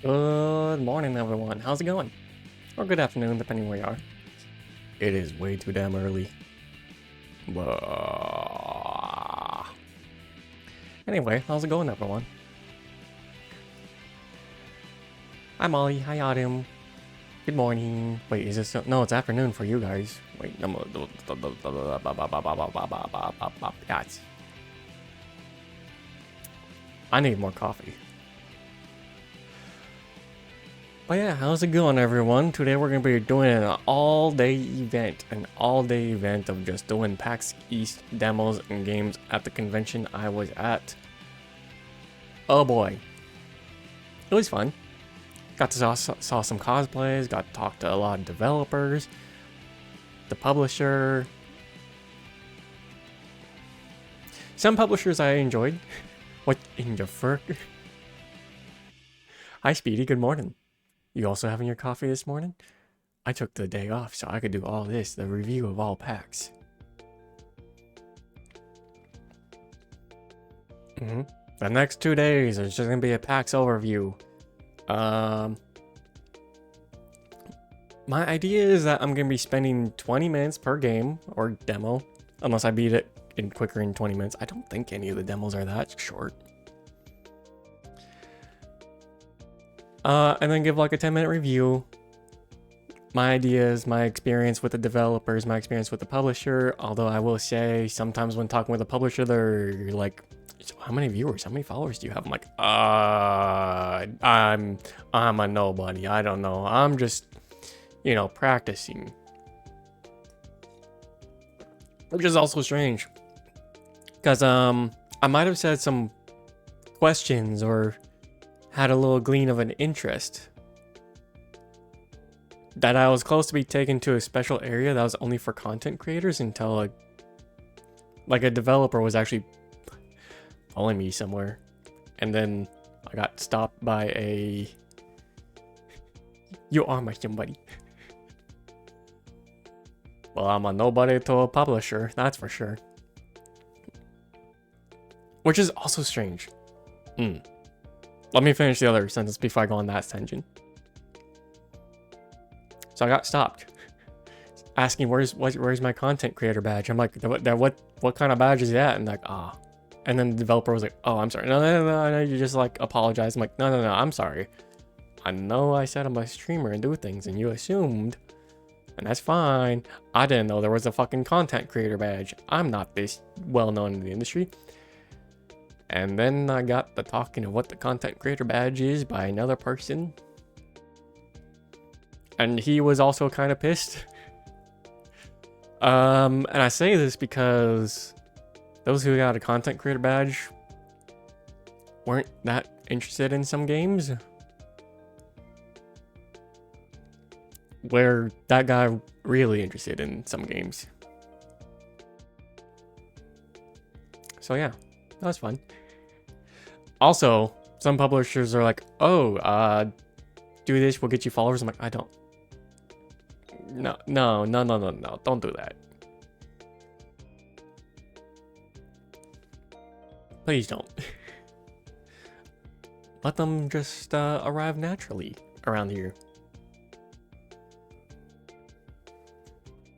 Good morning, everyone. How's it going? Or good afternoon, depending where you are. It is way too damn early. Blah. Anyway, how's it going, everyone? Hi, Molly. Hi, Autumn. Good morning. Wait, is this... No, it's afternoon for you guys. Wait, yes. I need more coffee. But yeah, how's it going, everyone? Today we're going to be doing an all-day event. An all-day event of just doing PAX East demos and games at the convention I was at. Oh boy. It was fun. Got to saw some cosplays, got to talk to a lot of developers, the publisher. Some publishers I enjoyed. What in the frick? Hi Speedy, good morning. You also having your coffee this morning? I took the day off so I could do all this, the review of all PAX. The next 2 days, there's just gonna be a PAX overview. My idea is that I'm gonna be spending 20 minutes per game or demo, unless I beat it in quicker in 20 minutes. I don't think any of the demos are that short. And then give like a 10-minute review. My ideas, my experience with the developers, my experience with the publisher. Although I will say, sometimes when talking with the publisher, they're like, how many viewers, how many followers do you have? I'm like, I'm a nobody. I don't know. I'm just, practicing. Which is also strange. Because I might have said some questions or had a little glean of an interest that I was close to be taken to a special area that was only for content creators until like a developer was actually following me somewhere, and then I got stopped by a "You are my somebody." Well, I'm a nobody to a publisher, that's for sure. Which is also strange. Let me finish the other sentence before I go on that tangent. So I got stopped, asking where's my content creator badge. I'm like, what kind of badge is that? And like, and then the developer was like, oh, I'm sorry. No, you just like apologize. I'm like, no, I'm sorry. I know I said I'm a streamer and do things, and you assumed, and that's fine. I didn't know there was a fucking content creator badge. I'm not this well known in the industry. And then I got the talking of what the content creator badge is by another person. And he was also kind of pissed. And I say this because those who got a content creator badge weren't that interested in some games. Where that guy really interested in some games. So yeah, that was fun. Also, some publishers are like, oh, do this, we'll get you followers. I'm like, I don't. No, don't do that. Please don't. Let them just arrive naturally around here.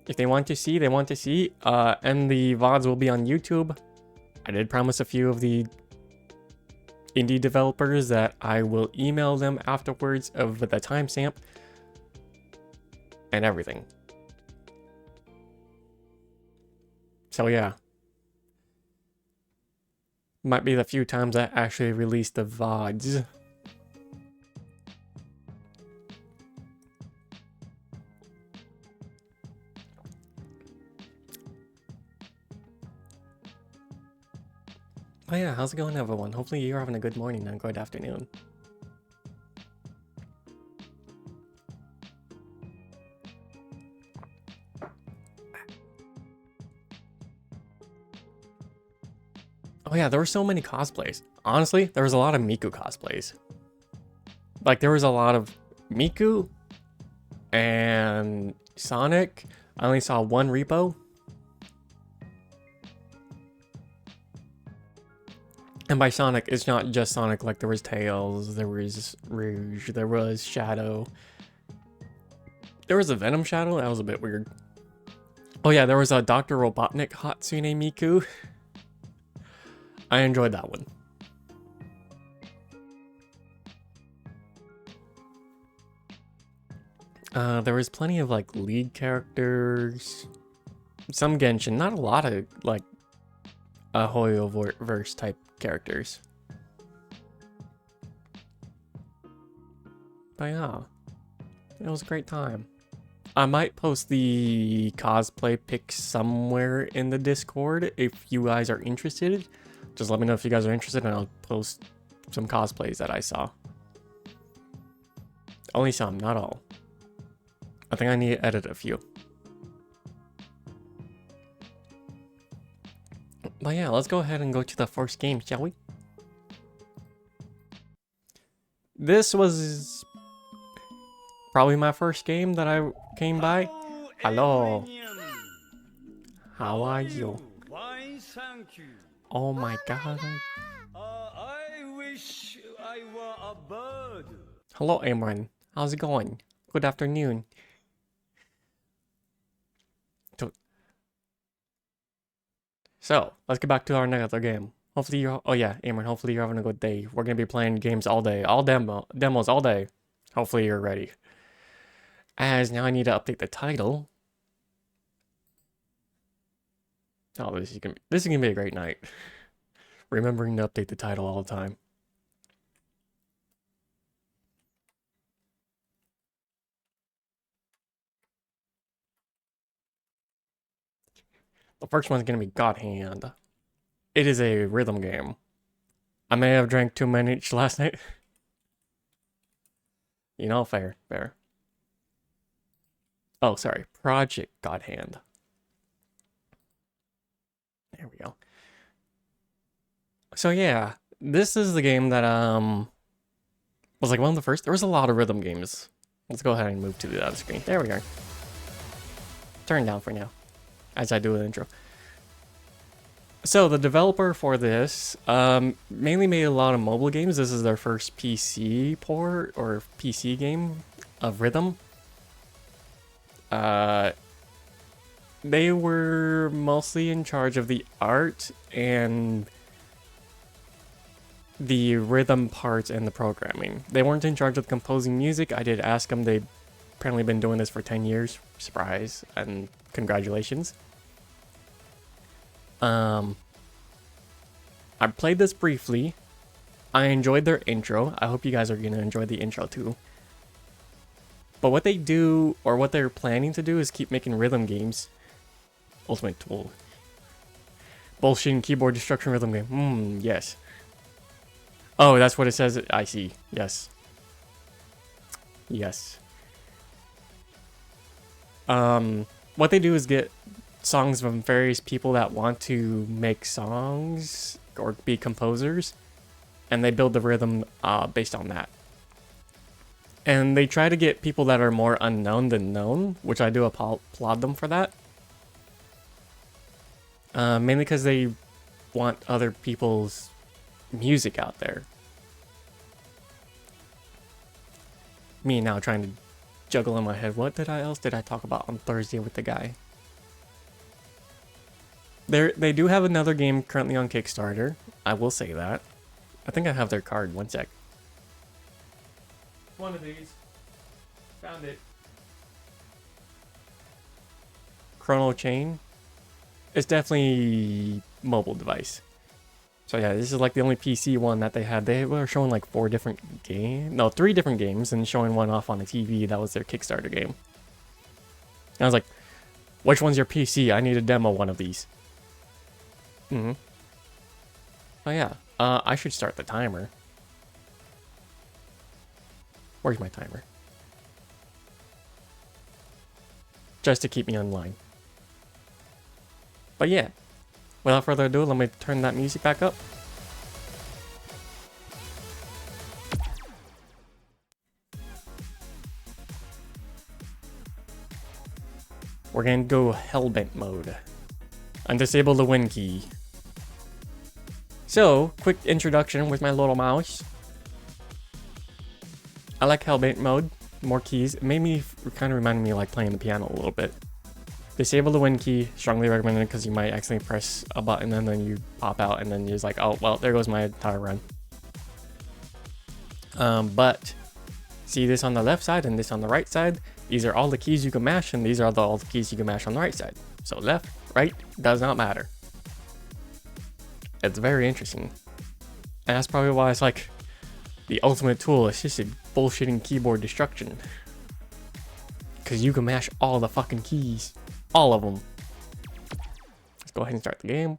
If they want to see, they want to see. And the VODs will be on YouTube. I did promise a few of the indie developers that I will email them afterwards of the timestamp and everything. So yeah. Might be the few times I actually release the VODs. Oh yeah, how's it going, everyone? Hopefully you're having a good morning and a good afternoon. Oh yeah, there were so many cosplays. Honestly, there was a lot of Miku cosplays. Like, there was a lot of Miku and Sonic. I only saw one Repo. And by Sonic, it's not just Sonic, like there was Tails, there was Rouge, there was Shadow. There was a Venom Shadow, that was a bit weird. Oh yeah, there was a Dr. Robotnik Hatsune Miku. I enjoyed that one. There was plenty of like League characters, some Genshin, not a lot of like Hoyoverse type characters. But yeah, it was a great time. I might post the cosplay pic somewhere in the Discord if you guys are interested. Just let me know if you guys are interested and I'll post some cosplays that I saw. Only some, not all. I think I need to edit a few. But yeah, let's go ahead and go to the first game, shall we? This was probably my first game that I came by. Hello. How are you? Fine, thank you. Oh my god. I wish I were a bird. Hello, Amran. How's it going? Good afternoon. So, let's get back to our next game. Hopefully you're, oh yeah, Amran, hopefully you're having a good day. We're gonna be playing games all day, all demos all day. Hopefully you're ready. As now I need to update the title. Oh, this is gonna be a great night. Remembering to update the title all the time. The first one's gonna be God Hand. It is a rhythm game. I may have drank too many last night. You know, fair. Oh, sorry. Project God Hand. There we go. So yeah, this is the game that was like one of the first. There was a lot of rhythm games. Let's go ahead and move to the other screen. There we are. Turn down for now, as I do an intro. So the developer for this mainly made a lot of mobile games. This is their first PC port or PC game of rhythm. They were mostly in charge of the art and the rhythm parts and the programming. They weren't in charge of composing music. I did ask them. They've apparently been doing this for 10 years. Surprise and congratulations. I played this briefly. I enjoyed their intro. I hope you guys are going to enjoy the intro too. But what they do, or what they're planning to do, is keep making rhythm games. Ultimate Tool. Bullshit and keyboard destruction rhythm game. Yes. Oh, that's what it says. I see. Yes. Yes. What they do is get songs from various people that want to make songs or be composers, and they build the rhythm based on that. And they try to get people that are more unknown than known, which I do applaud them for that. Mainly because they want other people's music out there. Me now trying to juggle in my head. What else did I talk about on Thursday with the guy? They do have another game currently on Kickstarter. I will say that. I think I have their card. One sec. One of these. Found it. Chrono Chain. It's definitely mobile device. So yeah, this is like the only PC one that they had. They were showing like 3 different games and showing one off on the TV. That was their Kickstarter game. And I was like, which one's your PC? I need to demo one of these. Oh yeah, I should start the timer. Where's my timer? Just to keep me online. But yeah, without further ado, let me turn that music back up. We're gonna go Hellbent mode. And disable the win key. So, quick introduction with my little mouse. I like Hellbait mode, more keys. It made me kind of remind me of like playing the piano a little bit. Disable the win key, strongly recommended because you might accidentally press a button and then you pop out and then you're just like, oh, well, there goes my entire run. But see this on the left side and this on the right side. These are all the keys you can mash and these are all the keys you can mash on the right side. So left, right, does not matter. It's very interesting. And that's probably why it's like the ultimate tool assisted bullshitting keyboard destruction. Because you can mash all the fucking keys. All of them. Let's go ahead and start the game.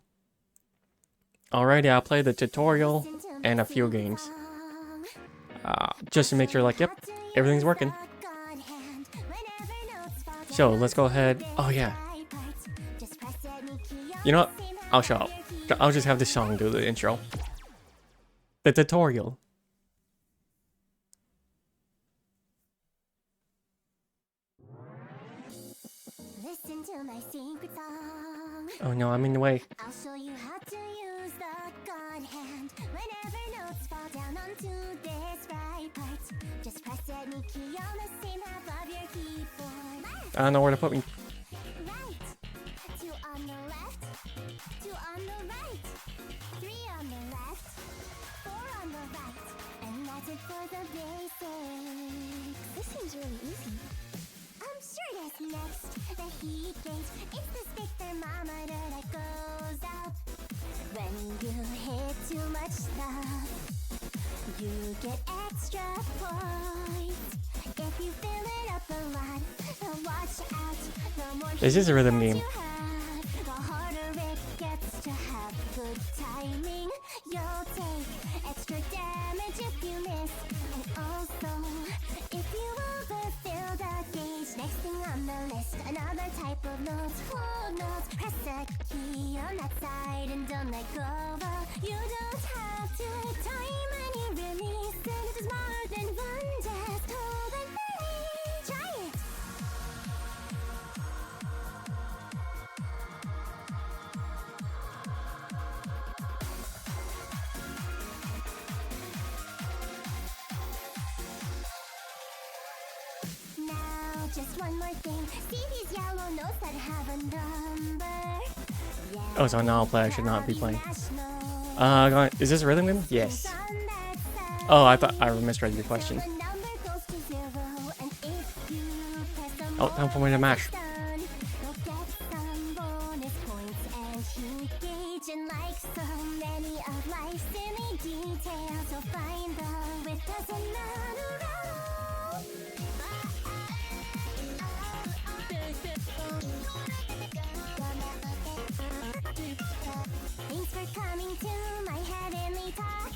Alrighty, I'll play the tutorial and a few games. Just to make sure, like, yep, everything's working. So, let's go ahead. Oh, yeah. You know what? I'll show up. I'll just have this song do the intro. The tutorial. Listen to my secret song. Oh no, I'm in the way. I'll show you how to use the God hand. Whenever notes fall down onto this right part, just press any key on the same half of your keyboard. I don't know where to put me. Right, 2 on the left, 2 on the right, 3 on the left, 4 on the right, and that's it for the basics. This seems really easy. I'm sure that's next. The heat gauge, it's the stick thermometer that goes up. When you hit too much stuff, you get extra points. If you fill it up a lot, watch out. The more This is a rhythm game. you have, the harder it gets to have good timing. You'll take extra damage if you miss, and also if you overfill the gauge. Next thing on the list, another type of notes, full notes. Press a key on that side and don't let go. You don't have to time when you release it. If it's more than one, just hold and release. Try it. Now, just one more thing. See these yellow notes that have a number? Yeah, Oh, so now I'll play. I should not be playing. mash notes. Is this a rhythm game? Yes. On that side. Oh, I thought I misread your question. The number goes to 0, and if you press the Oh, time for me to mash. done, you'll get some bonus points and heat gauge. And like so many of life's silly details, you'll find the width doesn't matter at all. Thanks for coming to my heavenly talk.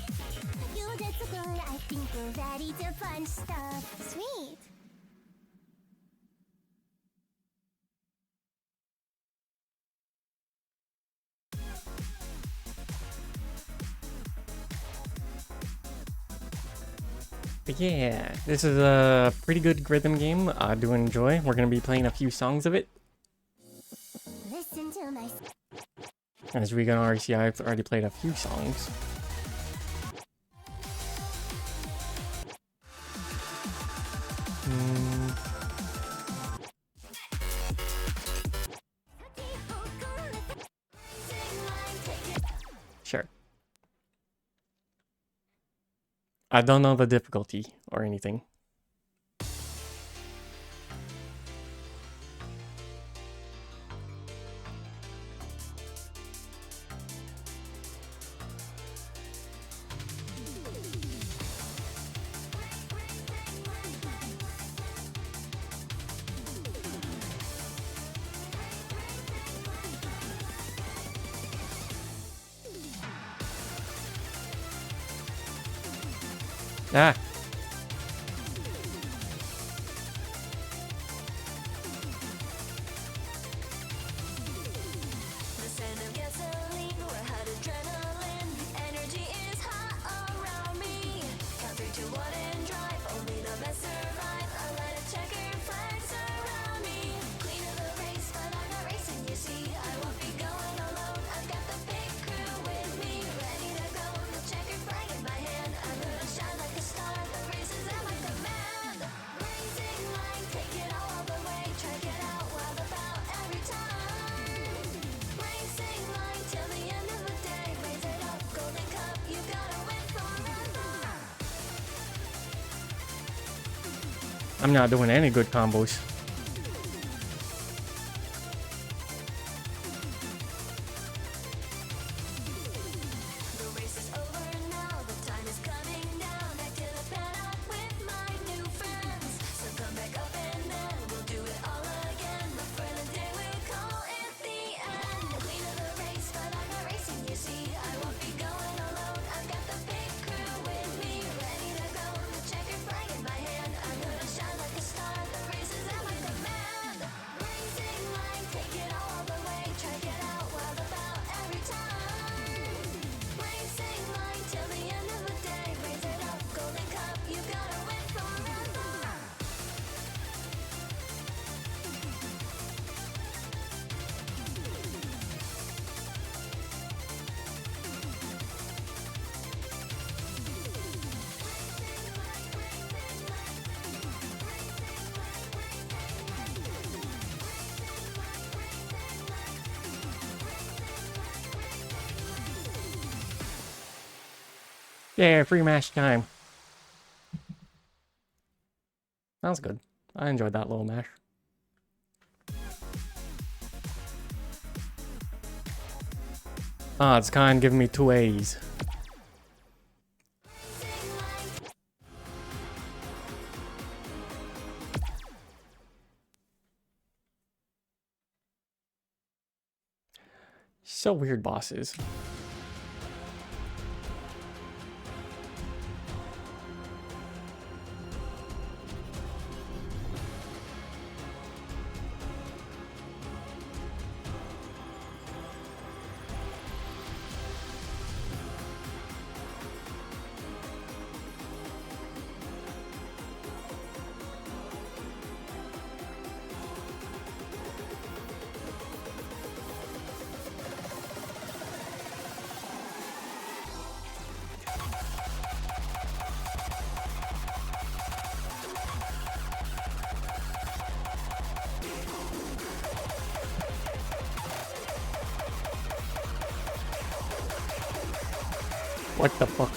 You did so good, I think we're ready to punch stuff. Sweet. But yeah, this is a pretty good rhythm game. I do enjoy. We're gonna be playing a few songs of it. Listen to my As we can already see, I've already played a few songs. Sure. I don't know the difficulty or anything. Ah. The scent of gasoline, we're hot adrenaline. Energy is hot around me. Count 3, 2, 1 and drive. Only the best survive. A line of checkered flags around me. Queen of the race, but I'm not racing. You see, I won't be going alone. I've got the big crew with me, ready to I'm not doing any good combos. The race is over now, the time is coming down. Back to the paddock with my new friends. So come back up and then we'll do it all again. But for the day we'll call it the end. Queen of the race, but I'm not racing, you see. I won't be going alone, I've got the big crew with me. Ready to go, the checkered flag in my hand. I'm gonna shine like a star, the race is at my command. Racing line, take it all the way. Track it out, wild about every time. Racing line till the end of the day. Raise it up, golden cup, you gotta win forever. Yeah, free match time. Sounds good. I enjoyed that little match. Ah, it's kind of giving me 2 A's. So weird, bosses. What the fuck?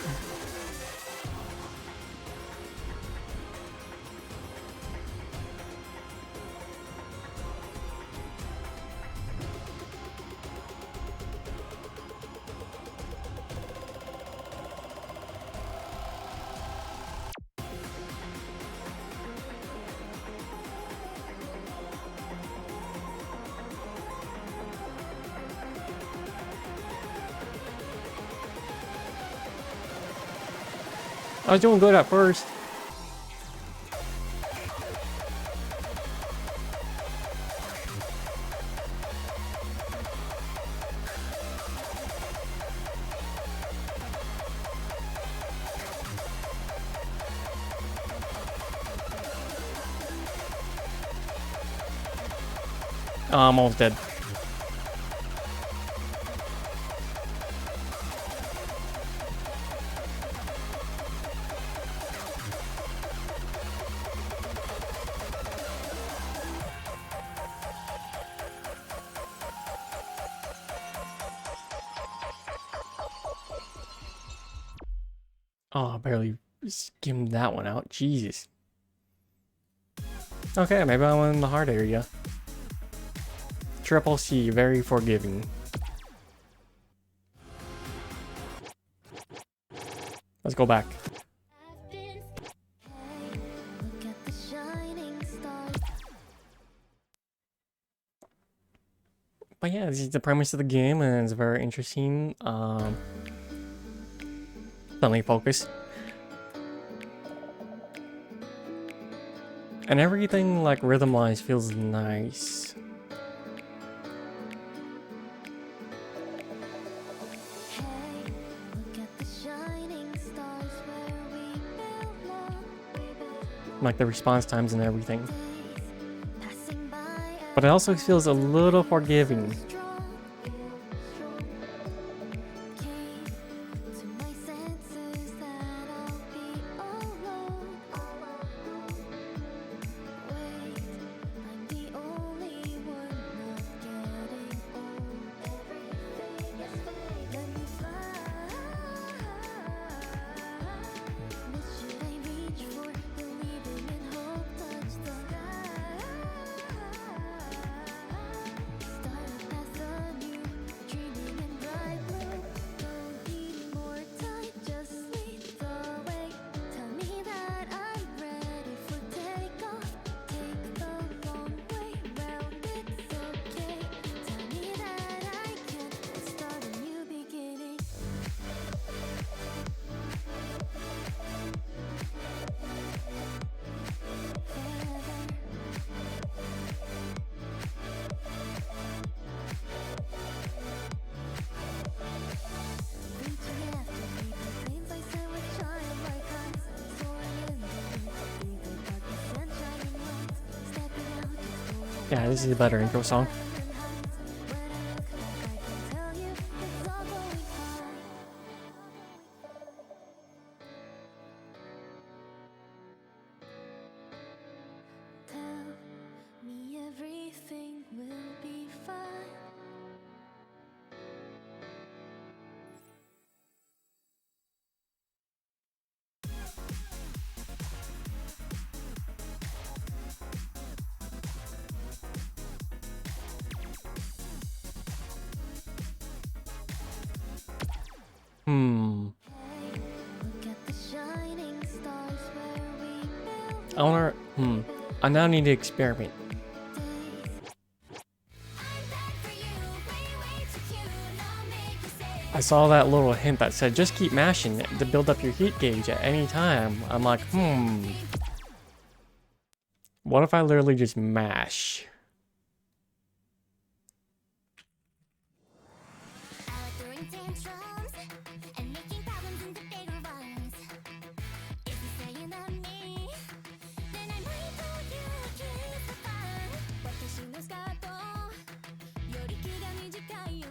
I was doing good at first. Oh, I'm almost dead. Oh, I barely skimmed that one out. Jesus. Okay, maybe I went in the hard area. Triple C, very forgiving. Let's go back. Look at the shining stars. But yeah, this is the premise of the game, and it's very interesting. Suddenly focus. And everything, like, rhythm-wise feels nice. Hey, look at the shining stars where we belong. Like, the response times and everything. Passing by But it also feels a little forgiving. strong, strong. Came to my senses that I'll be alone. Wait, I'm the only one not getting old. Everything is fine. Let me fly. What should I reach for? Believing in hope, Yeah, this is a better intro song. Tell me everything will be fine. Hmm. Hey, look at the shining stars where we built I wanna. I now need to experiment. days. I'm bad for you, way too cute. I'll make you say I saw that little hint that said just keep mashing it to build up your heat gauge at any time. I'm like, what if I literally just mash? I like throwing tantrums and making problems into bigger ones. If you're saying that me, then I might throw you a kiss for fun. 私のスカートより気が短いよ。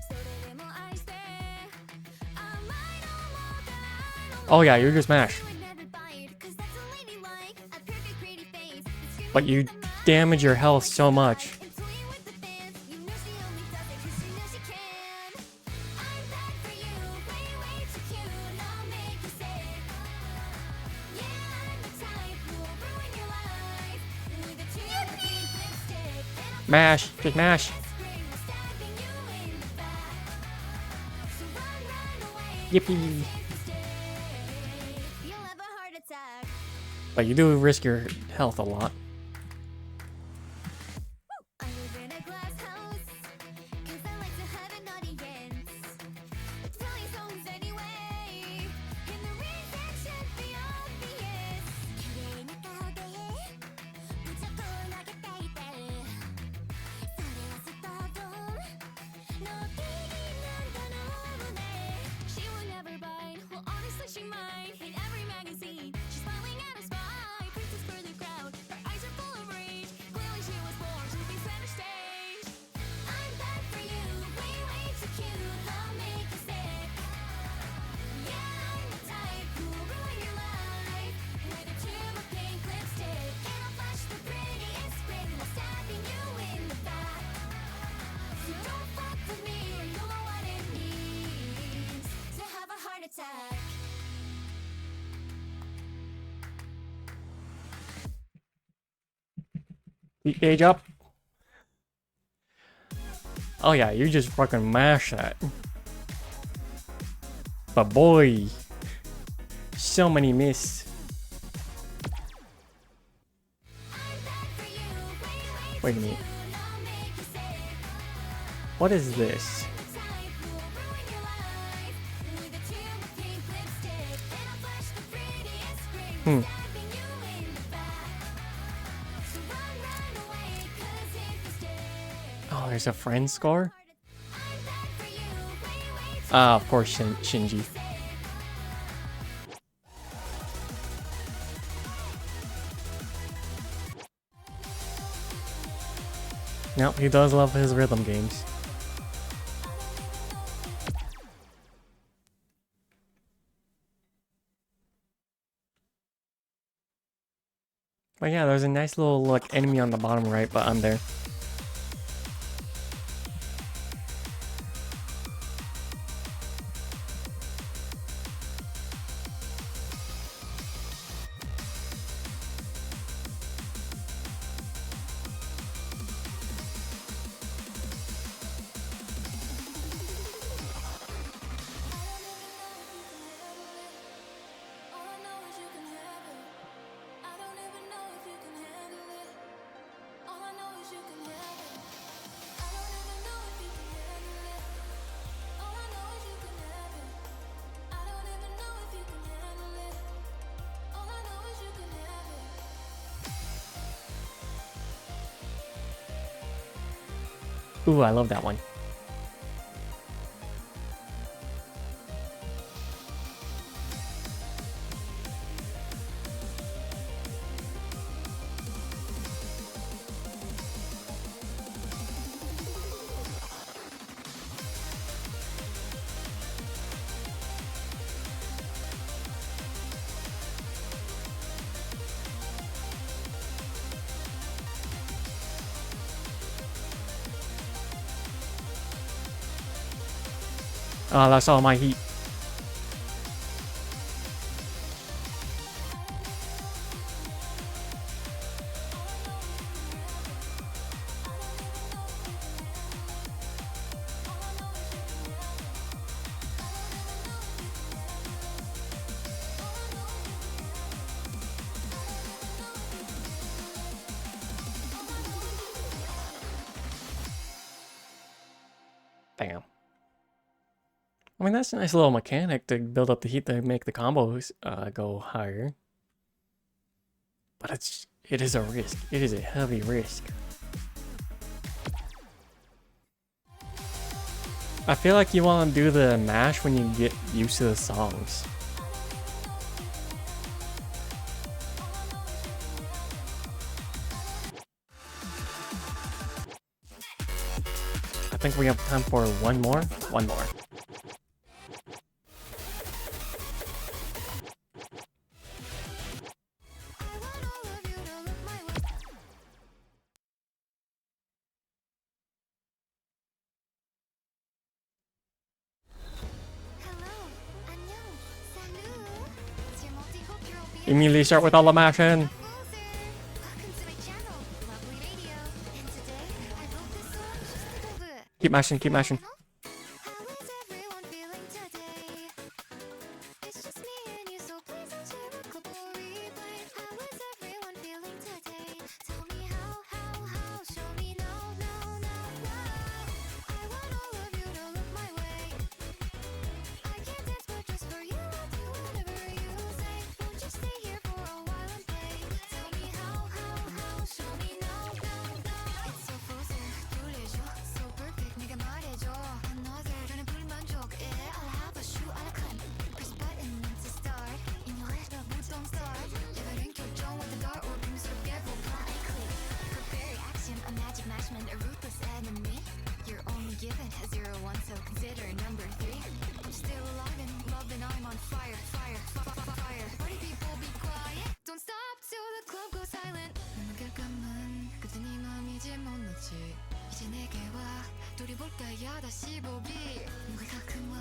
それでも愛して甘いのも辛いのも Oh yeah, you just mash. I would never bite, 'cause that's a ladylike, a perfect pretty face. But you damage your health so much. And toying with the fans, you know she only does it 'cause she knows she can. I'm bad for you, way too cute. I'll make you sick. Yeah, I'm the type who will ruin your life with a tube of pink lipstick and a Mash, just mash. spring while stabbing you in the back. So run away, Yippee. stay. You'll have a heart attack. But you do risk your health a lot. I live in a glass house, 'cause I like to have an audience. Telling songs anyway, and the reason should be obvious. 綺麗な顔で無茶と投げていて、それはスタートの気になんだろうね。 She will never bite. Well, honestly, she might. In every magazine, she's smiling at a spy. Princess for the crowd. Her eyes are full of rage. Clearly, she was born to be center stage. I'm bad for you, way too cute. I'll make you sick. Yeah, I'm the type who will ruin your life with a tube of pink lipstick, and I'll flash the prettiest spring while stabbing you in the back. So don't fuck with me, or you'll know what it means to have a heart attack. Heat gauge up. Oh yeah, you just fucking mash that. But boy, so many miss. Wait a minute. What is this? Oh, there's a friend score? Ah, of course, Shinji. Nope, he does love his rhythm games. But yeah, there's a nice little like enemy on the bottom right, but I'm there. Ooh, I love that one. Oh, that's all my heat. Damn. I mean, that's a nice little mechanic to build up the heat to make the combos go higher. But it is a risk. It is a heavy risk. I feel like you want to do the mash when you get used to the songs. I think we have time for one more. One more. Hello, 안녕, salut. It's your multicultural Immediately start with all the mashing. Welcome to my channel, Lovely Radio. And today, I wrote this song just to go bleh. Keep mashing, keep mashing. How is everyone feeling today? It's just me and you, so please don't share a couple replay. How is everyone feeling today? Tell me how, show me no. I want all of you to look my way. I can't dance, but just for you, I'll do whatever you say. Won't you stay here for a while and play? Tell me how, show me no. It's so frozen, through les jours, so perfect, 내가 말해줘. Another, 저는 불만족, I'll have a shoe à la crème. Press button to start, in your head, the mood don't start. 레벨은 결정 with the dark, or 빙수롭게 볼까? I click, prepare reaction, a magic matchman, a ruthless enemy. You're only given a 0-1, so consider number 3. I'm still alive and loving, I'm on fire. Party people be quiet, don't stop till the club goes silent. 너무 가끔은 그때 네 맘이지 못났지. 이제 내게 와, 둘이 볼까요 다시 보기. 뭔가 가끔 와,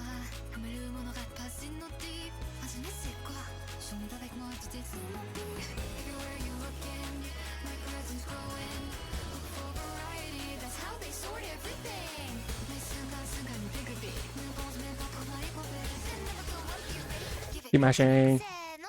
정말 음원어 같아진 no deep. 아주 내 색과 show me the like more to this everywhere you looking, my presence growing. Look for variety, that's how they sort everything. 내 순간순간이 비급이 눈 보면 더 커버리고 배. Never go on you ready. Give it Keep mashing. say no.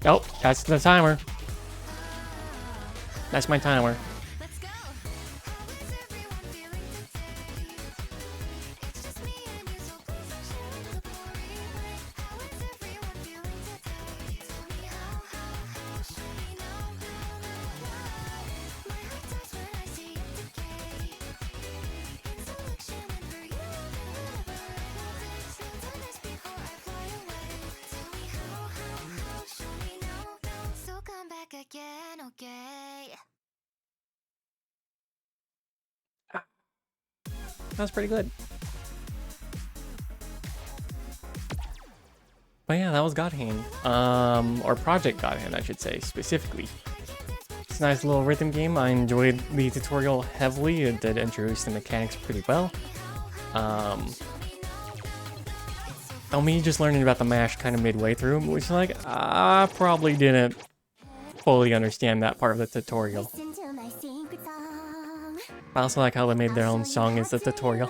Oh, that's the timer. That's my timer. Let's go. How is everyone feeling today? It's just me and you, so please don't share a couple replay. How is everyone feeling today? Tell me how, show me no. My heart dies when I see it decay. It's election and for you I'll do whatever it will take. Sleep on this before I fly away. Tell me how, show me no. So come back again, okay? That's pretty good. But yeah, that was God Hand. Or Project God Hand, I should say, specifically. It's a nice little rhythm game. I enjoyed the tutorial heavily. It did introduce the mechanics pretty well. Me just learning about the mash kind of midway through, which like, I probably didn't fully understand that part of the tutorial. Listen to my secret song. I also like how they made their own song as the tutorial.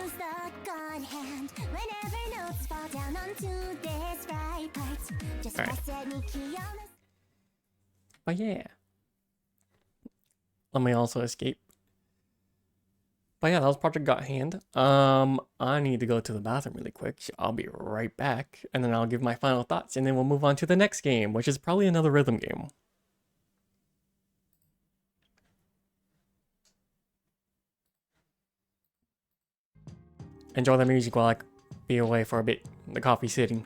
Alright. But yeah. Let me also escape. But yeah, that was Project God Hand. I need to go to the bathroom really quick. So I'll be right back. And then I'll give my final thoughts. And then we'll move on to the next game, which is probably another rhythm game. Enjoy the music while I be away for a bit. The coffee sitting.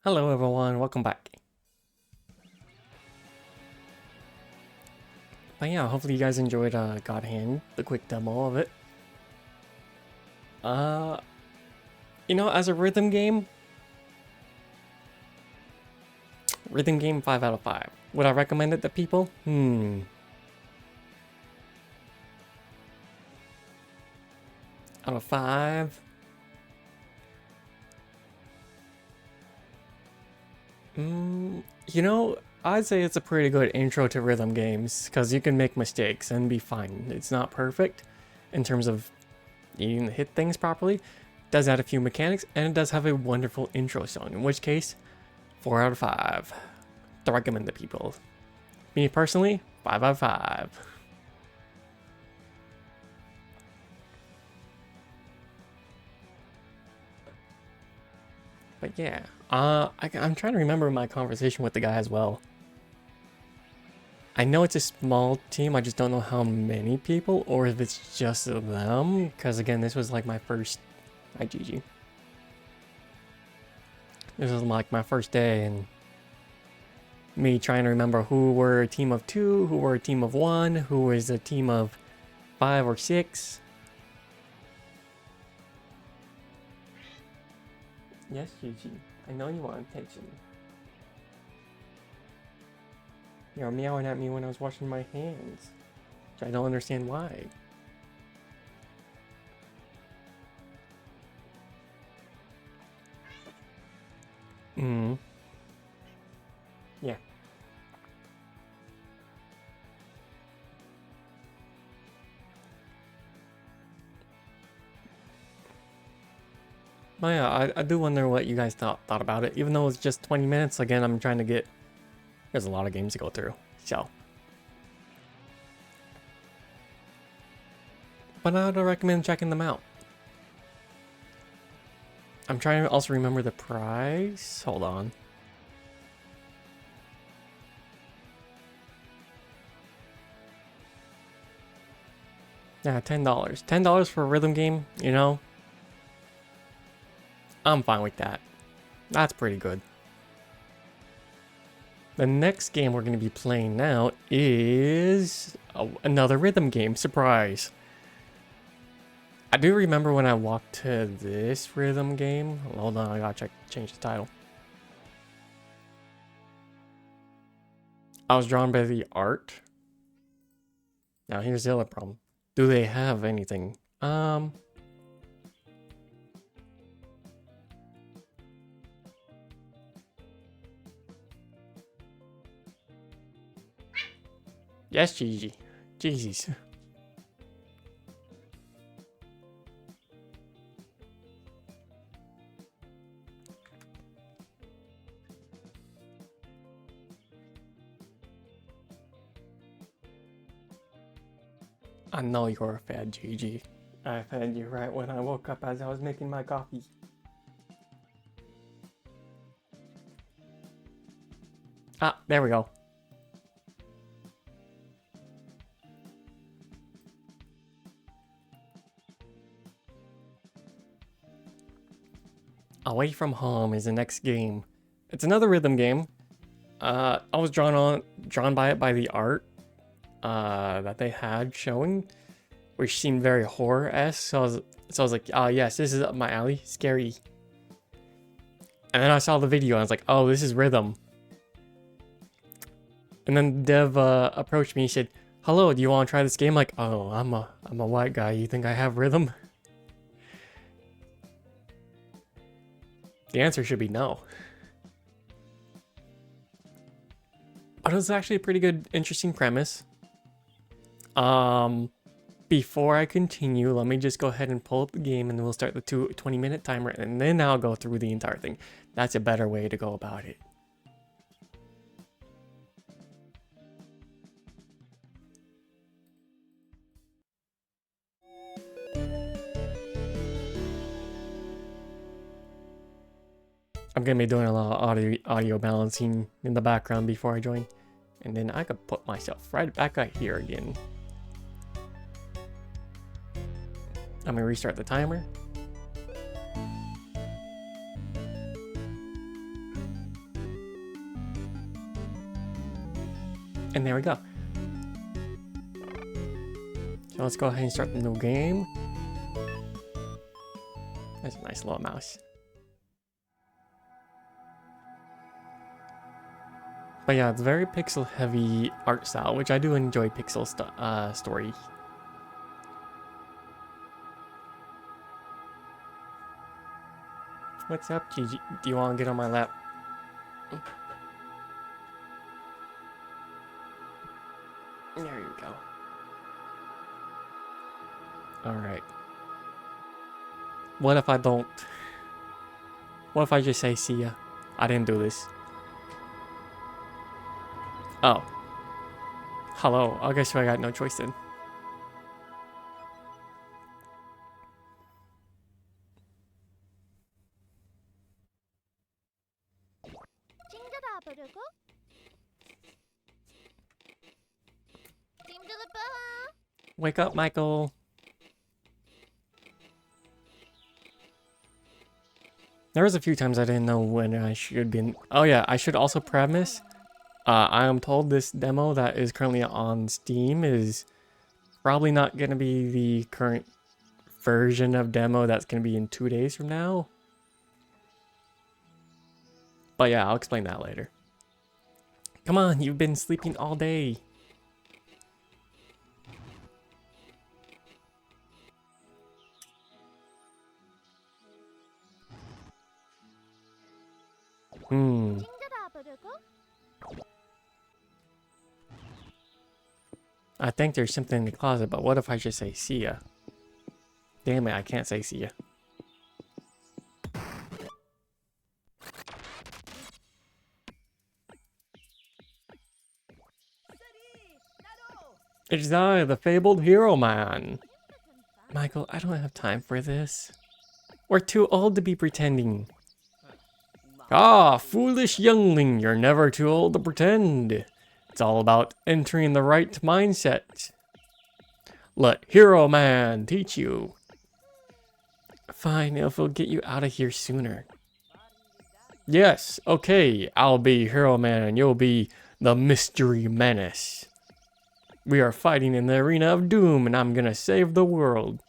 Hello everyone, welcome back. But yeah, hopefully you guys enjoyed God Hand, the quick demo of it. You know, as a rhythm game 5 out of 5. Would I recommend it to people? Out of 5. You know, I'd say it's a pretty good intro to rhythm games because you can make mistakes and be fine. It's not perfect in terms of you can hit things properly. It does add a few mechanics and it does have a wonderful intro song, in which case 4 out of 5 to recommend to people. Me personally, 5 out of 5. But yeah, I'm trying to remember my conversation with the guy as well. I know it's a small team, I just don't know how many people or if it's just them. Because again, this was like my first... Hi, GG. This was like my first day and me trying to remember who were a team of 2, who were a team of 1, who was a team of 5 or 6. Yes, Gigi. I know you want attention. You're meowing at me when I was washing my hands. Which I don't understand why. Yeah. But yeah, I do wonder what you guys thought about it. Even though it's just 20 minutes, again, I'm trying to get... There's a lot of games to go through, so... But I would recommend checking them out. I'm trying to also remember the price. Hold on. Yeah, $10. $10 for a rhythm game, you know? I'm fine with that. That's pretty good. The next game we're going to be playing now is another rhythm game. Surprise. I do remember when I walked to this rhythm game. Hold on, I gotta change the title. I was drawn by the art. Now here's the other problem. Do they have anything? Yes, Gigi. Jeezies. I know you're a fat Gigi. I fed you right when I woke up as I was making my coffee. Ah, there we go. Away from Home is the next game. It's another rhythm game. I was drawn by it by the art that they had showing, which seemed very horror-esque. So I was like, oh yes, this is up my alley. Scary. And then I saw the video and I was like, oh, this is rhythm. And then Dev approached me. He said, hello, do you want to try this game? Like, oh, I'm a white guy. You think I have rhythm? The answer should be no. But it was actually a pretty good, interesting premise. Before I continue, let me just go ahead and pull up the game and we'll start the 20-minute timer and then I'll go through the entire thing. That's a better way to go about it. I'm gonna be doing a lot of audio balancing in the background before I join. And then I could put myself right back out here again. I'm gonna restart the timer. And there we go. So let's go ahead and start the new game. That's a nice little mouse. But yeah, it's very pixel heavy art style, which I do enjoy pixel story. What's up, Gigi? Do you want to get on my lap? There you go. Alright. What if I don't? What if I just say see ya? I didn't do this. Oh. Hello. I guess I got no choice then. Wake up, Michael. There was a few times I didn't know when I should be in. Oh yeah, I should also premise. I am told this demo that is currently on Steam is probably not going to be the current version of demo that's going to be in 2 days from now. But yeah, I'll explain that later. Come on, you've been sleeping all day. I think there's something in the closet, but what if I just say see ya? Damn it, I can't say see ya. It's I, the fabled hero man. Michael, I don't have time for this. We're too old to be pretending. Ah, foolish youngling, you're never too old to pretend. It's all about entering the right mindset. Let Hero Man teach you. Fine, if we'll get you out of here sooner. Yes, okay, I'll be Hero Man and you'll be the Mystery Menace. We are fighting in the arena of doom and I'm gonna save the world.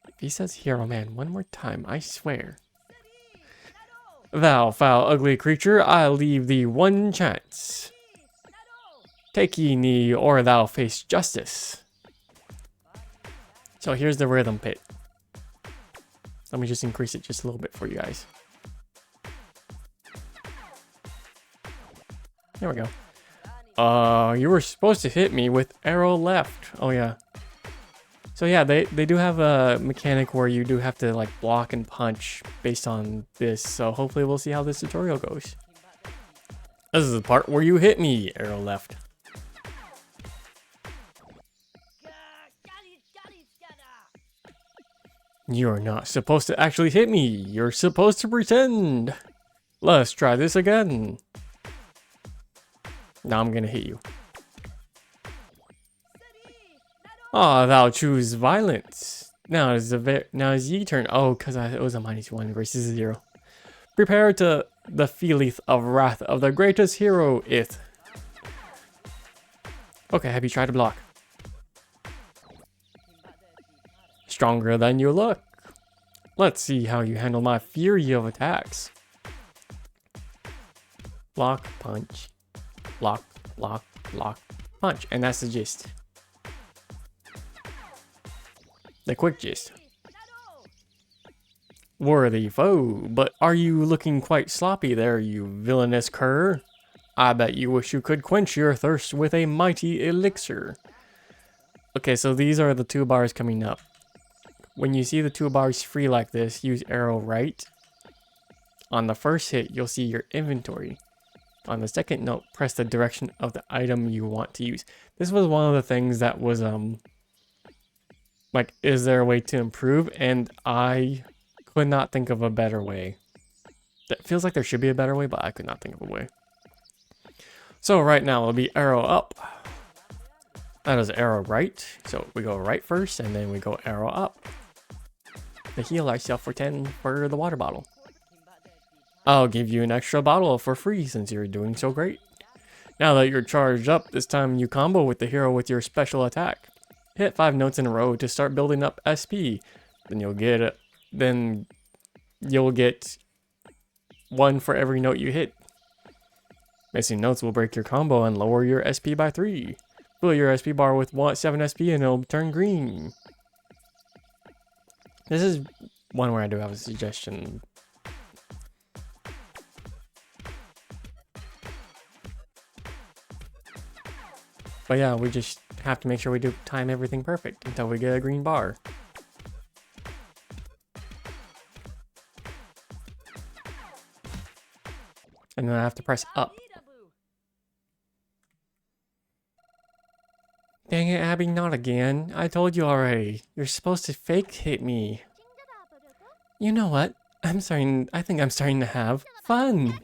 If he says Hero Man one more time, I swear. Thou foul ugly creature, I leave thee one chance. Take ye knee, or thou face justice. So here's the rhythm pit. Let me just increase it just a little bit for you guys. There we go. You were supposed to hit me with arrow left. Oh yeah. So yeah, they do have a mechanic where you do have to like block and punch based on this. So hopefully we'll see how this tutorial goes. This is the part where you hit me, arrow left. You're not supposed to actually hit me. You're supposed to pretend. Let's try this again. Now I'm gonna hit you. Ah, thou choose violence. Now is ye turn. Oh, because it was a -1 versus 0. Prepare to the feeleth of wrath of the greatest hero ith. Okay, have you tried to block? Stronger than you look. Let's see how you handle my fury of attacks. Block, punch. Block, block, block, punch. And that's the gist. The quick gist. Worthy foe, but are you looking quite sloppy there, you villainous cur? I bet you wish you could quench your thirst with a mighty elixir. Okay, so these are the 2 bars coming up. When you see the 2 bars free like this, use arrow right. On the first hit, you'll see your inventory. On the second note, press the direction of the item you want to use. This was one of the things that was, like, is there a way to improve? And I could not think of a better way. That feels like there should be a better way, but I could not think of a way. So right now, it'll be arrow up. That is arrow right. So we go right first, and then we go arrow up. To heal ourselves for 10 for the water bottle. I'll give you an extra bottle for free since you're doing so great. Now that you're charged up, this time you combo with the hero with your special attack. Hit 5 notes in a row to start building up SP. Then you'll get 1 for every note you hit. Missing notes will break your combo and lower your SP by 3. Fill your SP bar with 7 SP and it'll turn green. This is one where I do have a suggestion. But yeah, we just have to make sure we do time everything perfect until we get a green bar. And then I have to press up. Dang it, Abby, not again. I told you already. You're supposed to fake hit me. You know what? I think I'm starting to have fun.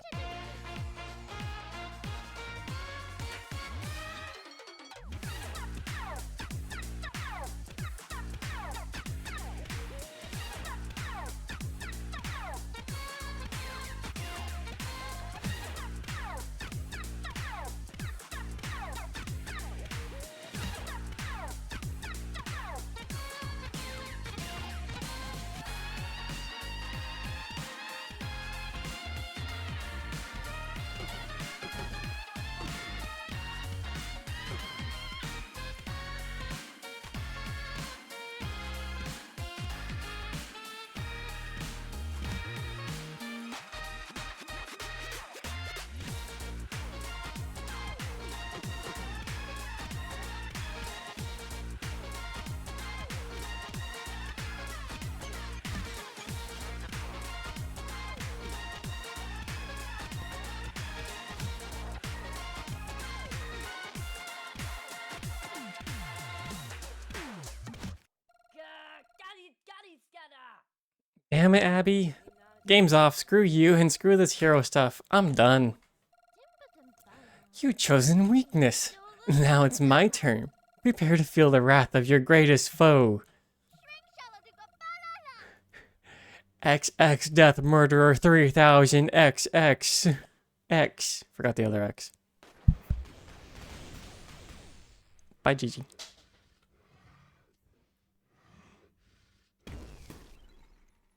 Damn it, Abby. Game's off. Screw you and screw this hero stuff. I'm done. You chosen weakness. Now it's my turn. Prepare to feel the wrath of your greatest foe. XX Death Murderer 3000 XX. X. Forgot the other X. Bye, Gigi.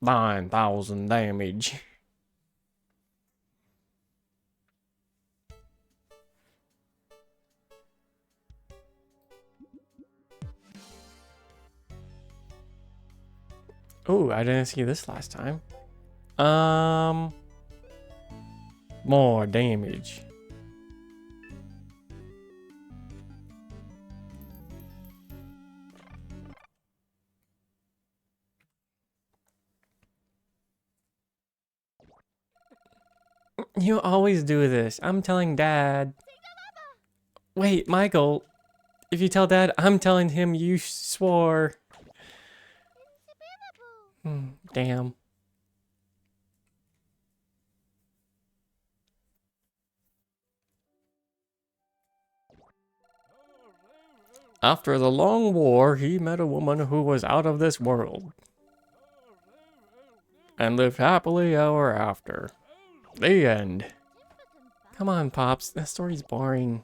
$9,000 damage. Oh, I didn't see this last time. More damage. You always do this. I'm telling Dad. Wait, Michael. If you tell Dad, I'm telling him you swore. Damn. After the long war, he met a woman who was out of this world. And lived happily ever after. The end. Come on, Pops. That story's boring.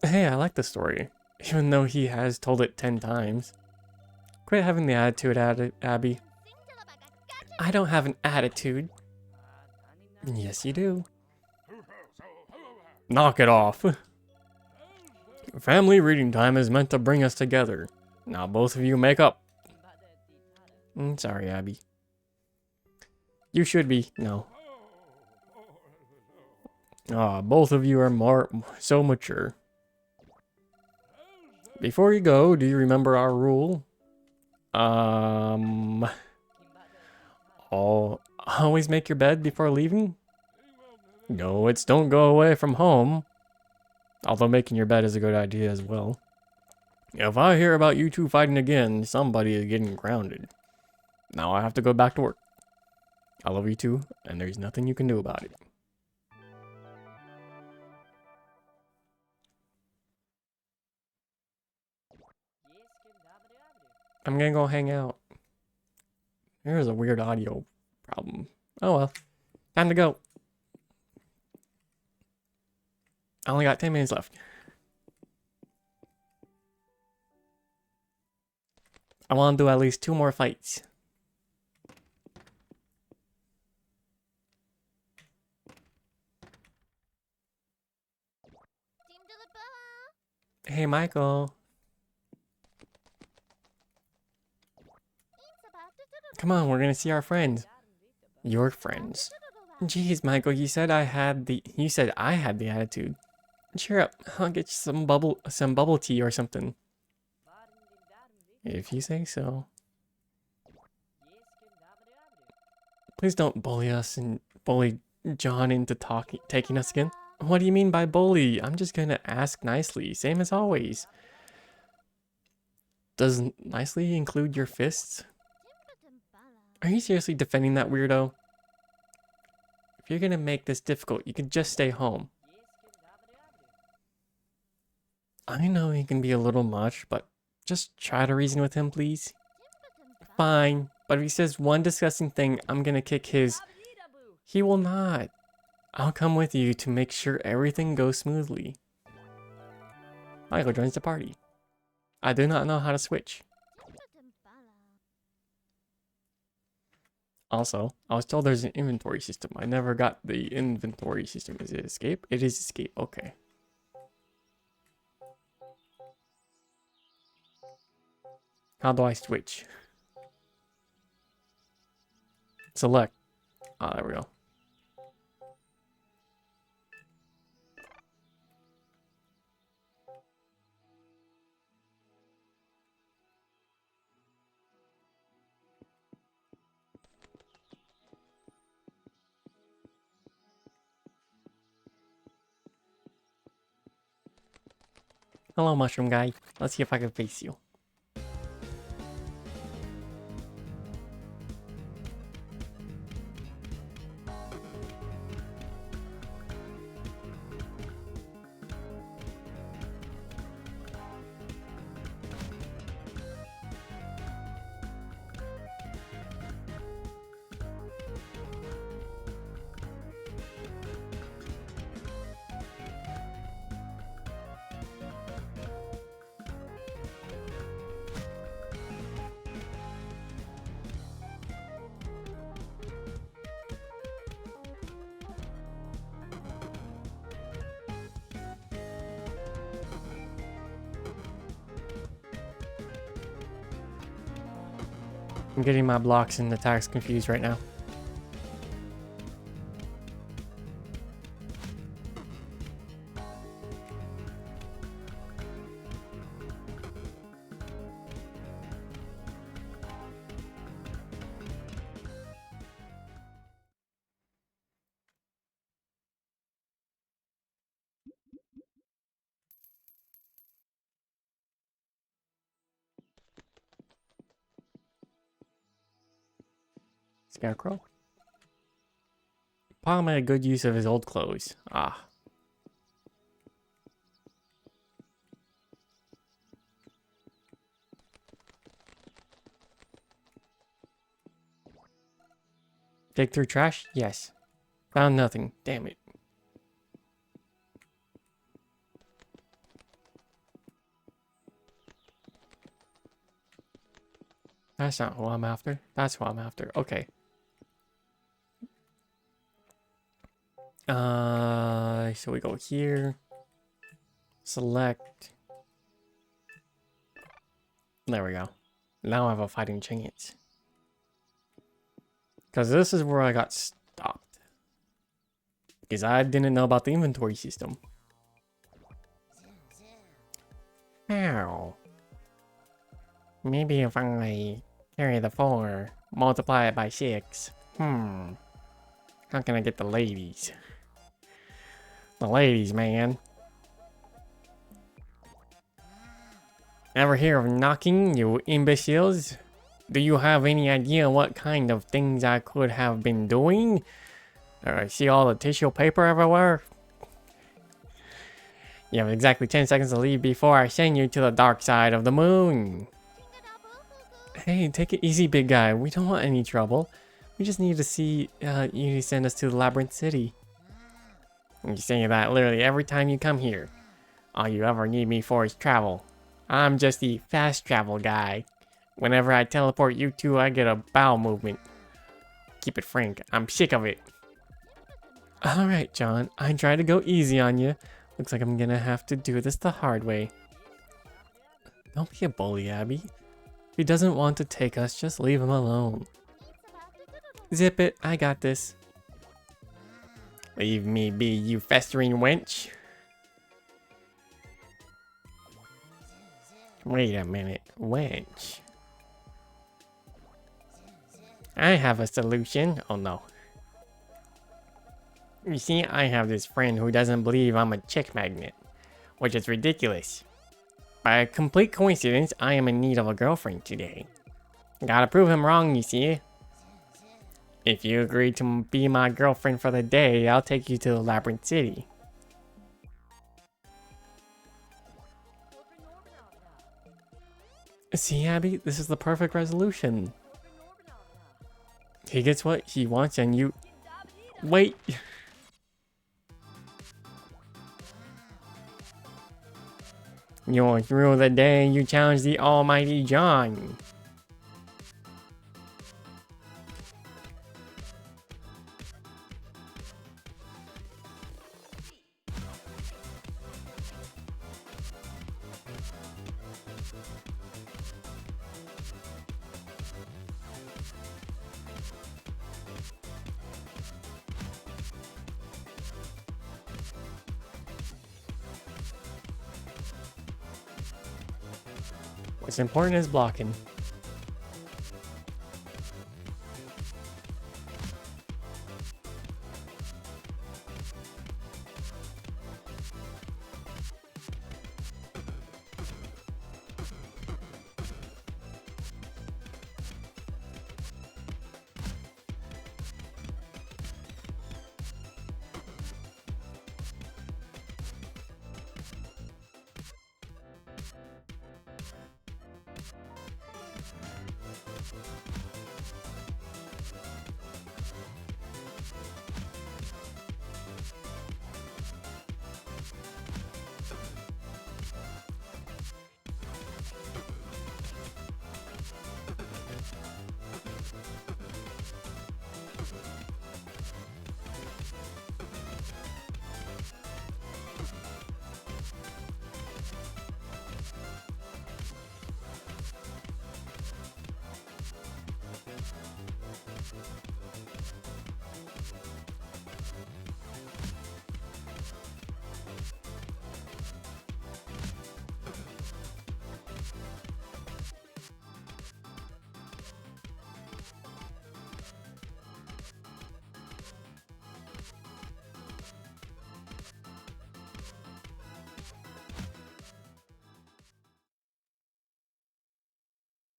Hey, I like the story. Even though he has told it 10 times. Quit having the attitude, Abby. I don't have an attitude. Yes, you do. Knock it off. Family reading time is meant to bring us together. Now both of you make up. Sorry, Abby. You should be. No. Both of you are so mature. Before you go, do you remember our rule? Always make your bed before leaving? No, it's don't go away from home. Although making your bed is a good idea as well. If I hear about you two fighting again, somebody is getting grounded. Now I have to go back to work. I love you two, and there's nothing you can do about it. I'm gonna go hang out. There's a weird audio problem. Oh well. Time to go. I only got 10 minutes left. I want to do at least 2 more fights. Hey, Michael. Come on, we're gonna see our friends. Your friends. Jeez, Michael, you said I had the attitude. Cheer up. I'll get you some bubble tea or something. If you say so. Please don't bully us and bully John into taking us again. What do you mean by bully? I'm just gonna ask nicely, same as always. Does nicely include your fists? Are you seriously defending that weirdo? If you're gonna make this difficult, you can just stay home. I know he can be a little much, but just try to reason with him, please. Fine, but if he says one disgusting thing, I'm gonna kick his... He will not. I'll come with you to make sure everything goes smoothly. Michael joins the party. I do not know how to switch. Also, I was told there's an inventory system. I never got the inventory system. Is it escape? It is escape. Okay. How do I switch? Select. Ah, there we go. Hello, mushroom guy. Let's see if I can face you. I'm getting my blocks and attacks confused right now. Scarecrow? Paul made a good use of his old clothes. Ah. Dig through trash? Yes. Found nothing. Damn it. That's not who I'm after. That's who I'm after. Okay. So we go here. Select. There we go. Now I have a fighting chance. Because this is where I got stopped. Because I didn't know about the inventory system. Ow. Maybe if I carry the 4, multiply it by 6. How can I get the ladies? The ladies, man. Ever hear of knocking, you imbeciles? Do you have any idea what kind of things I could have been doing? I see all the tissue paper everywhere. You have exactly 10 seconds to leave before I send you to the dark side of the moon. Hey, take it easy, big guy. We don't want any trouble. We just need to see you send us to the Labyrinth City. You say that literally every time you come here. All you ever need me for is travel. I'm just the fast travel guy. Whenever I teleport you two, I get a bowel movement. Keep it frank, I'm sick of it. Alright, John, I tried to go easy on you. Looks like I'm gonna have to do this the hard way. Don't be a bully, Abby. If he doesn't want to take us, just leave him alone. Zip it, I got this. Leave me be, you festering wench. Wait a minute, wench. I have a solution. Oh no. You see, I have this friend who doesn't believe I'm a chick magnet, which is ridiculous. By a complete coincidence, I am in need of a girlfriend today. Gotta prove him wrong, you see. If you agree to be my girlfriend for the day, I'll take you to the Labyrinth City. See, Abby, this is the perfect resolution. He gets what he wants and you... Wait! You rule the day, you challenge the almighty John. What's important is blocking.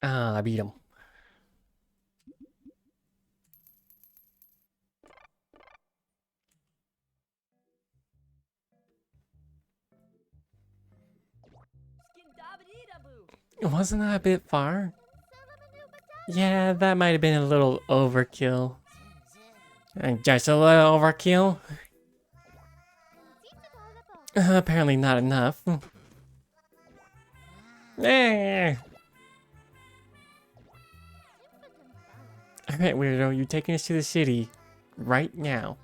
Ah, I beat him. Wasn't that a bit far? Yeah, that might have been a little overkill. Just a little overkill? Apparently not enough. Eh. Alright, weirdo, you're taking us to the city right now.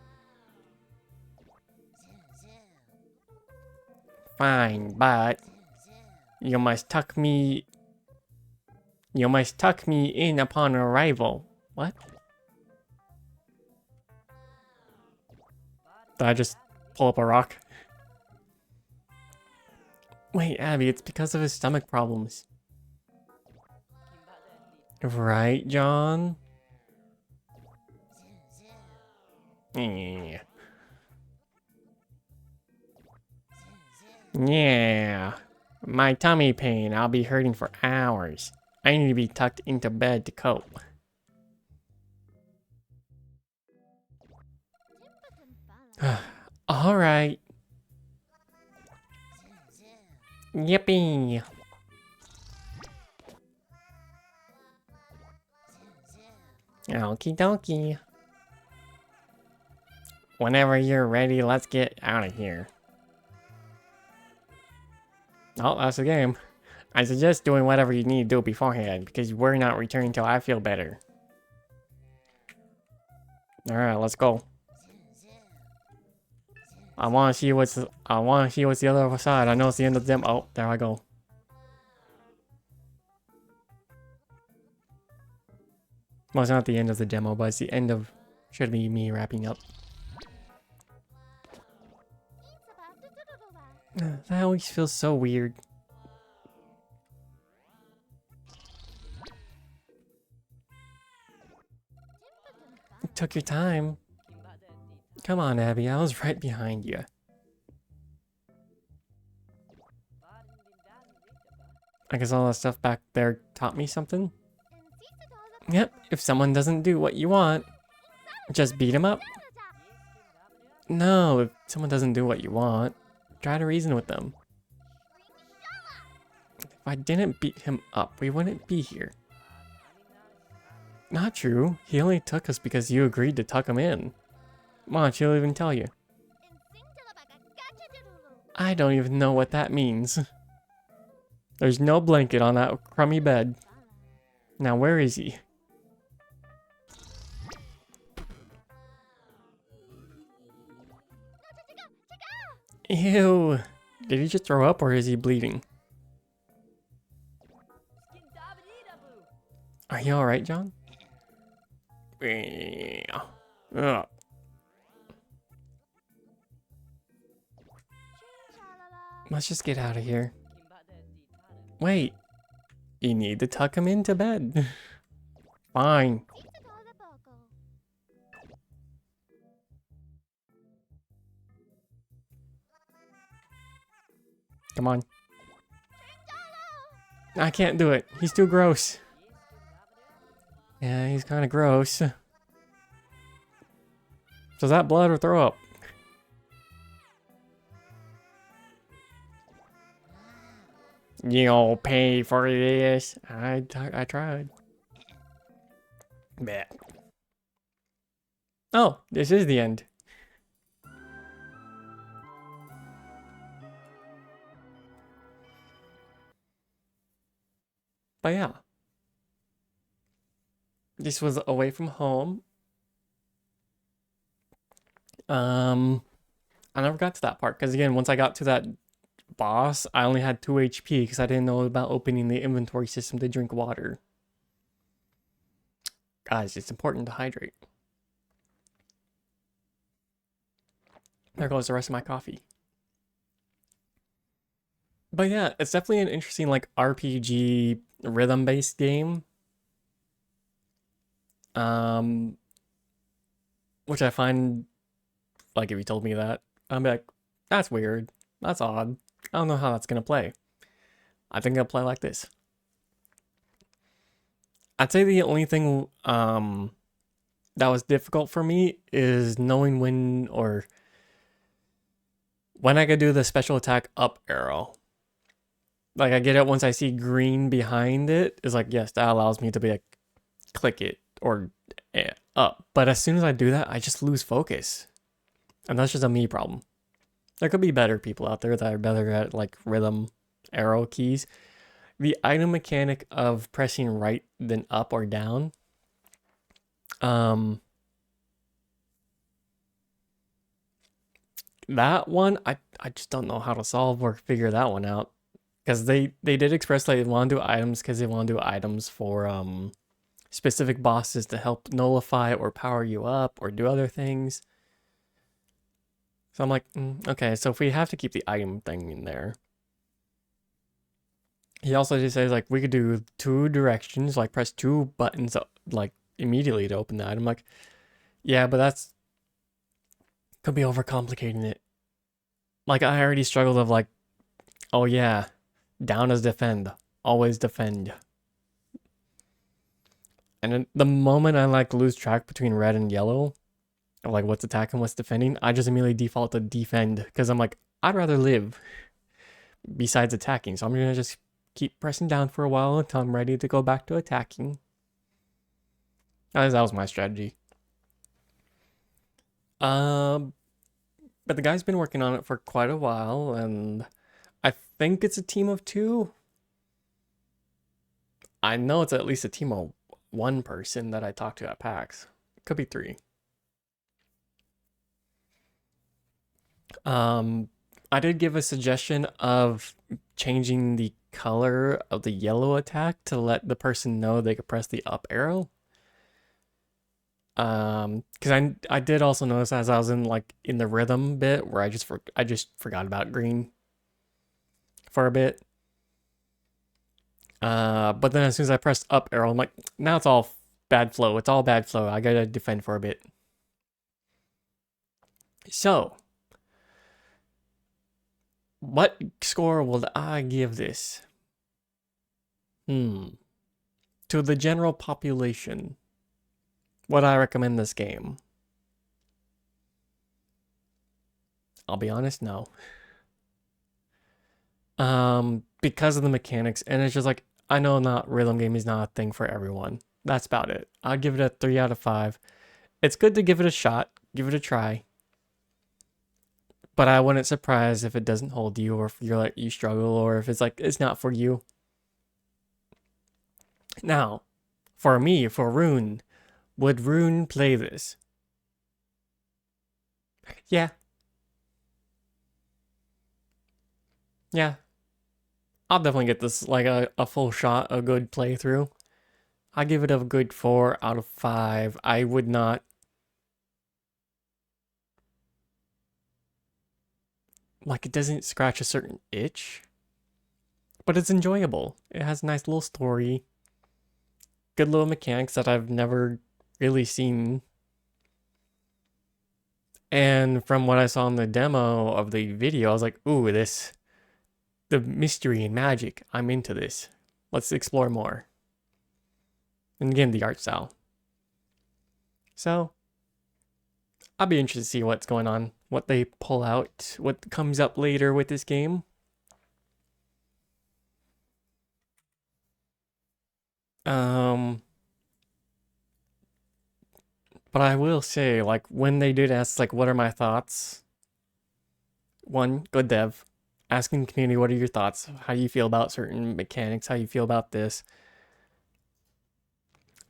Fine, but you must tuck me in upon arrival. What? Did I just pull up a rock? Wait, Abby, it's because of his stomach problems. Right, John? Yeah. Yeah. My tummy pain. I'll be hurting for hours. I need to be tucked into bed to cope. Alright. Yippee. Okie dokie. Whenever you're ready, let's get out of here. Oh, that's the game. I suggest doing whatever you need to do beforehand, because we're not returning till I feel better. Alright, let's go. I wanna see what's the other side. I know it's the end of the demo. Oh, there I go. Well, it's not the end of the demo, but it's the end of... Should be me wrapping up. That always feels so weird. You took your time. Come on, Abby, I was right behind you. I guess all that stuff back there taught me something. Yep, if someone doesn't do what you want, just beat him up. No, if someone doesn't do what you want, try to reason with them. If I didn't beat him up, we wouldn't be here. Not true. He only took us because you agreed to tuck him in. Why she'll even tell you. I don't even know what that means. There's no blanket on that crummy bed. Now where is he? Ew. Did he just throw up or is he bleeding? Are you alright, John? Ugh. Let's just get out of here. Wait. You need to tuck him into bed. Fine. Come on. I can't do it. He's too gross. Yeah, he's kind of gross. So is that blood or throw up? You'll pay for this. I tried. Bleh. Oh, this is the end. But yeah. This was away from home. I never got to that part because again, once I got to that boss, I only had 2 HP because I didn't know about opening the inventory system to drink water. Guys, it's important to hydrate. There goes the rest of my coffee. But yeah, it's definitely an interesting like RPG rhythm-based game. Which I find, like if you told me that, I'd be like, that's weird. That's odd. I don't know how that's gonna play. I think it'll play like this. I'd say the only thing that was difficult for me is knowing when I could do the special attack up arrow. Like I get it once I see green behind it, it's like, yes, that allows me to be like, click it or up. But as soon as I do that, I just lose focus. And that's just a me problem. There could be better people out there that are better at like rhythm arrow keys. The item mechanic of pressing right then up or down. That one, I just don't know how to solve or figure that one out. Because they did express they want to do items because they want to do items for specific bosses to help nullify or power you up or do other things. So I'm like, okay, so if we have to keep the item thing in there. He also just says like we could do 2 directions, like press 2 buttons like immediately to open the item. Like, yeah, but that's could be overcomplicating it. Like I already struggled of like, oh yeah, down is defend, always defend. And then the moment I like lose track between red and yellow, or like what's attacking, what's defending, I just immediately default to defend because I'm like, I'd rather live besides attacking. So I'm gonna just keep pressing down for a while until I'm ready to go back to attacking. That was my strategy. Um, but the guy's been working on it for quite a while, and I think it's a team of two. I know it's at least a team of one person that I talked to at PAX. Could be three. I did give a suggestion of changing the color of the yellow attack to let the person know they could press the up arrow. Because I did also notice as I was in the rhythm bit where I just forgot about green for a bit. But then as soon as I pressed up arrow, I'm like, now it's all bad flow. It's all bad flow. I gotta defend for a bit. So, what score will I give this? To the general population, would I recommend this game? I'll be honest, no. Because of the mechanics, and it's just like, I know not rhythm game is not a thing for everyone. That's about it. I'll give it a 3 out of 5. It's good to give it a shot, give it a try. But I wouldn't surprise if it doesn't hold you, or if you're like you struggle, or if it's like it's not for you. Now, for me, for Rune, would Rune play this? Yeah. Yeah. I'll definitely get this like a full shot, a good playthrough. I give it a good 4 out of 5. I would not. Like, it doesn't scratch a certain itch, but it's enjoyable. It has a nice little story, good little mechanics that I've never really seen. And from what I saw in the demo of the video, I was like, ooh, the mystery and magic. I'm into this. Let's explore more. And again, the art style. So, I'll be interested to see what's going on, what they pull out, what comes up later with this game. But I will say, like, when they did ask, like, what are my thoughts? One, good dev. Asking the community, what are your thoughts? How do you feel about certain mechanics? How do you feel about this?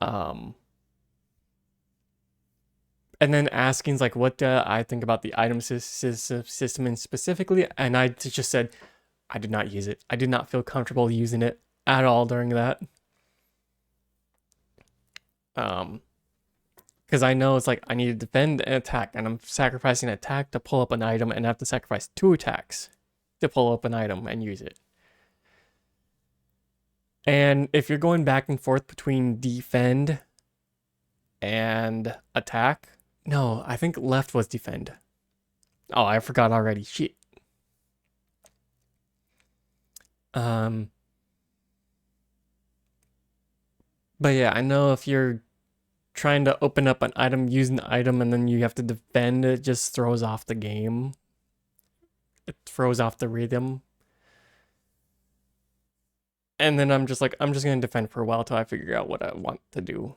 And then asking, like, what do I think about the item system and specifically? And I just said, I did not use it. I did not feel comfortable using it at all during that. Because I know it's like I need to defend and attack, and I'm sacrificing an attack to pull up an item, and I have to sacrifice 2 attacks to pull up an item and use it. And if you're going back and forth between defend and attack, no, I think left was defend. Oh, I forgot already. Shit. But yeah, I know if you're trying to open up an item, use an item, and then you have to defend, it just throws off the game. It throws off the rhythm. And then I'm just like, I'm just gonna defend for a while till I figure out what I want to do.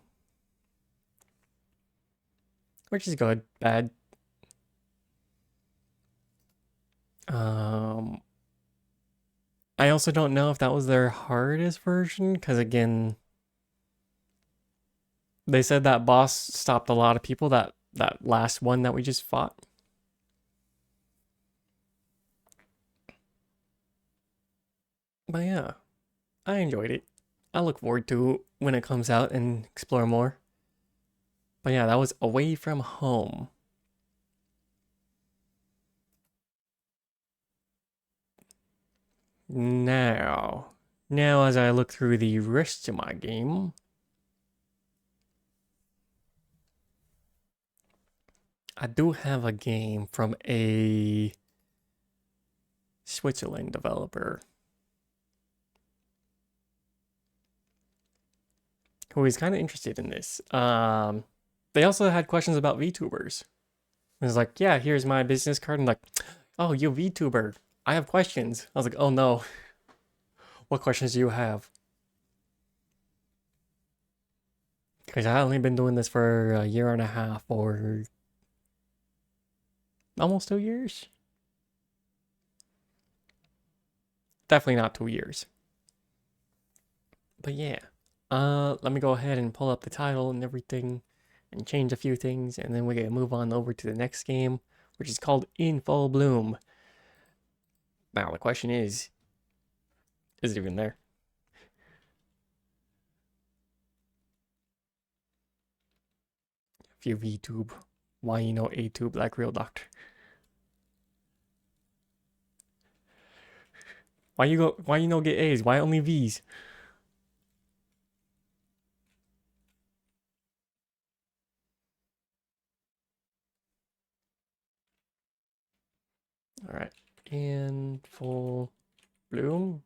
Which is good, bad. I also don't know if that was their hardest version, because again, they said that boss stopped a lot of people, that last one that we just fought. But yeah, I enjoyed it. I look forward to when it comes out and explore more. But yeah, that was Away from Home. Now as I look through the rest of my game, I do have a game from a Switzerland developer who is kind of interested in this. They also had questions about VTubers. It was like, yeah, here's my business card. And like, oh, you VTuber. I have questions. I was like, oh no. What questions do you have? Because I've only been doing this for a year and a half, or Almost 2 years. Definitely not 2 years. But yeah, let me go ahead and pull up the title and everything and change a few things, and then we're gonna move on over to the next game, which is called In Full Bloom. Now the question is it even there? If you VTube, why you know A-tube like real doctor? Why you no get A's? Why only V's? All right, In Full Bloom.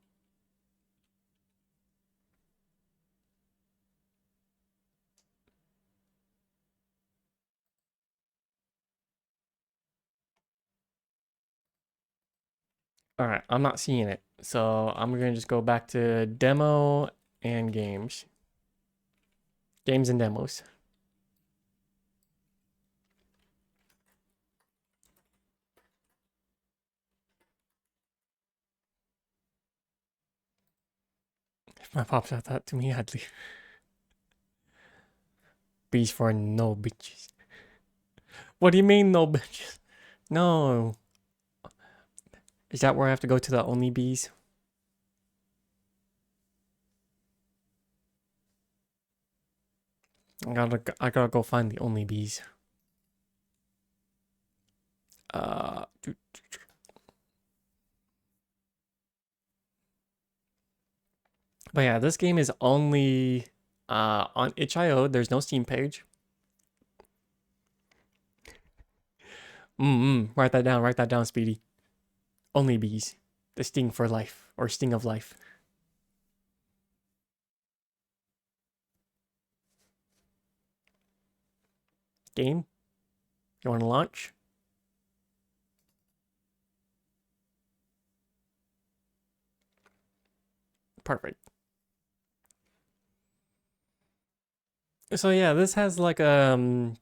All right, I'm not seeing it, so I'm gonna just go back to demo and games. Games and demos. If my pop said that to me, I'd leave. B's for no bitches. What do you mean no bitches? No. Is that where I have to go to the only B's? I gotta go find the only B's. But yeah, this game is only on itch.io. There's no Steam page. Write that down. Write that down, Speedy. Only B's. The Sting for life, or Sting of life. Game? You want to launch? Perfect. So yeah, this has like a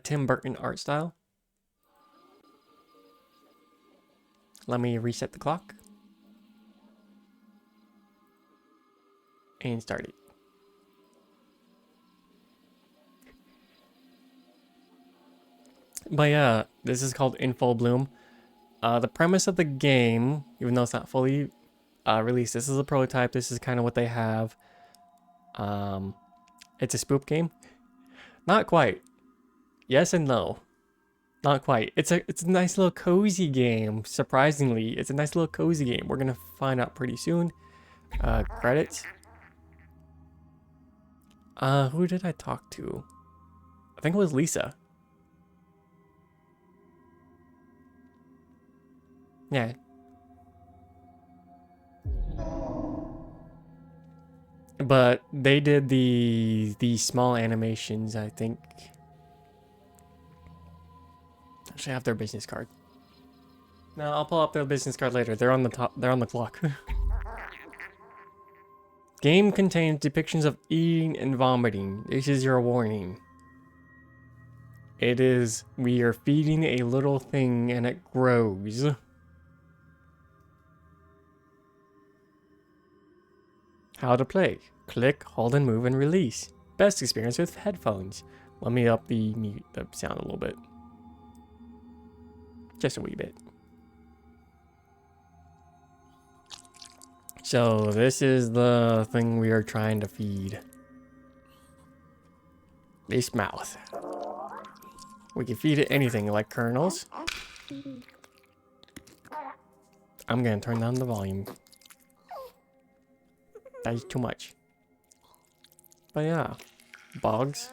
Tim Burton art style. Let me reset the clock. And start it. But yeah, this is called In Full Bloom. The premise of the game, even though it's not fully released, this is a prototype. This is kind of what they have. It's a spoof game. Not quite. Yes and no. Not quite. It's a nice little cozy game. Surprisingly, it's a nice little cozy game. We're gonna find out pretty soon. Credits. Who did I talk to? I think it was Lisa. Yeah. But they did the small animations, I think. Actually, I have their business card. No, I'll pull up their business card later. They're on the top. They're on the clock. Game contains depictions of eating and vomiting. This is your warning. It is, we are feeding a little thing and it grows. How to play. Click, hold and move and release. Best experience with headphones. Let me up the sound a little bit. Just a wee bit. So this is the thing we are trying to feed. This mouth. We can feed it anything like kernels. I'm gonna turn down the volume. That is too much. But yeah. Bugs.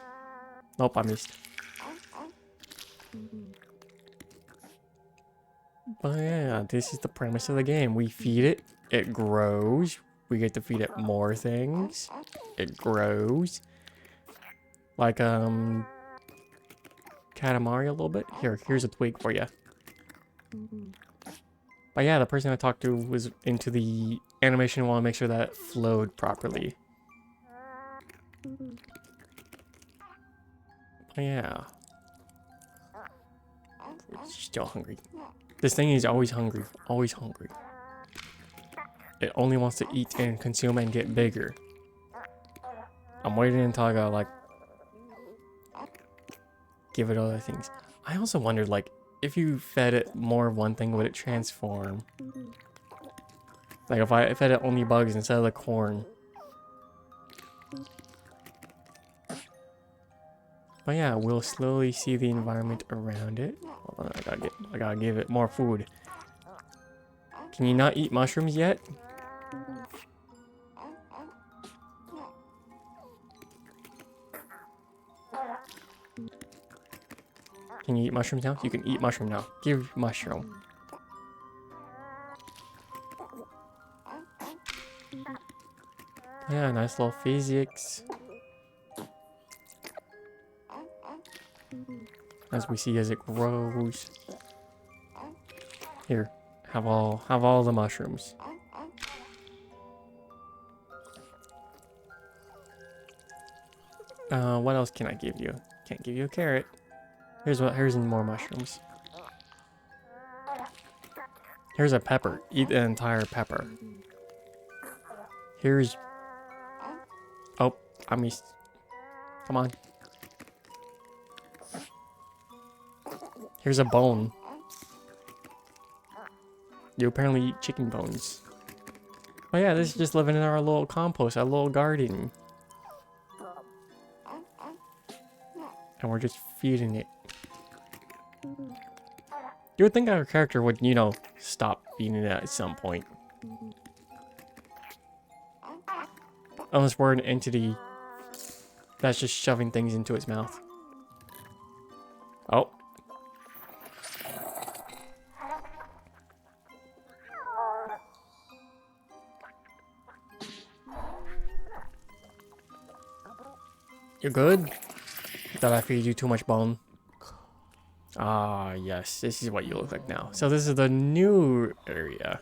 Nope, I missed. But yeah, this is the premise of the game. We feed it, it grows. We get to feed it more things. It grows. Like Katamari a little bit. Here's a twig for you. But yeah, the person I talked to was into the animation and want to make sure that it flowed properly. But yeah. It's still hungry. This thing is always hungry. Always hungry. It only wants to eat and consume and get bigger. I'm waiting until I gotta like give it other things. I also wondered like if you fed it more of one thing, would it transform? Like if I fed it only bugs instead of the corn. But yeah, we'll slowly see the environment around it. Hold on, I gotta give it more food. Can you not eat mushrooms yet? Can you eat mushrooms now? You can eat mushroom now. Give mushroom. Yeah, nice little physics. As we see as it grows. Here, have all the mushrooms. What else can I give you? Can't give you a carrot. Here's more mushrooms. Here's a pepper. Eat the entire pepper. Here's... Oh, I missed. Come on. Here's a bone. You apparently eat chicken bones. Oh yeah, this is just living in our little compost, our little garden. And we're just feeding it. You would think our character would, you know, stop feeding it at some point. Unless we're an entity that's just shoving things into its mouth. Oh. You good? Did I feed you too much bone? Ah, yes. This is what you look like now. So this is the new area.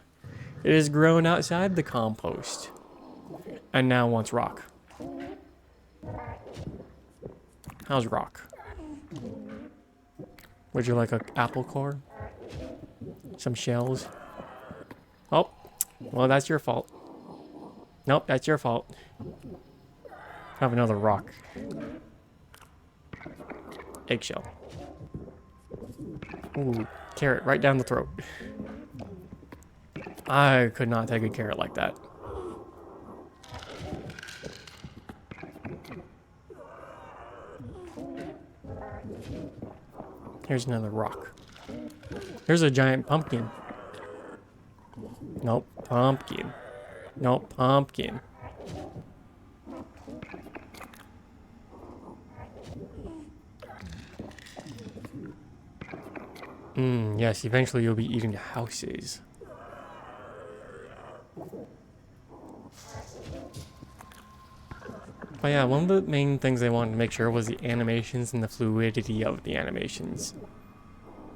It is grown outside the compost. And now wants rock. How's rock? Would you like an apple core? Some shells? Oh, well, that's your fault. Nope, that's your fault. Have another rock. Eggshell. Ooh, carrot right down the throat. I could not take a carrot like that. Here's another rock. Here's a giant pumpkin. Nope, pumpkin. Nope, pumpkin. Yes, eventually you'll be eating the houses. But yeah, one of the main things they wanted to make sure was the animations and the fluidity of the animations.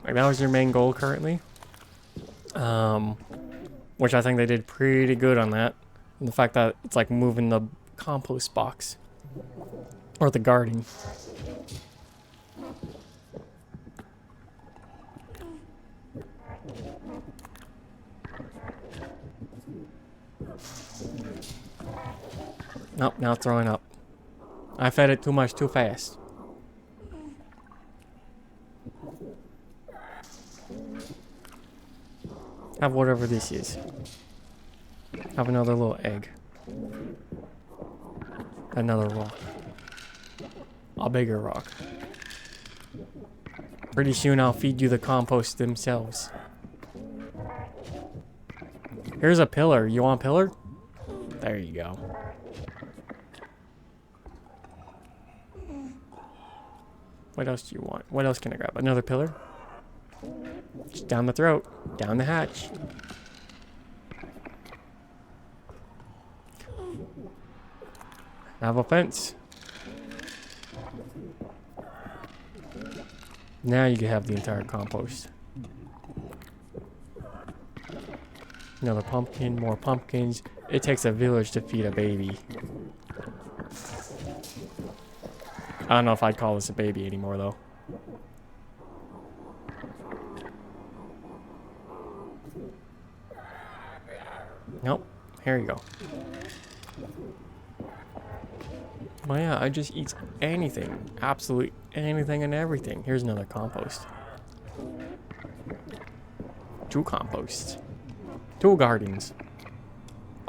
Like that was their main goal currently. Which I think they did pretty good on that. And the fact that it's like moving the compost box. Or the garden. Nope, now it's throwing up. I fed it too much too fast. Have whatever this is. Have another little egg. Another rock. A bigger rock. Pretty soon I'll feed you the compost themselves. Here's a pillar. You want a pillar? There you go. What else do you want? What else can I grab? Another pillar? Just down the throat. Down the hatch. Have a fence. Now you can have the entire compost. Another pumpkin, more pumpkins. It takes a village to feed a baby. I don't know if I'd call this a baby anymore, though. Nope. Here you go. Well, yeah, I just eat anything. Absolutely anything and everything. Here's another compost. 2 composts. 2 gardens.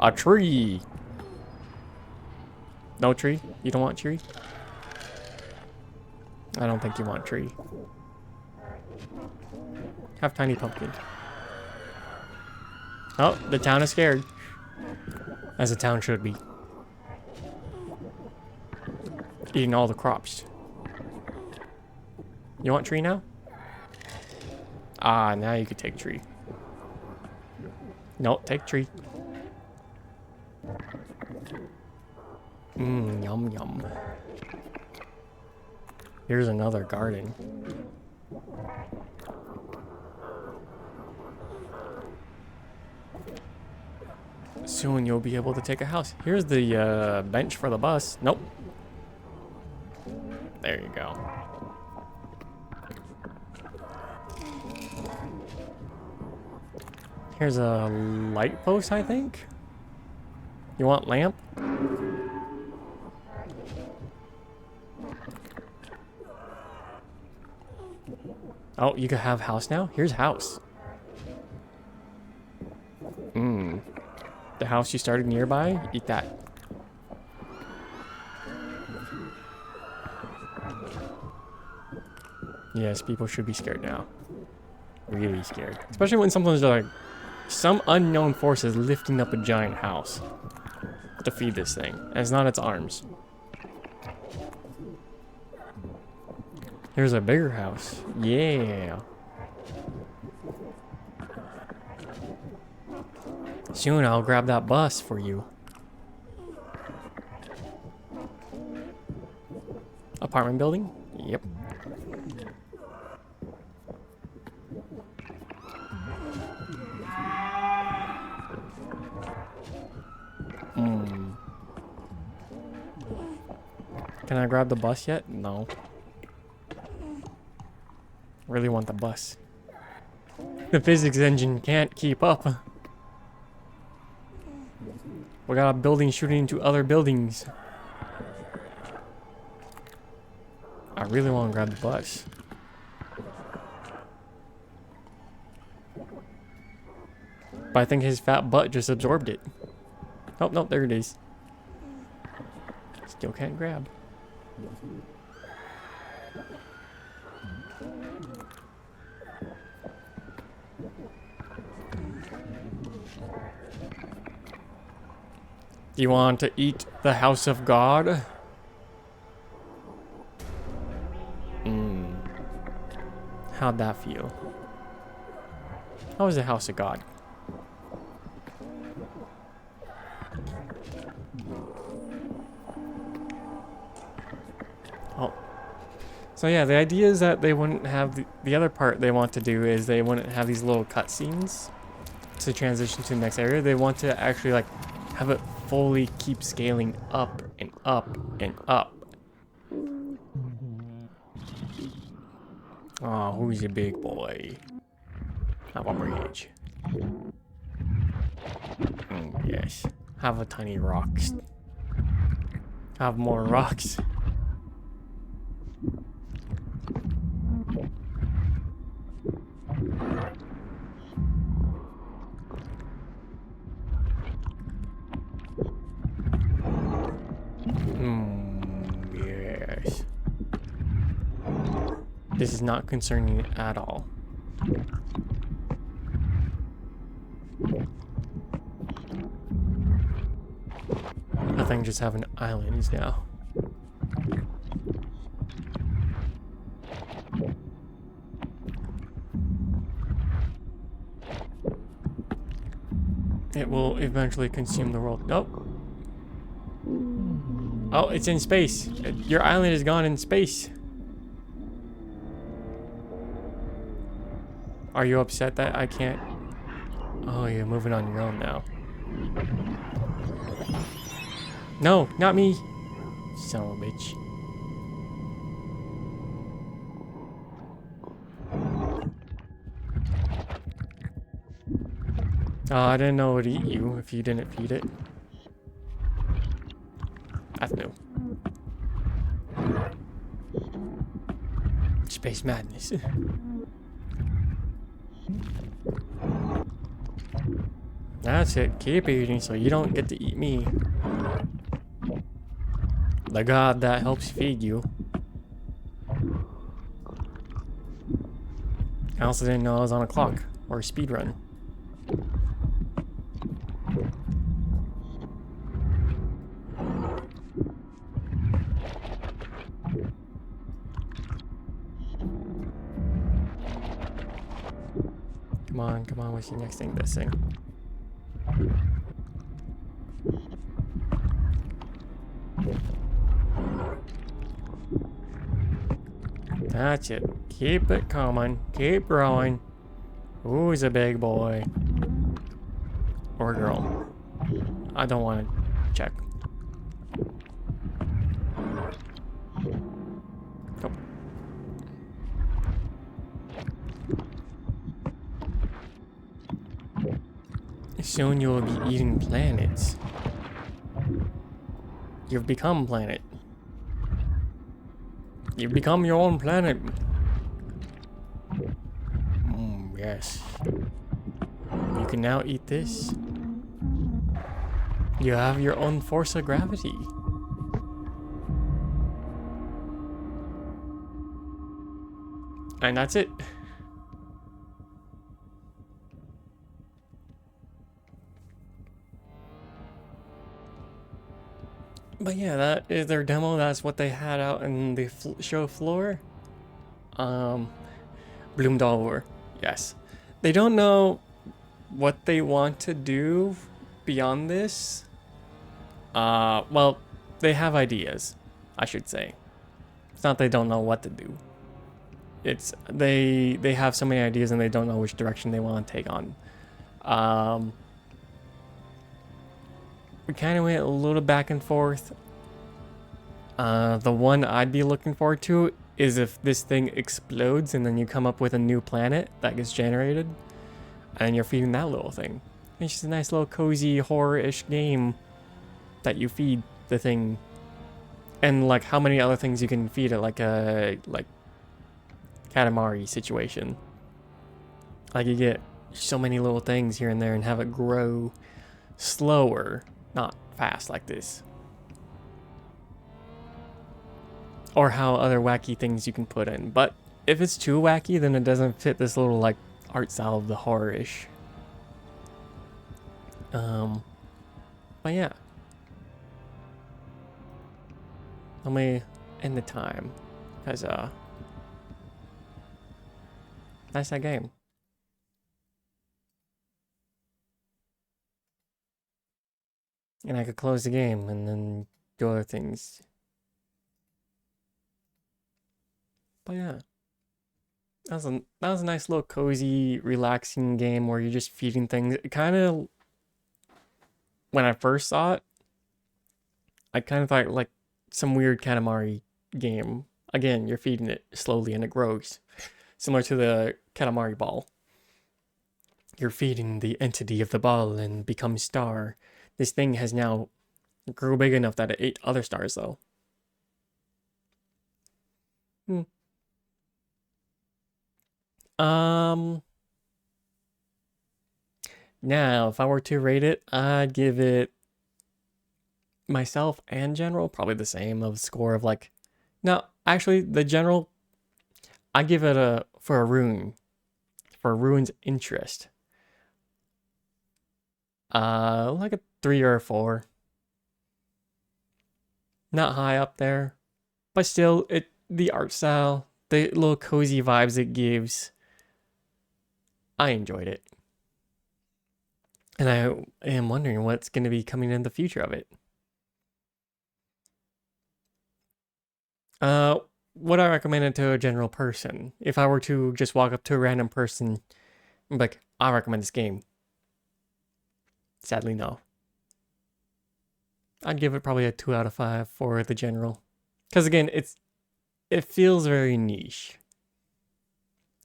A tree. No tree? You don't want tree? I don't think you want tree. Have tiny pumpkin. Oh, the town is scared. As a town should be. Eating all the crops. You want tree now? Ah, now you could take tree. No, take tree. Yum yum. Here's another garden. Soon you'll be able to take a house. Here's the bench for the bus. Nope. There you go. Here's a light post, I think. You want lamp? Oh, you can have house now? Here's house. The house you started nearby? Eat that. Yes, people should be scared now. Really scared. Especially when someone's like, some unknown force is lifting up a giant house to feed this thing. And it's not its arms. Here's a bigger house. Yeah. Soon I'll grab that bus for you. Apartment building? Yep. Can I grab the bus yet? No. Really want the bus. The physics engine can't keep up. We got a building shooting into other buildings. I really want to grab the bus. But I think his fat butt just absorbed it. Oh, no, there it is. Still can't grab. Do you want to eat the house of God? How'd that feel? How was the house of God? Oh. So yeah, the idea is that they wouldn't have the other part they want to do is they wouldn't have these little cutscenes to transition to the next area. They want to actually like have it fully keep scaling up and up and up. Oh, who's your big boy? Have a bridge. Yes. Have a tiny rocks. Have more rocks. Yes. This is not concerning at all. I think just having islands now. It will eventually consume the world. Nope. Oh, it's in space. Your island is gone in space. Are you upset that I can't? Oh, you're moving on your own now. No, not me. Son of a bitch. Oh, I didn't know it would eat you if you didn't feed it. That's new. Space madness. That's it. Keep eating so you don't get to eat me. The god that helps feed you. I also didn't know I was on a clock or a speed run. Come on, what's your next thing? This thing. That's it. Keep it coming. Keep growing. Who's a big boy? Or girl? I don't want to check. Nope. Soon you will be eating planets. You've become planet. You've become your own planet. Yes. You can now eat this. You have your own force of gravity. And that's it. But yeah, that is their demo. That's what they had out in the show floor. Bloomdalur. Yes. They don't know what they want to do beyond this. Well, they have ideas, I should say. It's not they don't know what to do. It's they have so many ideas and they don't know which direction they want to take on. We kind of went a little back and forth. The one I'd be looking forward to is if this thing explodes and then you come up with a new planet that gets generated and you're feeding that little thing. It's just a nice little cozy horror-ish game that you feed the thing. And like how many other things you can feed it, like a Katamari situation. Like you get so many little things here and there and have it grow slower, not fast like this. Or how other wacky things you can put in. But if it's too wacky, then it doesn't fit this little like art style of the horror-ish. But yeah. Let me end the time. Because that's that game. And I could close the game and then do other things. But yeah. That was a nice little cozy, relaxing game where you're just feeding things. It kind of, when I first saw it, I kind of thought like some weird Katamari game. Again, you're feeding it slowly and it grows. Similar to the Katamari ball. You're feeding the entity of the ball and becomes star. This thing has now grew big enough that it ate other stars though. Now, if I were to rate it, I'd give it myself and general probably the same of score of like, no, actually the general, I give it for a rune's interest. Like a 3 or a 4. Not high up there, but still the art style, the little cozy vibes it gives, I enjoyed it. And I am wondering what's going to be coming in the future of it. Would I recommend it to a general person? If I were to just walk up to a random person and be like, I recommend this game. Sadly, no. I'd give it probably a 2 out of 5 for the general. Because again, it feels very niche.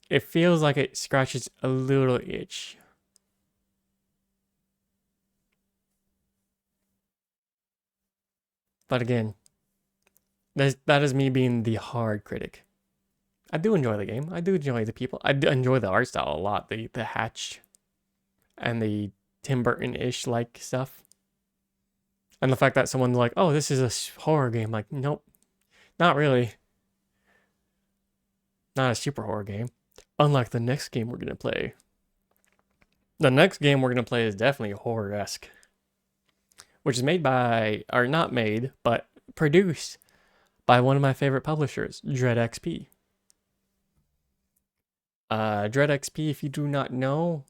It feels like it scratches a little itch. But again, that is me being the hard critic. I do enjoy the game. I do enjoy the people. I do enjoy the art style a lot. The Hatch and the Tim Burton-ish like stuff. And the fact that someone's like, oh, this is a horror game. Like, nope, not really. Not a super horror game. Unlike the next game we're going to play. The next game we're going to play is definitely horror-esque. Which is made by, or not made, but produced by one of my favorite publishers, Dread XP. Dread XP, if you do not know,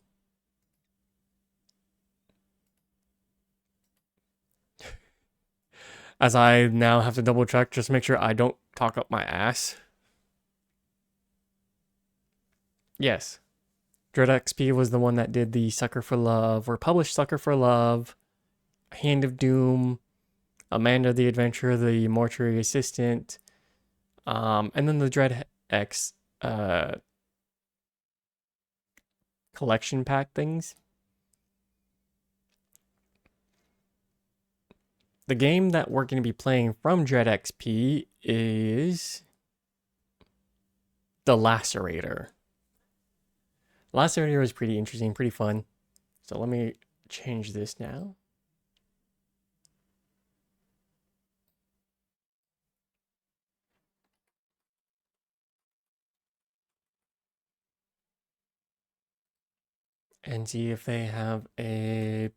as I now have to double check, just make sure I don't talk up my ass. Yes, Dread XP was the one that did the Sucker for Love, or published Sucker for Love, Hand of Doom, Amanda the Adventurer, the Mortuary Assistant, and then the Dread X collection pack things. The game that we're going to be playing from Dread XP is The Lacerator. Lacerator is pretty interesting, pretty fun. So let me change this now. And see if they have a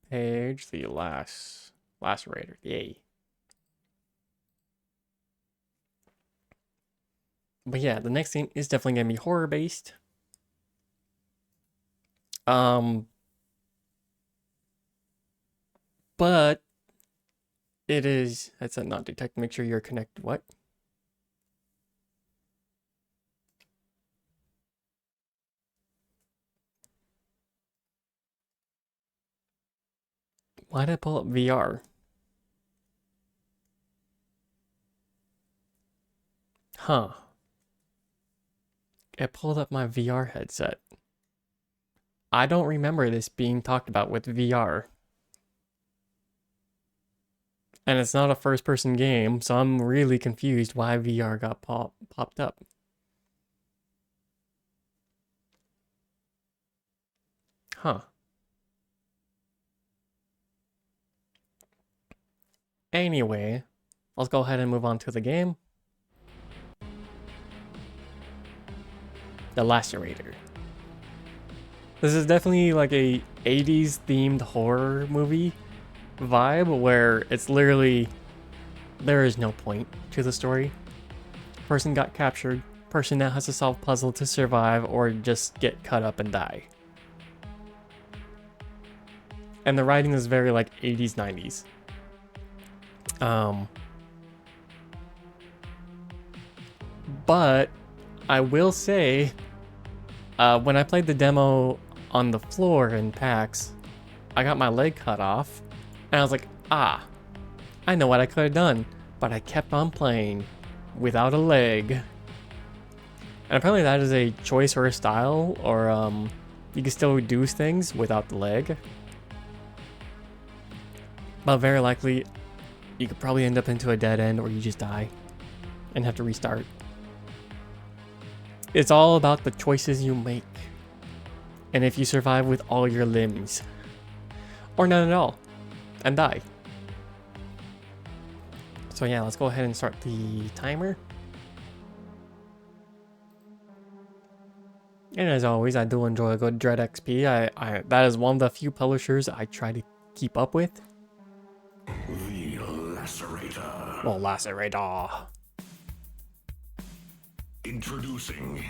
page. The Lacerator. Yay. But yeah, the next thing is definitely going to be horror based. But it is, that's a not detect. Make sure you're connected. What? Why did I pull up VR? Huh. It pulled up my VR headset. I don't remember this being talked about with VR. And it's not a first-person game, so I'm really confused why VR got popped up. Huh. Anyway, let's go ahead and move on to the game. The Lacerator. This is definitely like a 80s themed horror movie vibe where it's literally, there is no point to the story. Person got captured, person now has to solve puzzle to survive or just get cut up and die. And the writing is very like 80s, 90s. But I will say, when I played the demo on the floor in PAX, I got my leg cut off, and I was like, I know what I could have done, but I kept on playing without a leg. And apparently that is a choice or a style, or you can still do things without the leg. But very likely, you could probably end up into a dead end, or you just die and have to restart. It's all about the choices you make, and if you survive with all your limbs, or none at all, and die. So yeah, let's go ahead and start the timer. And as always, I do enjoy a good Dread XP. That is one of the few publishers I try to keep up with. The Lacerator. Well, Lacerator. Introducing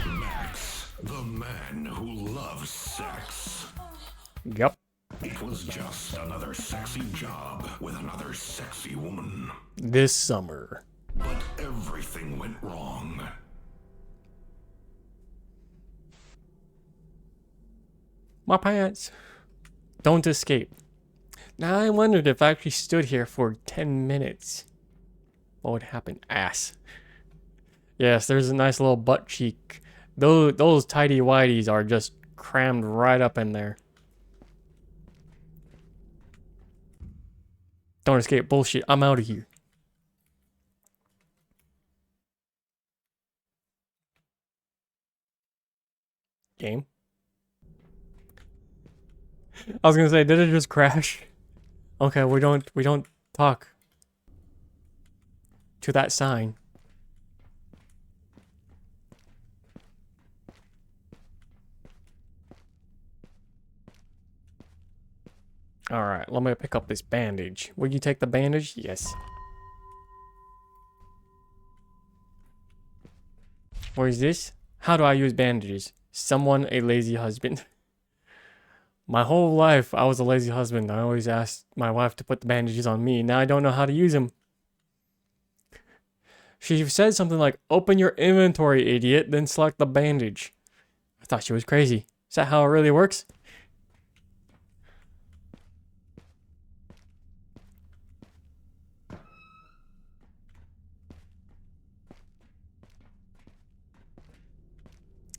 Max, the man who loves sex. Yep. It was just another sexy job with another sexy woman. This summer. But everything went wrong. My pants. Don't escape. Now I wondered if I actually stood here for 10 minutes. What would happen? Ass. Yes, there's a nice little butt cheek. Those tidy whities are just crammed right up in there. Don't escape bullshit. I'm out of here. Game. I was gonna say, did it just crash? Okay, we don't talk to that sign. Alright, let me pick up this bandage. Will you take the bandage? Yes. What is this? How do I use bandages? Someone a lazy husband. My whole life, I was a lazy husband. I always asked my wife to put the bandages on me. Now I don't know how to use them. She said something like, open your inventory, idiot, then select the bandage. I thought she was crazy. Is that how it really works?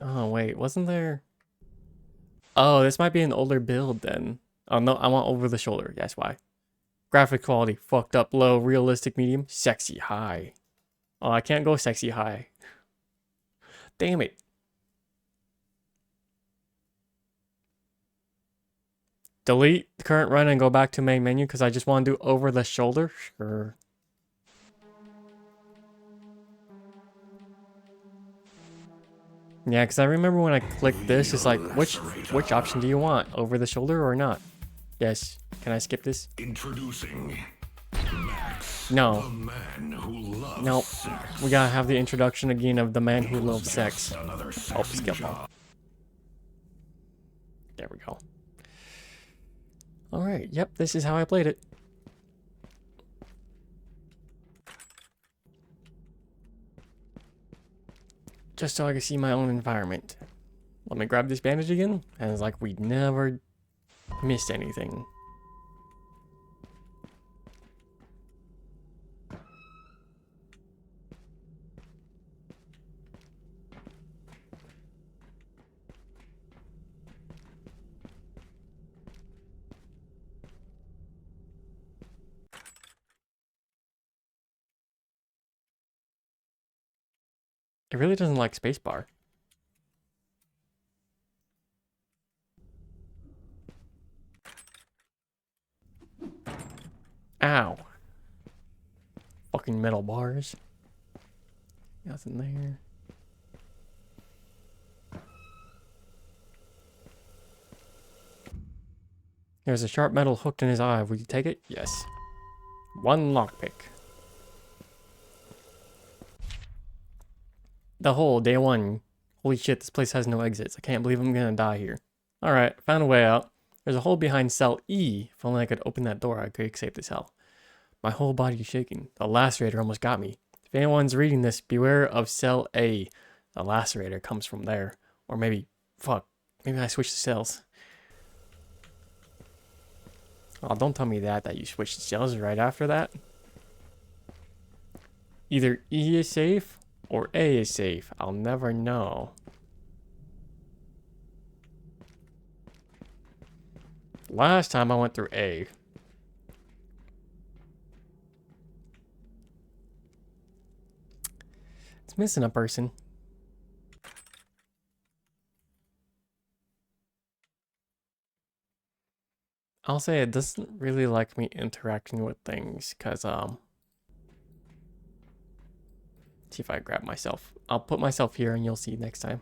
Oh, wait, wasn't there... Oh, this might be an older build then. Oh, no, I want over the shoulder. That's why. Graphic quality, fucked up low. Realistic medium, sexy high. Oh, I can't go sexy high. Damn it. Delete the current run and go back to main menu because I just want to do over the shoulder. Sure. Yeah, because I remember when I clicked this, it's like, which option do you want? Over the shoulder or not? Yes. Can I skip this? Introducing Max, No. the man who loves Nope. sex. We gotta have the introduction again of the man who loves sex. Just another Oh, sexy skip job. one. There we go. Alright, yep, this is how I played it. Just so I can see my own environment. Let me grab this bandage again. And it's like we never missed anything. It really doesn't like spacebar. Ow. Fucking metal bars. Nothing there. There's a sharp metal hooked in his eye. Will you take it? Yes. One lockpick. The hole, day one. Holy shit, this place has no exits. I can't believe I'm gonna die here. Alright, found a way out. There's a hole behind cell E. If only I could open that door, I could escape this hell. My whole body is shaking. The lacerator almost got me. If anyone's reading this, beware of cell A. The lacerator comes from there. Or maybe, fuck, maybe I switched the cells. Oh, don't tell me that you switched the cells right after that. Either E is safe or A is safe. I'll never know. Last time I went through A. It's missing a person. I'll say it doesn't really like me interacting with things because, see if I grab myself. I'll put myself here and you'll see next time.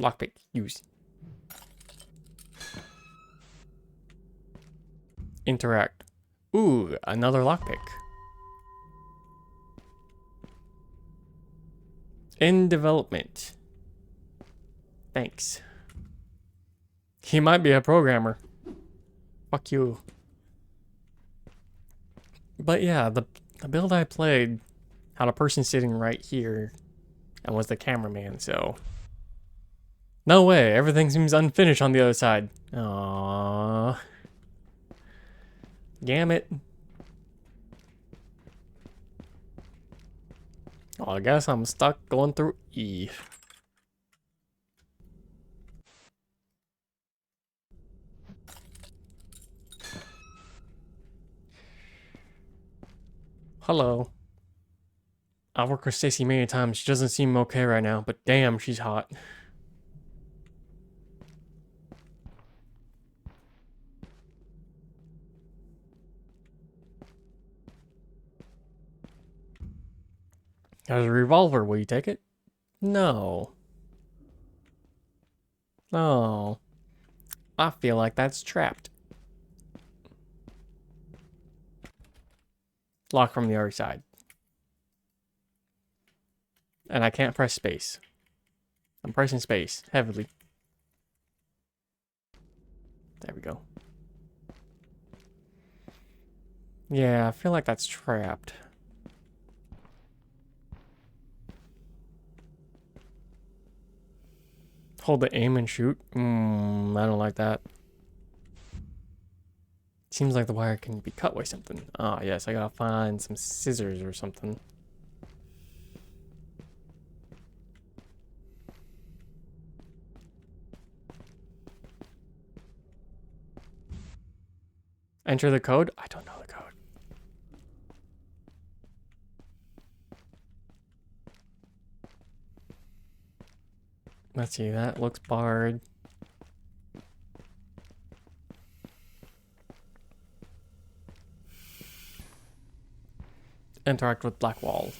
Lockpick, use. Interact. Ooh, another lockpick. In development. Thanks. He might be a programmer. Fuck you. But yeah, the build I played had a person sitting right here and was the cameraman, so... No way, everything seems unfinished on the other side. Aww. Damn it. Well, I guess I'm stuck going through E. Hello. I've worked with Stacy many times. She doesn't seem okay right now, but damn, she's hot. There's a revolver. Will you take it? No. No. I feel like that's trapped. Lock from the other side. And I can't press space. I'm pressing space heavily. There we go. Yeah, I feel like that's trapped. Hold the aim and shoot. I don't like that. Seems like the wire can be cut with something. Ah, yes, I gotta find some scissors or something. Enter the code? I don't know the code. Let's see, that looks barred. Interact with black wall.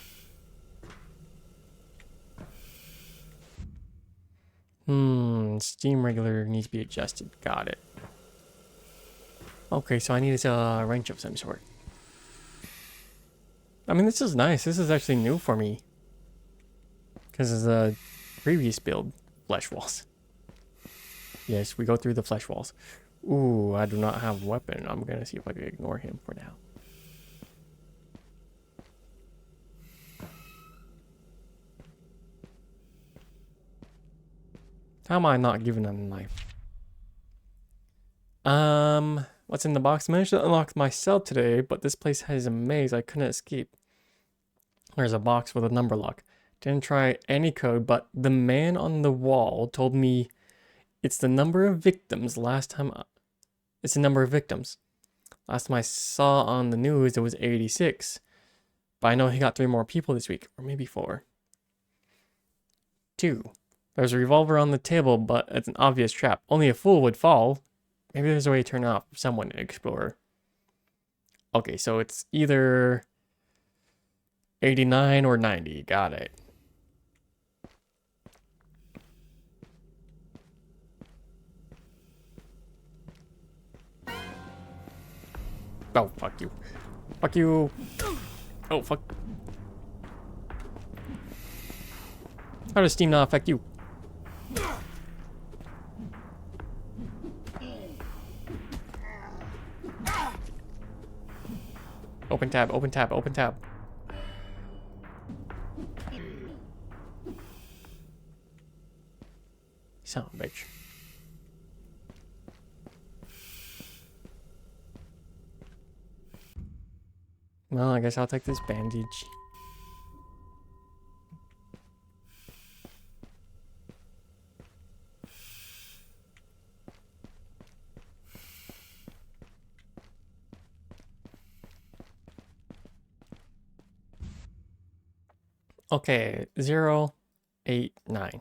Steam regulator needs to be adjusted. Got it. Okay, so I need a wrench of some sort. I mean, this is nice. This is actually new for me. Because of the previous build, flesh walls. Yes, we go through the flesh walls. Ooh, I do not have a weapon. I'm going to see if I can ignore him for now. How am I not given a knife? What's in the box? I managed to unlock my cell today, but this place has a maze I couldn't escape. There's a box with a number lock. Didn't try any code, but the man on the wall told me it's the number of victims last time. It's the number of victims. Last time I saw on the news, it was 86. But I know he got 3 more people this week, or maybe 4. 2. There's a revolver on the table, but it's an obvious trap. Only a fool would fall. Maybe there's a way to turn off someone to explore. Okay, so it's either 89 or 90. Got it. Oh, fuck you. Fuck you. Oh, fuck. How does Steam not affect you? Open tab, open tab, open tab. Son of a bitch. Well, I guess I'll take this bandage. Okay, 0, 8, 9.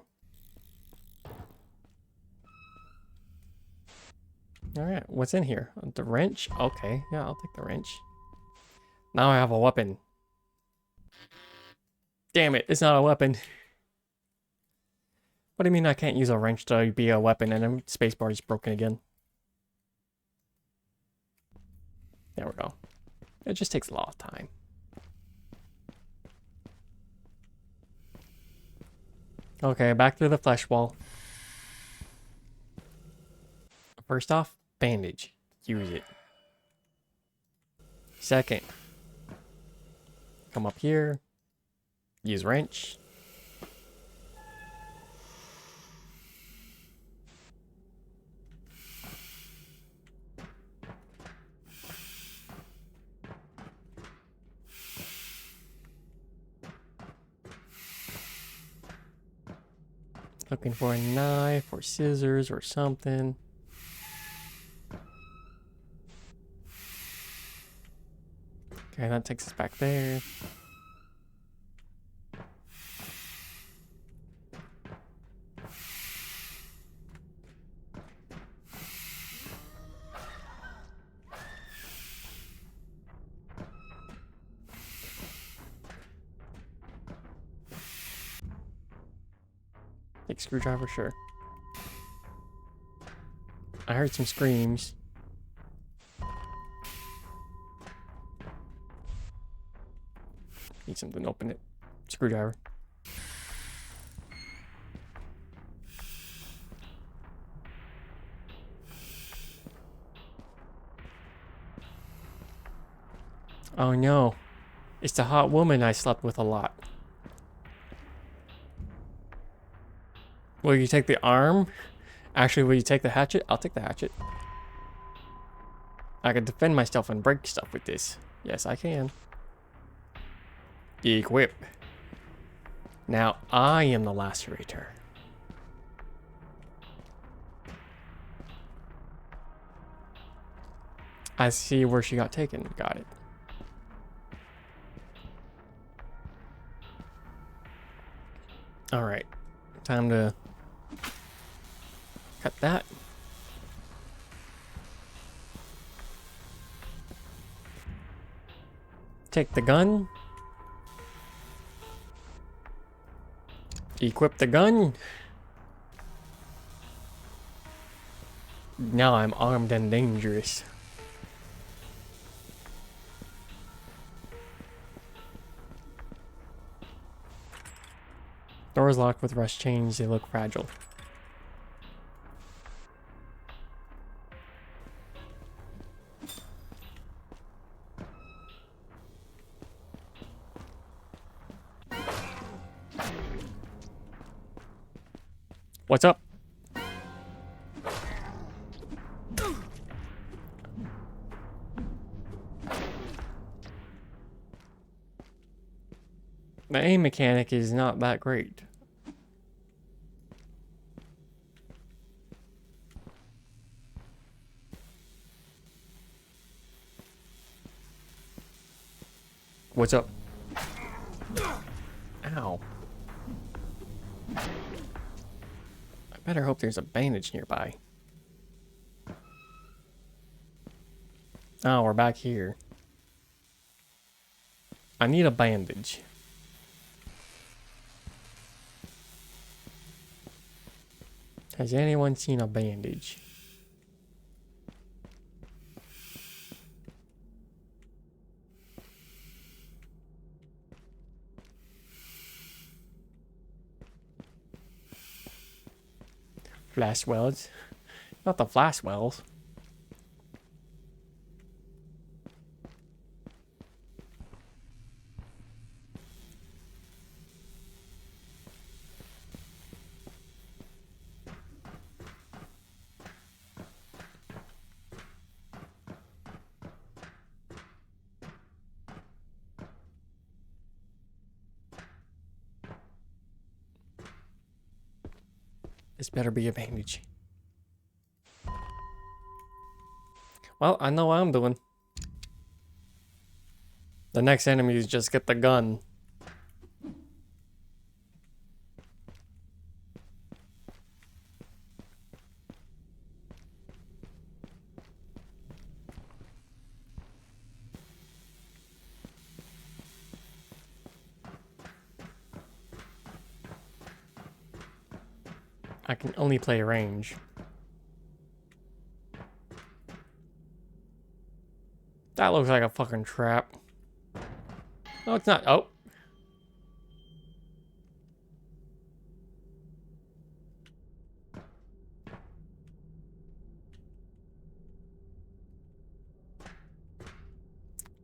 Alright, what's in here? The wrench? Okay, yeah, I'll take the wrench. Now I have a weapon. Damn it, it's not a weapon. What do you mean I can't use a wrench to be a weapon and then spacebar is broken again? There we go. It just takes a lot of time. Okay, back to the flesh wall. First off, bandage. Use it. Second, come up here. Use wrench. Looking for a knife or scissors or something. Okay, that takes us back there. Take screwdriver, sure. I heard some screams. Need something to open it. Screwdriver. Oh no. It's the hot woman I slept with a lot. Will you take the arm? Actually, will you take the hatchet? I'll take the hatchet. I can defend myself and break stuff with this. Yes, I can. Equip. Now I am the lacerator. I see where she got taken. Got it. All right. Time to cut that. Take the gun. Equip the gun. Now I'm armed and dangerous. Doors locked with rust chains. They look fragile. What's up? The aim mechanic is not that great. What's up? Ow. I better hope there's a bandage nearby. Oh, we're back here. I need a bandage. Has anyone seen a bandage? Flash wells. Not the flash wells. This better be a bandage. Well, I know what I'm doing. The next enemy is just get the gun. I can only play range. That looks like a fucking trap. No, it's not. Oh.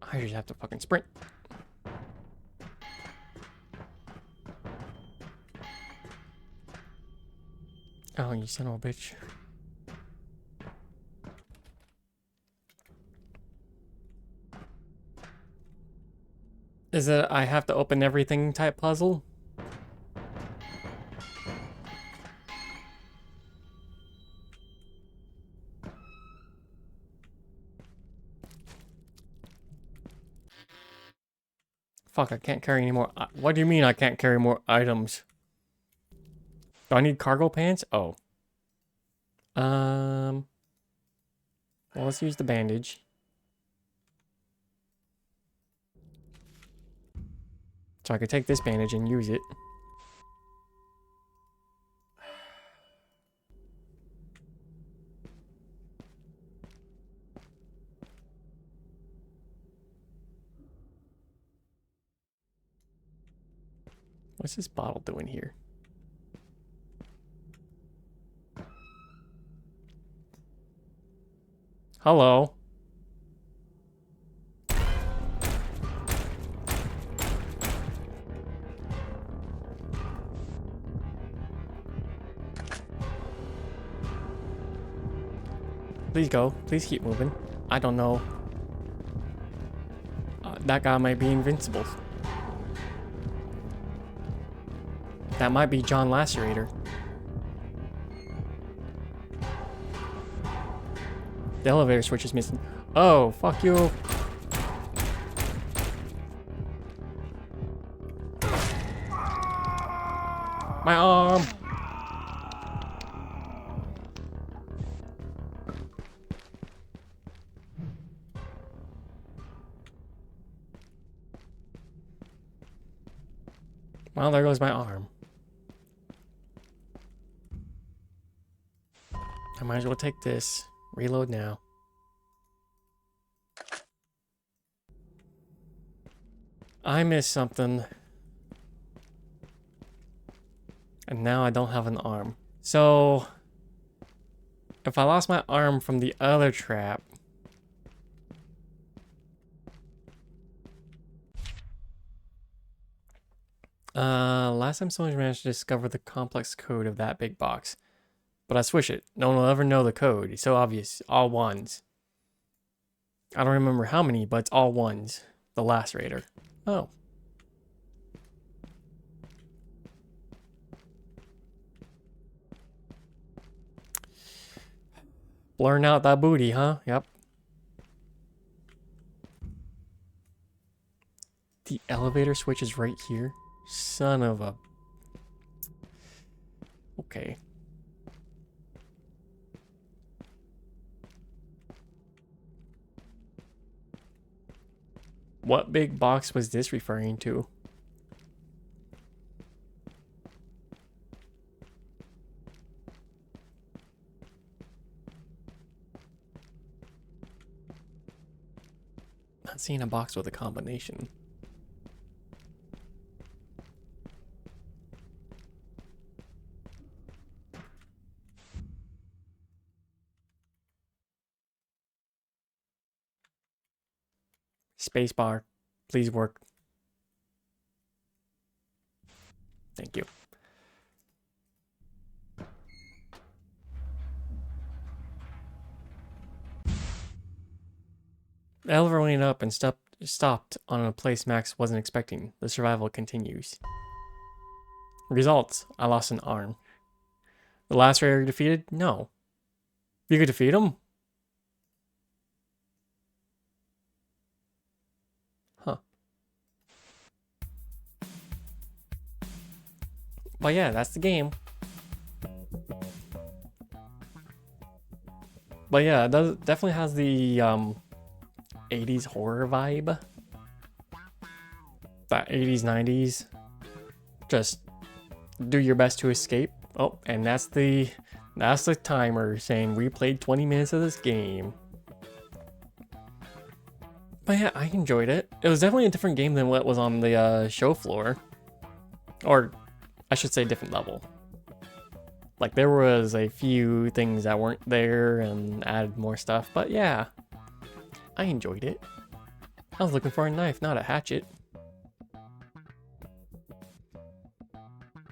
I just have to fucking sprint. Oh, you son of a bitch. Is it I have to open everything type puzzle? Fuck, I can't carry any more. What do you mean I can't carry more items? Do I need cargo pants? Oh. Well, let's use the bandage. So I could take this bandage and use it. What's this bottle doing here? Hello. Please go. Please keep moving. I don't know. That guy might be invincible. That might be John Lacerator. The elevator switch is missing. Oh, fuck you. My arm. Well, there goes my arm. I might as well take this. Reload now. I missed something. And now I don't have an arm. So, if I lost my arm from the other trap, last time someone managed to discover the complex code of that big box. But I swish it. No one will ever know the code. It's so obvious. All ones. I don't remember how many, but it's all ones. The Lacerator. Oh. Blurring out that booty, huh? Yep. The elevator switch is right here. Son of a... Okay. What big box was this referring to? Not seeing a box with a combination. Spacebar, please work. Thank you. The elevator went up and stopped on a place Max wasn't expecting. The survival continues. Results: I lost an arm. The Lacerator defeated? No. You could defeat him? Huh. But yeah, that's the game. But yeah, it definitely has the 80s horror vibe. That 80s, 90s. Just do your best to escape. Oh, and that's the timer saying we played 20 minutes of this game. But yeah, I enjoyed it. It was definitely a different game than what was on the show floor. Or I should say different level. Like there was a few things that weren't there and added more stuff. But yeah, I enjoyed it. I was looking for a knife, not a hatchet.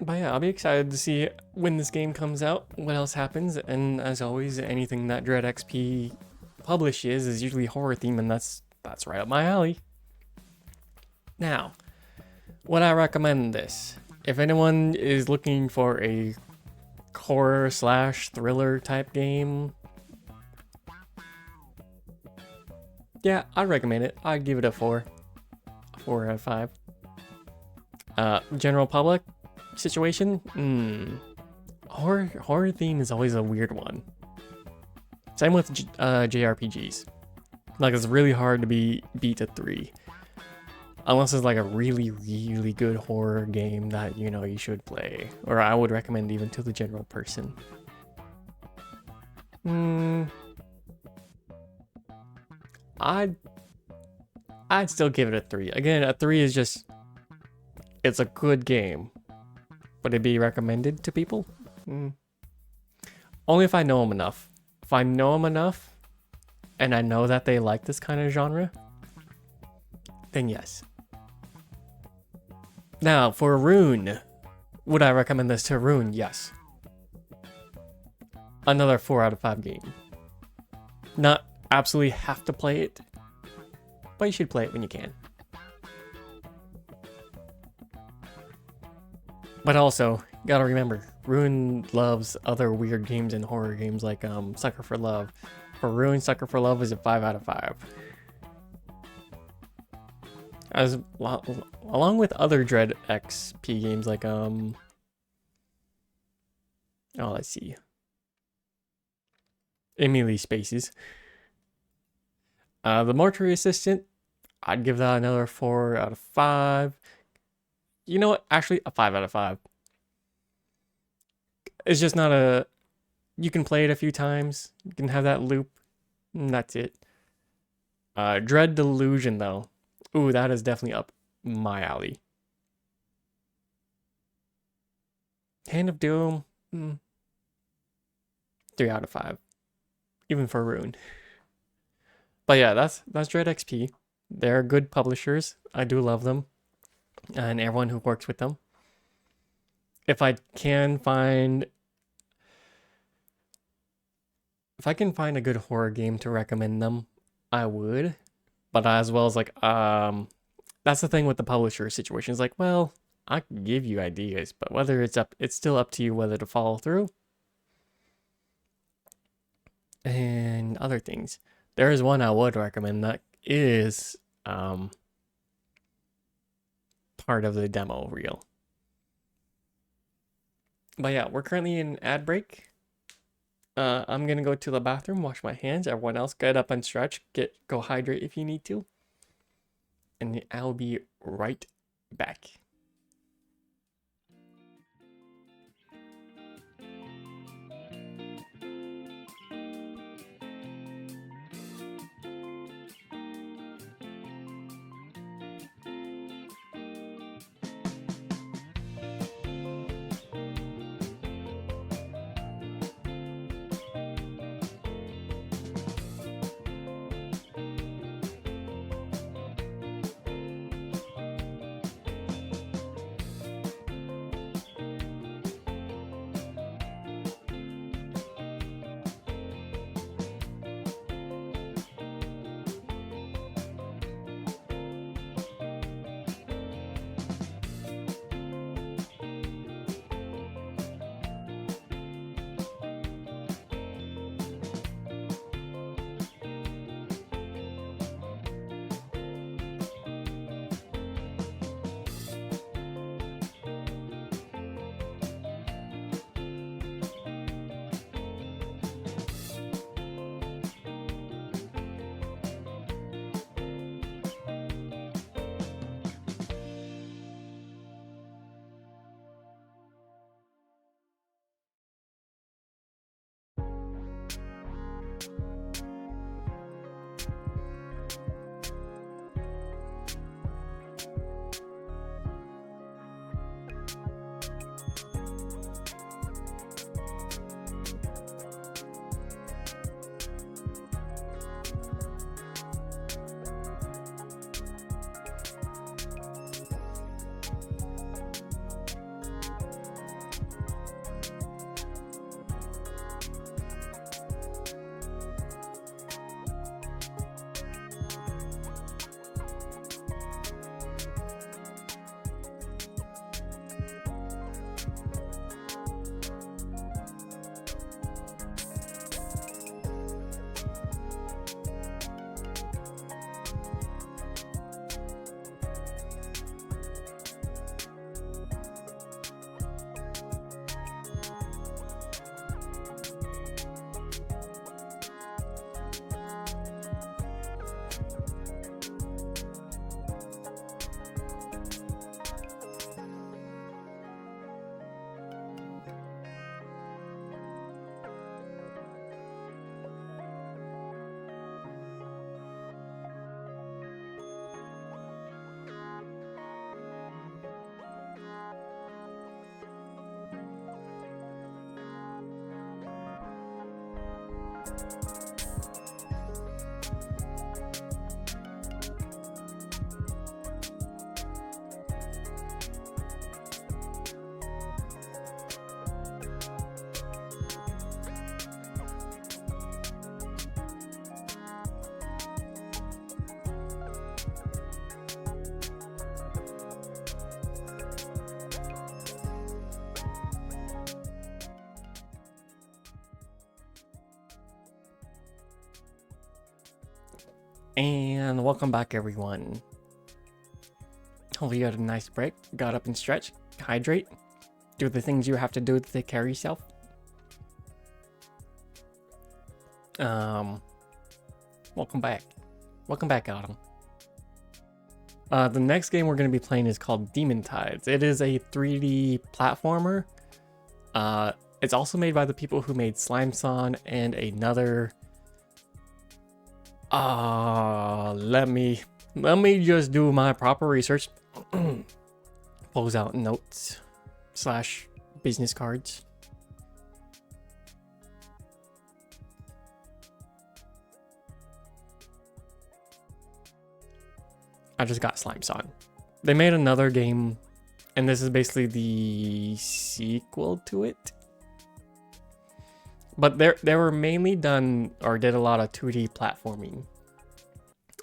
But yeah, I'll be excited to see when this game comes out, what else happens, and as always, anything that Dread XP publishes is usually horror themed, and that's right up my alley. Now, would I recommend this? If anyone is looking for a horror / thriller type game, yeah, I'd recommend it. I'd give it a 4. 4 out of 5. General public situation. Horror theme is always a weird one. Same with JRPGs. Like it's really hard to beat a 3. Unless it's like a really, really good horror game that, you know, you should play. Or I would recommend even to the general person. I'd still give it a 3. Again, a 3 is just, it's a good game. Would it be recommended to people? Only if I know them enough. If I know them enough, and I know that they like this kind of genre, then yes. Now, for Rune, would I recommend this to Rune? Yes. Another 4 out of 5 game. Not absolutely have to play it, but you should play it when you can. But also, gotta remember, Rune loves other weird games and horror games like Sucker for Love. For Rune, Sucker for Love is a 5 out of 5. Along with other Dread XP games like let's see, Emily Spaces. The Mortuary Assistant, I'd give that another 4 out of 5. You know what? Actually, a 5 out of 5. It's just not a... You can play it a few times. You can have that loop. And that's it. Dread Delusion, though. Ooh, that is definitely up my alley. Hand of Doom. 3 out of 5. Even for Rune. But yeah, that's Dread XP. They're good publishers. I do love them. And everyone who works with them. If I can find a good horror game to recommend them, I would. But as well as like that's the thing with the publisher situation. It's like, well, I can give you ideas, but whether it's still up to you whether to follow through. And other things. There is one I would recommend that is part of the demo reel. But yeah, we're currently in ad break. I'm gonna go to the bathroom, wash my hands. Everyone else, get up and stretch. Go hydrate if you need to. And I'll be right back. And welcome back, everyone. Hopefully you had a nice break, got up and stretched, hydrate, do the things you have to do to take care of yourself. Welcome back. Welcome back, Autumn. The next game we're going to be playing is called Demon Tides. It is a 3D platformer. It's also made by the people who made Slime Song and another... let me just do my proper research. Pulls out notes / business cards. I just got Slime Song. They made another game, and this is basically the sequel to it. But they were mainly done or did a lot of 2D platforming.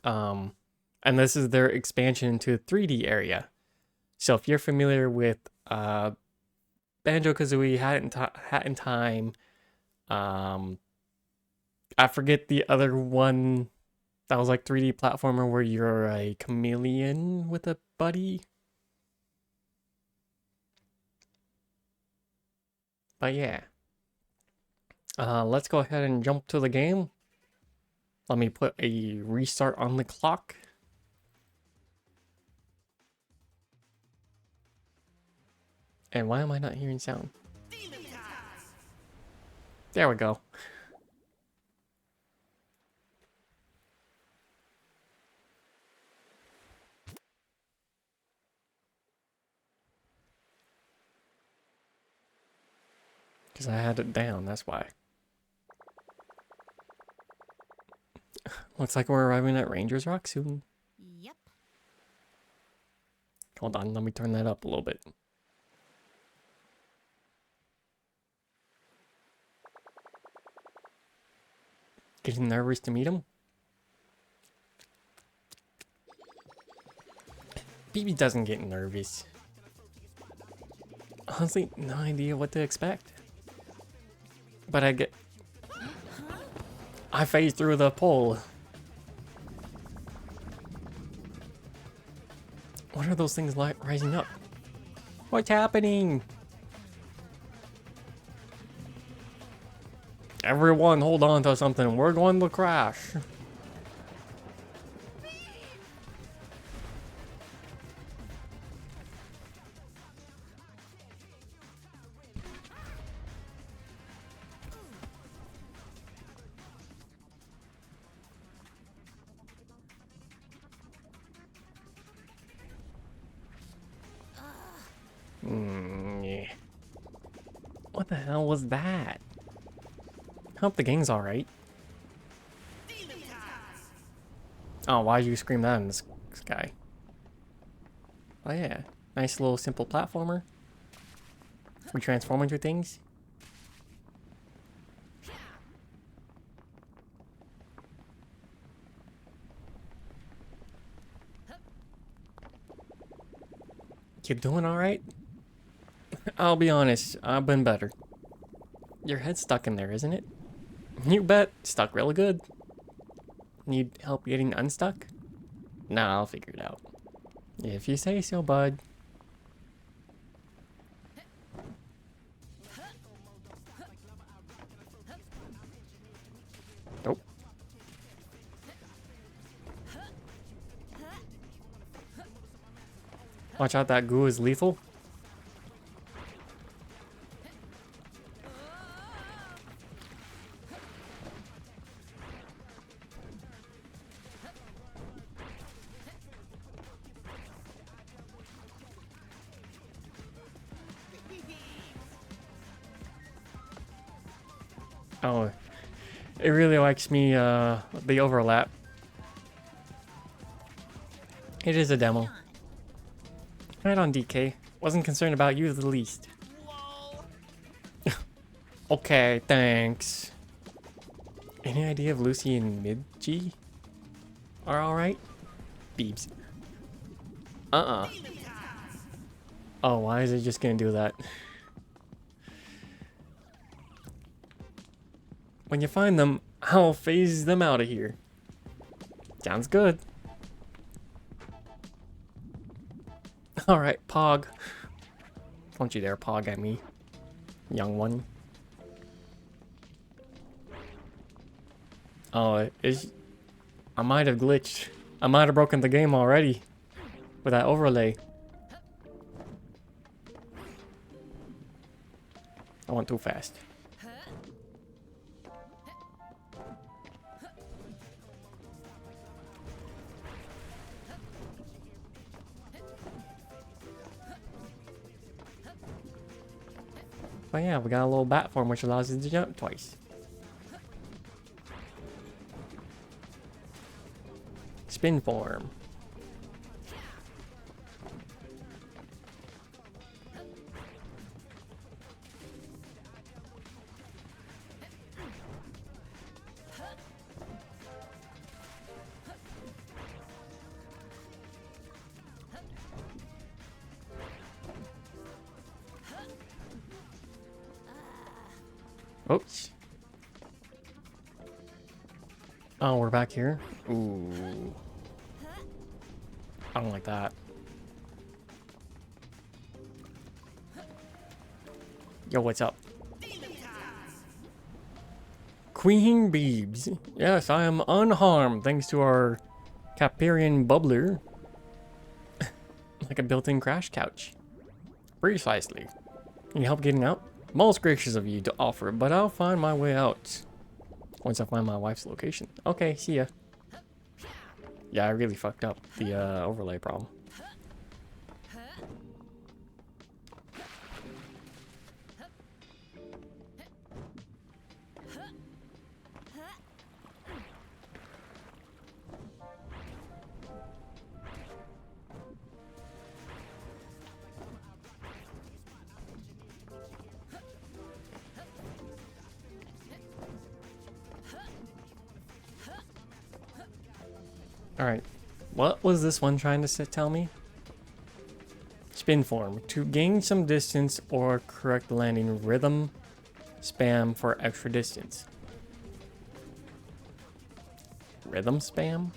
And this is their expansion into the 3D area. So if you're familiar with Banjo-Kazooie, Hat in Time, I forget the other one that was like 3D platformer where you're a chameleon with a buddy. But yeah. Let's go ahead and jump to the game. Let me put a restart on the clock. And why am I not hearing sound? There we go. Because I had it down, that's why. Looks like we're arriving at Ranger's Rock soon. Yep. Hold on, let me turn that up a little bit. Getting nervous to meet him? BB doesn't get nervous. Honestly, no idea what to expect. But I phased through the pole. What are those things like rising up? What's happening? Everyone hold on to something. We're going to crash. Yeah. What the hell was that? Hope the gang's alright. Oh, why'd you scream that in the sky? Oh yeah, nice little simple platformer. We transform into things. You doing alright? I'll be honest, I've been better. Your head's stuck in there, isn't it? You bet. Stuck really good. Need help getting unstuck? Nah, I'll figure it out. If you say so, bud. Nope. Watch out, that goo is lethal. Oh, It really likes me, the overlap. It is a demo. Right on, DK. Wasn't concerned about you the least. Okay, thanks. Any idea if Lucy and Midge are alright? Beebs. Oh, why is it just gonna do that? When you find them, I'll phase them out of here. Sounds good. Alright, Pog. Don't you dare Pog at me, young one. Oh, I might have glitched. I might have broken the game already with that overlay. I went too fast. But yeah, we got a little bat form which allows us to jump twice. Spin form. Oops. Oh, we're back here? Ooh. I don't like that. Yo, what's up? Queen Beebs. Yes, I am unharmed thanks to our Caparian bubbler. Like a built-in crash couch. Precisely. Can you help getting out? Most gracious of you to offer, but I'll find my way out once I find my wife's location. Okay, see ya. Yeah, I really fucked up the overlay problem. Alright, what was this one trying to tell me? Spin form. To gain some distance or correct landing rhythm, spam for extra distance. Rhythm spam?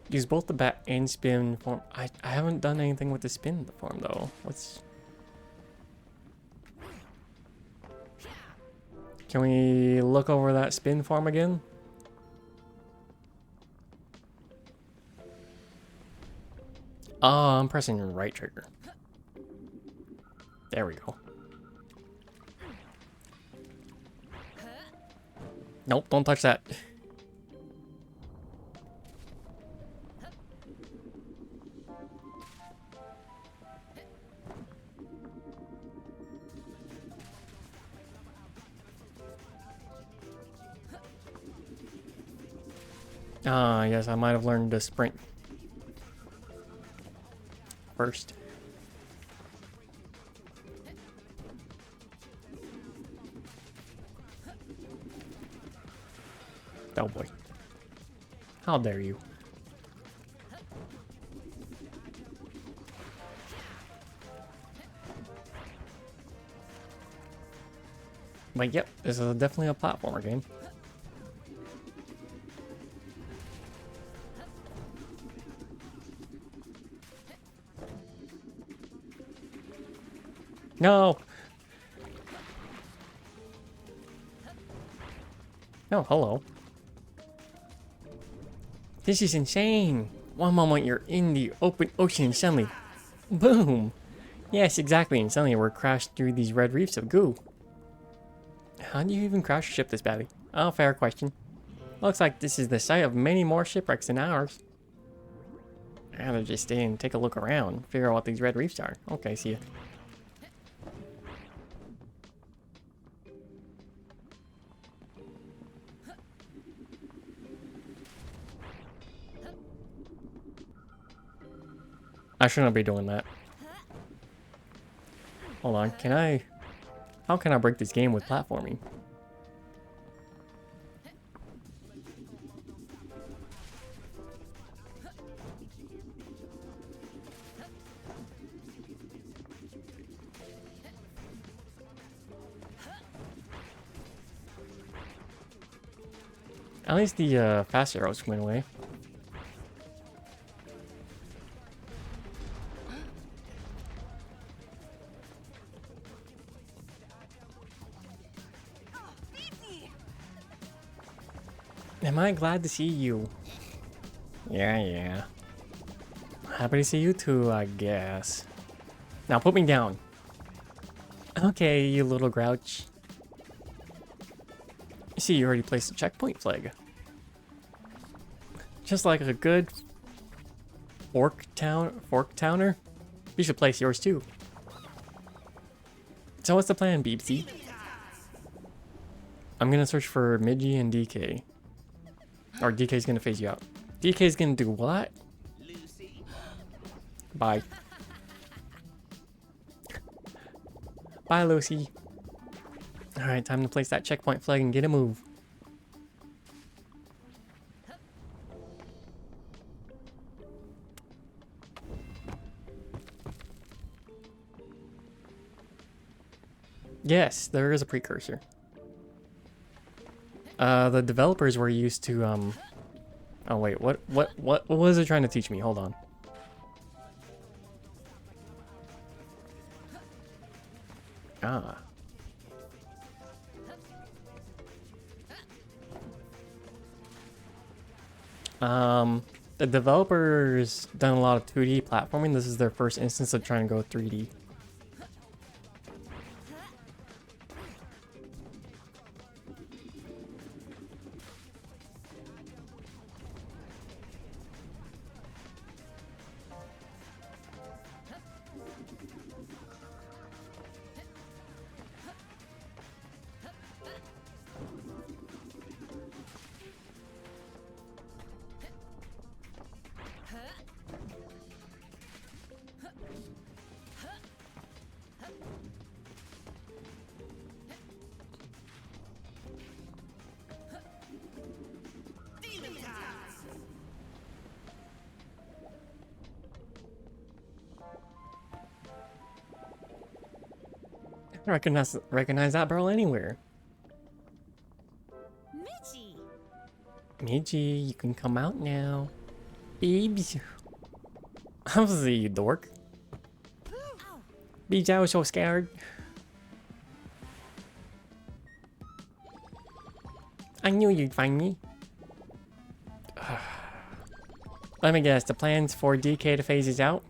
Use both the bat and spin form. I haven't done anything with the spin form though. What's... Can we look over that spin form again? Oh, I'm pressing the right trigger. There we go. Nope, don't touch that. Ah, yes, I might have learned to sprint first. Oh boy. How dare you? But yep, this is definitely a platformer game. No. Oh, hello. This is insane. One moment you're in the open ocean and suddenly, boom. Yes, exactly, and suddenly we're crashed through these red reefs of goo. How do you even crash a ship this badly? Oh, fair question. Looks like this is the site of many more shipwrecks than ours. I'd rather just stay and take a look around, figure out what these red reefs are. Okay, see ya. I shouldn't be doing that. Hold on, can I... How can I break this game with platforming? At least the fast arrows went away. Am I glad to see you? Yeah. Happy to see you too, I guess. Now put me down. Okay, you little grouch. You see, you already placed a checkpoint flag. Just like a good fork towner, you should place yours too. So what's the plan, Beepsy? I'm gonna search for Midgie and DK. Or DK's gonna phase you out. DK's gonna do what? Bye. Bye, Lucy. Alright, time to place that checkpoint flag and get a move. Yes, there is a precursor. The developers were used to, Oh wait, what was it trying to teach me? Hold on. Ah. The developers done a lot of 2D platforming. This is their first instance of trying to go 3D. Recognize that barrel anywhere. Midgie! Midgie, you can come out now. Beebs. I was you dork. Beebs, I was so scared. I knew you'd find me. Let me guess, the plan's for DK to phase us out?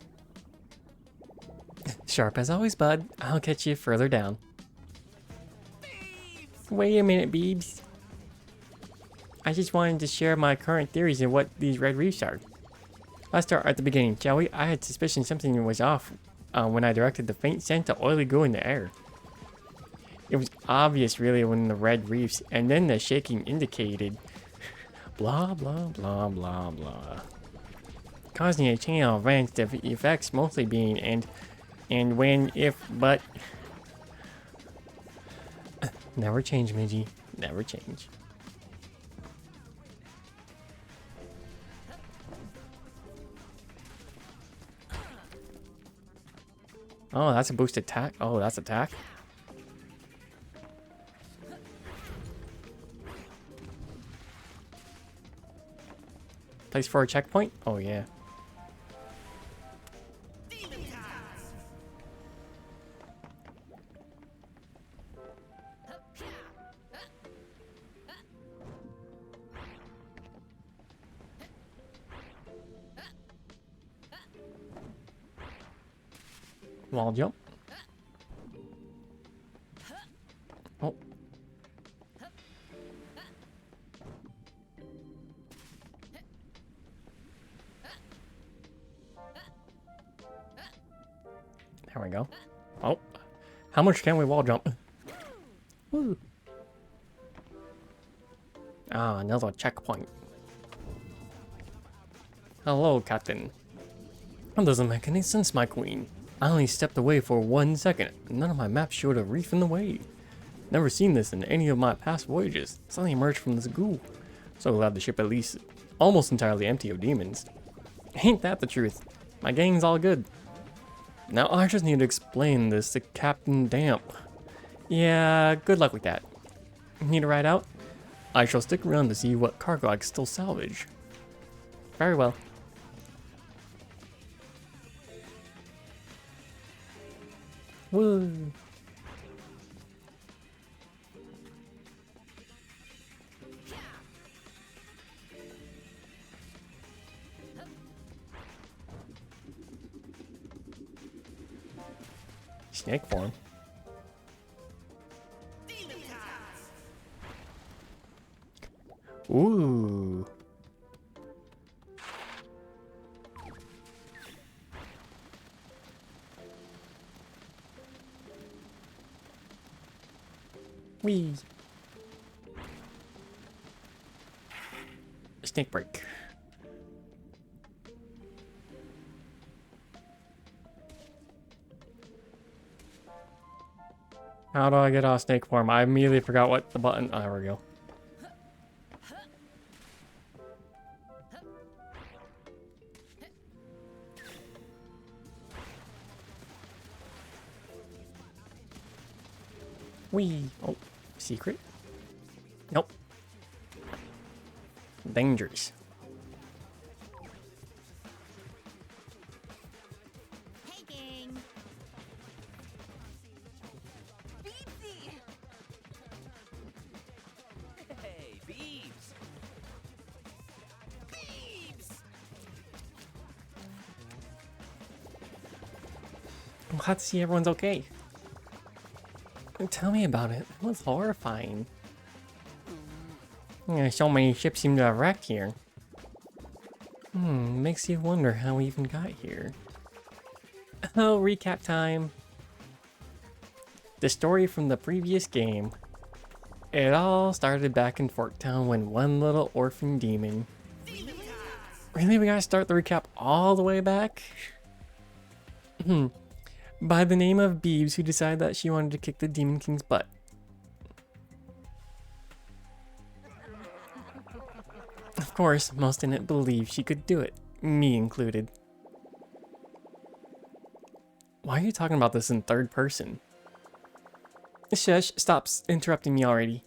Sharp as always, bud. I'll catch you further down. Wait a minute, Beebs. I just wanted to share my current theories on what these red reefs are. Let's start at the beginning, shall we? I had suspicion something was off when I directed the faint scent of oily goo in the air. It was obvious really when the red reefs and then the shaking indicated blah blah blah blah blah. Causing a chain of events, the effects mostly being and when, if, but... Never change, Midgie. Never change. Oh, that's a boost attack. Oh, that's attack. Place for a checkpoint? Oh, yeah. Wall jump. Oh. There we go. Oh. How much can we wall jump? Woo. Ah, another checkpoint. Hello, Captain. That doesn't make any sense, my queen. I only stepped away for 1 second. None of my maps showed a reef in the way. Never seen this in any of my past voyages. Suddenly emerged from this goo. So glad the ship at least almost entirely empty of demons. Ain't that the truth? My gang's all good. Now I just need to explain this to Captain Damp. Yeah, good luck with that. Need a ride out? I shall stick around to see what cargo I can still salvage. Very well. Woo. Snake form. Ooh. Whee. Snake break. How do I get off snake form? I immediately forgot what the button. Oh, there we go. Wee. Oh, secret? Nope. Dangerous. Hey, gang. Hey, Beebs! I'm glad to see everyone's okay. Tell me about it. It was horrifying. Yeah, so many ships seem to have wrecked here. Makes you wonder how we even got here. Oh, recap time. The story from the previous game. It all started back in Forktown when one little orphan demon... Really, we gotta start the recap all the way back? By the name of Beebs, who decided that she wanted to kick the Demon King's butt. Of course, most didn't believe she could do it, me included. Why are you talking about this in third person? Shush, stop interrupting me already.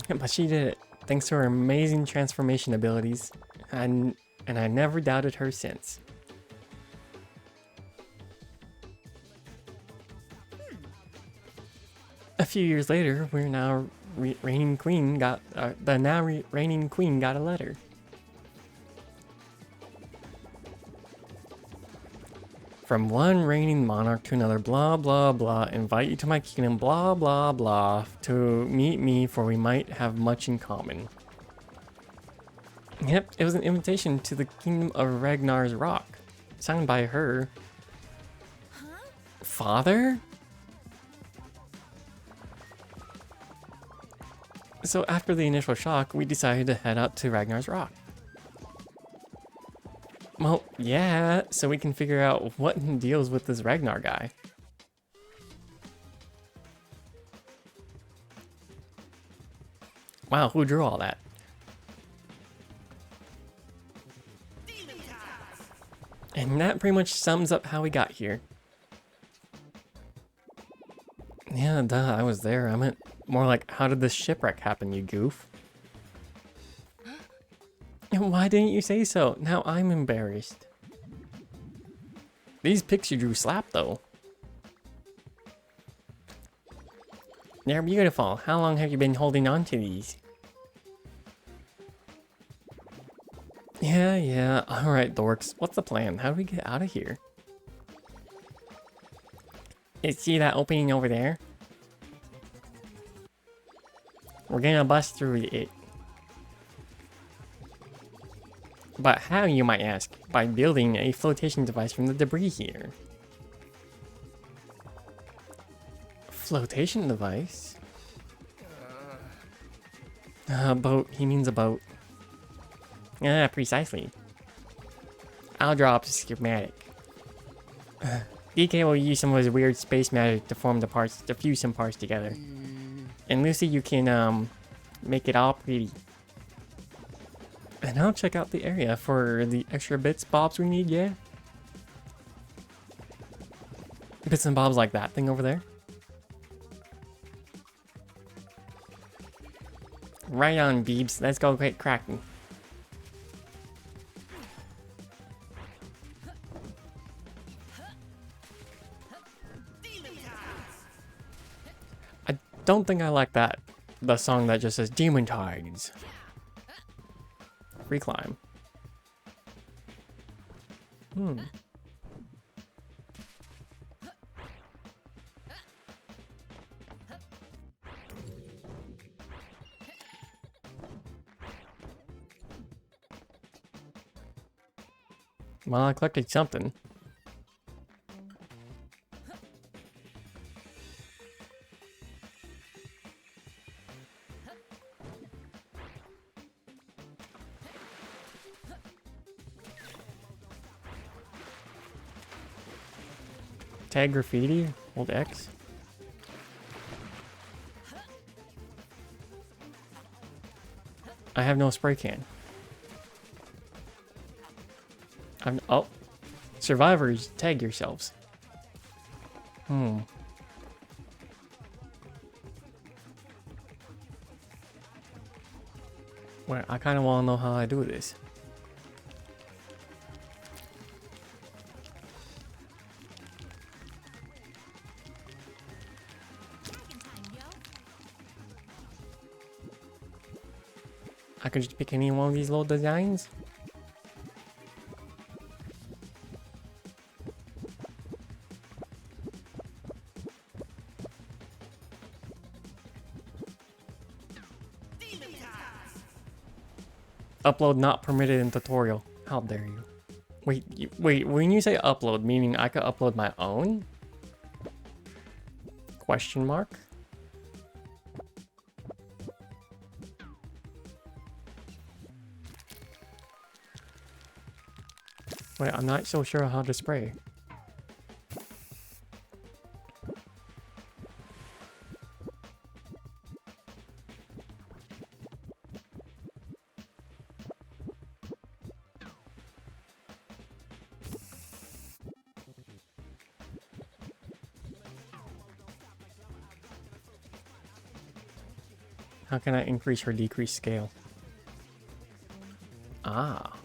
But she did it, thanks to her amazing transformation abilities, and I never doubted her since. A few years later, we're now reigning queen got reigning queen got a letter. From one reigning monarch to another, blah blah blah, invite you to my kingdom, blah blah blah, to meet me for we might have much in common. Yep, it was an invitation to the kingdom of Ragnar's Rock, signed by her father? So after the initial shock, we decided to head out to Ragnar's Rock. Well, yeah, so we can figure out what deals with this Ragnar guy. Wow, who drew all that? And that pretty much sums up how we got here. Yeah, duh, I was there. I meant more like, how did this shipwreck happen, you goof? And why didn't you say so? Now I'm embarrassed. These pics you drew slap, though. They're beautiful. How long have you been holding on to these? Yeah, Yeah, alright, dorks. What's the plan? How do we get out of here? See that opening over there? We're gonna bust through it. But how, you might ask? By building a flotation device from the debris here. Flotation device? Boat. He means a boat. Ah, precisely. I'll draw up a schematic. DK will use some of his weird space magic to form the parts, to fuse some parts together. And Lucy, you can make it all pretty. And I'll check out the area for the extra bits, bobs we need, yeah? Bits and bobs like that thing over there. Right on, Beebs. Let's go get cracking. I don't think I like that. The song that just says Demon Tides. Free climb. Well, I collected something. Tag graffiti? Hold X. I have no spray can. Oh. Survivors, tag yourselves. Wait, I kind of want to know how I do this. I could just pick any one of these little designs. Upload not permitted in tutorial. How dare you? Wait, when you say upload, meaning I could upload my own? Question mark? Wait, I'm not so sure how to spray. How can I increase or decrease scale? Ah.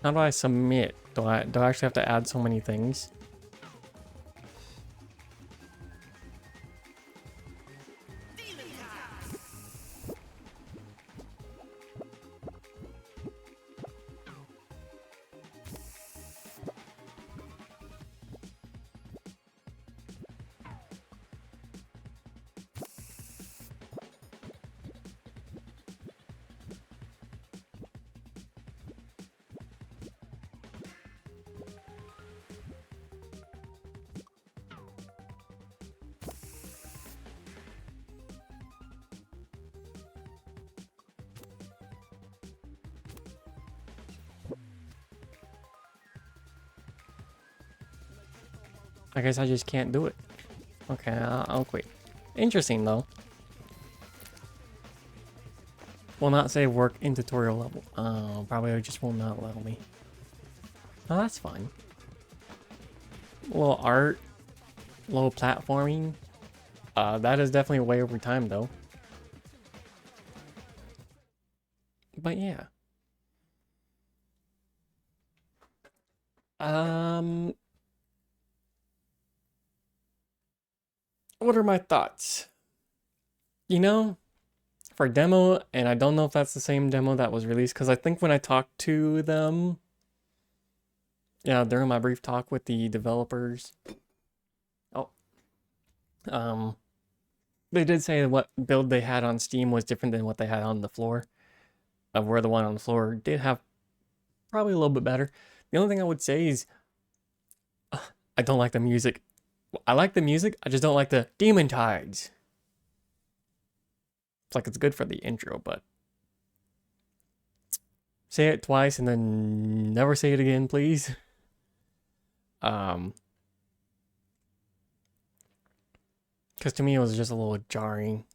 How do I submit? Do I actually have to add so many things? I guess I just can't do it. Okay, I'll quit. Interesting though. Will not say work in tutorial level. Oh, probably just will not allow me. Oh, that's fine. A little art, a little platforming. That is definitely way over time though. But yeah. What are my thoughts? You know, for demo, and I don't know if that's the same demo that was released, because I think when I talked to them, yeah, during my brief talk with the developers, they did say what build they had on Steam was different than what they had on the floor. Where the one on the floor did have probably a little bit better. The only thing I would say is I don't like the music. I like the music, I just don't like the Demon Tides. It's like it's good for the intro, but say it twice and then never say it again, please. Because to me it was just a little jarring.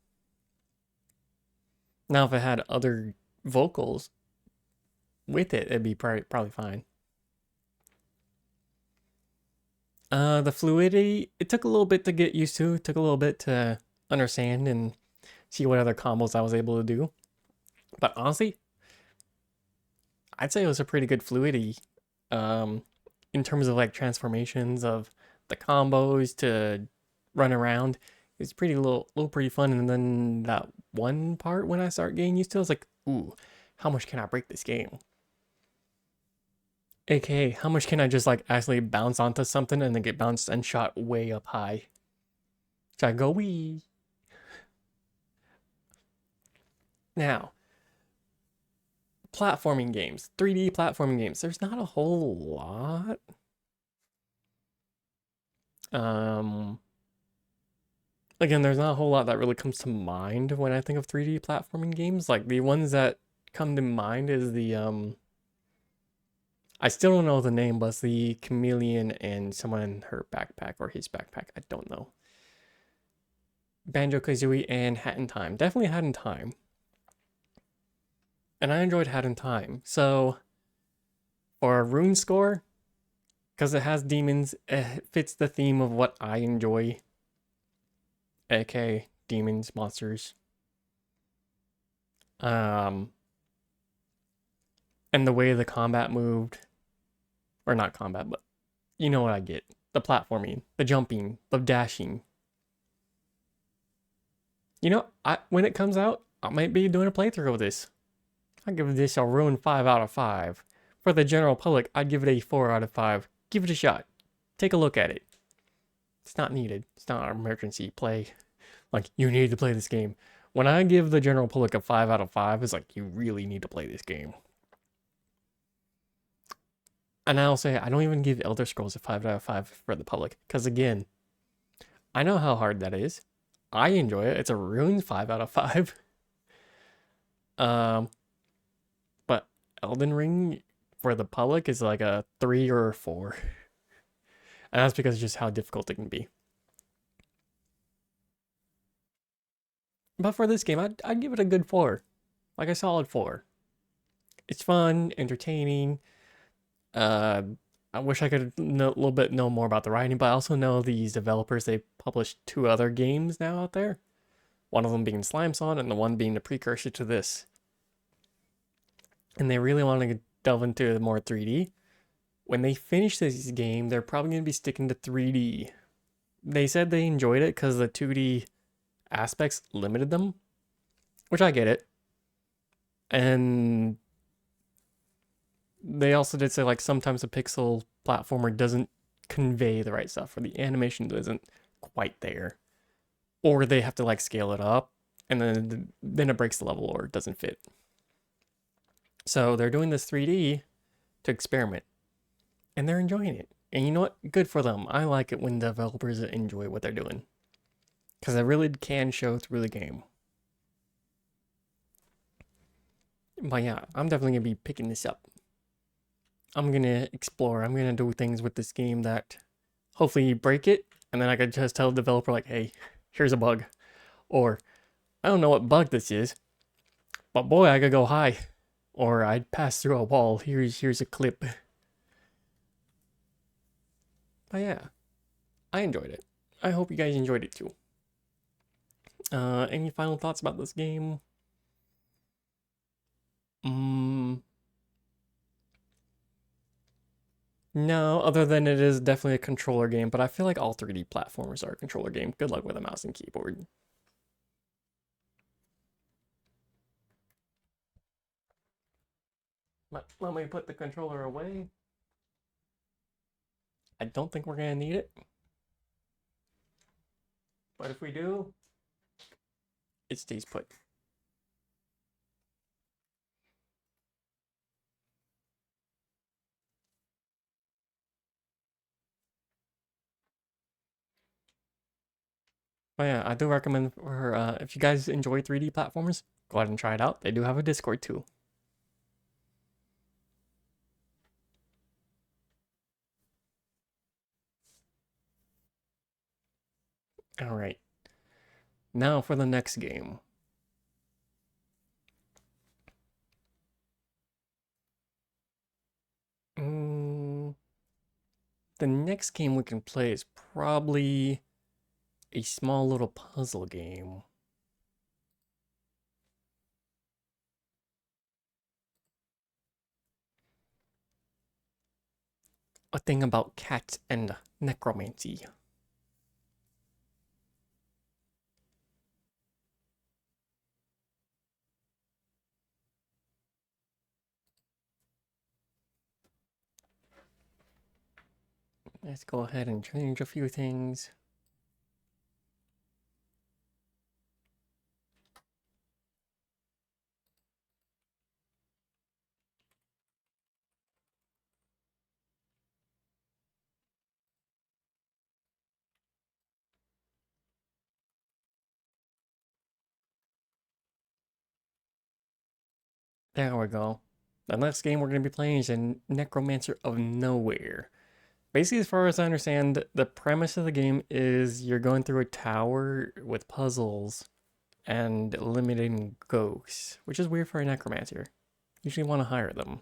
Now if it had other vocals with it, it'd be probably fine. The fluidity, it took a little bit to get used to. It took a little bit to understand and see what other combos I was able to do. But honestly, I'd say it was a pretty good fluidity. In terms of like transformations of the combos to run around. It's pretty pretty fun. And then that one part when I start getting used to it, I was like, ooh, how much can I break this game? AKA, how much can I just like actually bounce onto something and then get bounced and shot way up high? So I go, wee. Now, platforming games, 3D platforming games. There's not a whole lot. Again, there's not a whole lot that really comes to mind when I think of 3D platforming games. Like the ones that come to mind is the I still don't know the name, but it's the chameleon and someone in her backpack or his backpack. I don't know. Banjo-Kazooie and Hat in Time. Definitely Hat in Time. And I enjoyed Hat in Time. So for a rune score, because it has demons, it fits the theme of what I enjoy. aka demons, monsters. And the way the combat moved, or not combat, but you know what I get. The platforming, the jumping, the dashing. You know, when it comes out, I might be doing a playthrough of this. I'll give this a rune 5 out of 5. For the general public, I'd give it a 4 out of 5. Give it a shot. Take a look at it. It's not needed. It's not an emergency play. Like, you need to play this game. When I give the general public a 5 out of 5, it's like, you really need to play this game. And I'll say, I don't even give Elder Scrolls a 5 out of 5 for the public. Because again, I know how hard that is. I enjoy it. It's a rune 5 out of 5. But Elden Ring for the public is like a 3 or a 4. And that's because of just how difficult it can be. But for this game, I'd give it a good 4. Like a solid 4. It's fun, entertaining. I wish I could know a little bit more about the writing, but I also know these developers, they published 2 other games now out there. One of them being Slime Song and the one being the precursor to this. And they really want to delve into more 3D. When they finish this game, they're probably going to be sticking to 3D. They said they enjoyed it because the 2D aspects limited them, which I get it. And they also did say like sometimes a pixel platformer doesn't convey the right stuff, or the animation isn't quite there, or they have to like scale it up and then it breaks the level or it doesn't fit. So they're doing this 3D to experiment, and they're enjoying it. And you know what? Good for them. I like it when developers enjoy what they're doing, because it really can show through the game. But yeah, I'm definitely going to be picking this up. I'm going to explore. I'm going to do things with this game that hopefully break it. And then I could just tell the developer like, hey, here's a bug. Or, I don't know what bug this is, but boy, I could go high. Or I'd pass through a wall. Here's a clip. But yeah, I enjoyed it. I hope you guys enjoyed it too. Any final thoughts about this game? No, other than it is definitely a controller game, but I feel like all 3D platformers are a controller game. Good luck with a mouse and keyboard. Let me put the controller away. I don't think we're gonna need it. But if we do, it stays put. But yeah, I do recommend for if you guys enjoy 3D platformers, go ahead and try it out. They do have a Discord too. All right. Now for the next game. The next game we can play is probably a small little puzzle game. A thing about cats and necromancy. Let's go ahead and change a few things. There we go. The next game we're going to be playing is a Necromancer of Nowhere. Basically, as far as I understand, the premise of the game is you're going through a tower with puzzles and eliminating ghosts, which is weird for a Necromancer. Usually want to hire them.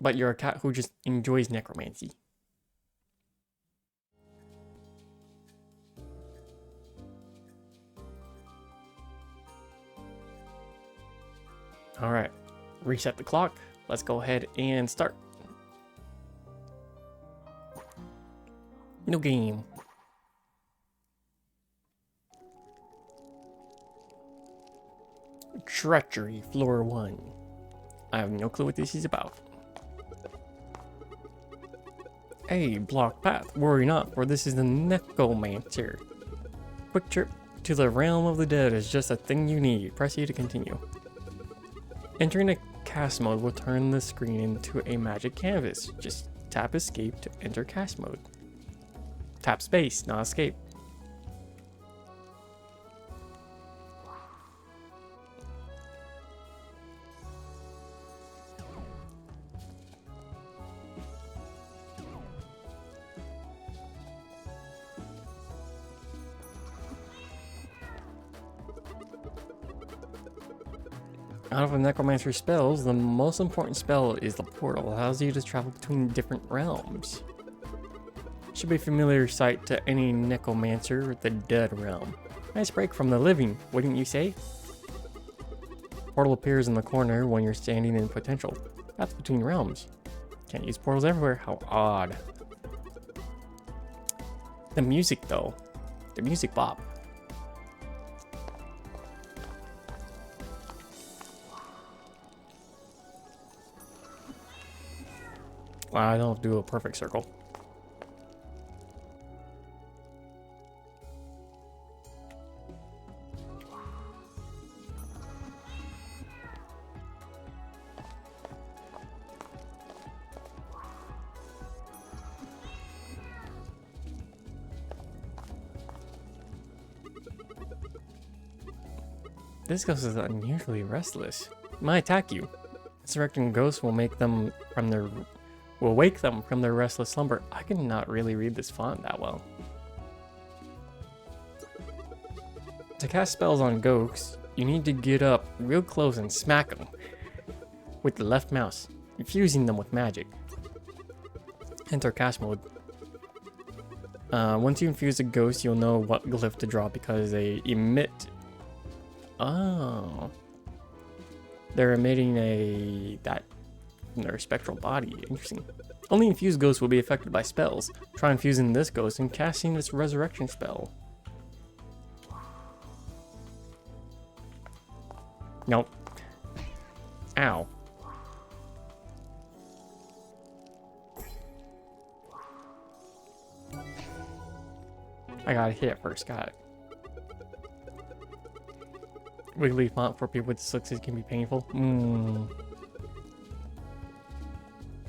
But you're a cat who just enjoys necromancy. Alright, reset the clock. Let's go ahead and start. No game. Treachery, floor 1. I have no clue what this is about. A blocked path. Worry not, for this is the Necromancer. Quick trip to the realm of the dead is just a thing you need. Press E to continue. Entering a cast mode will turn the screen into a magic canvas. Just tap escape to enter cast mode. Tap space, not escape. Out of a Necromancer's spells, the most important spell is the portal. It allows you to travel between different realms. Should be a familiar sight to any Necromancer, the dead realm. Nice break from the living, wouldn't you say? Portal appears in the corner when you're standing in potential. That's between realms. Can't use portals everywhere, how odd. The music though. The music bop. I don't do a perfect circle. This ghost is unusually restless. It might attack you. Resurrecting ghosts will make them from their wake them from their restless slumber. I cannot really read this font that well. To cast spells on ghosts, you need to get up real close and smack them with the left mouse, infusing them with magic. Enter cast mode. Once you infuse a ghost, you'll know what glyph to draw because they emit. Oh, they're emitting that from their spectral body. Interesting. Only infused ghosts will be affected by spells. Try infusing this ghost and casting this resurrection spell. Nope. Ow. I got hit first, got it. Wiggly font for people with dyslexia can be painful.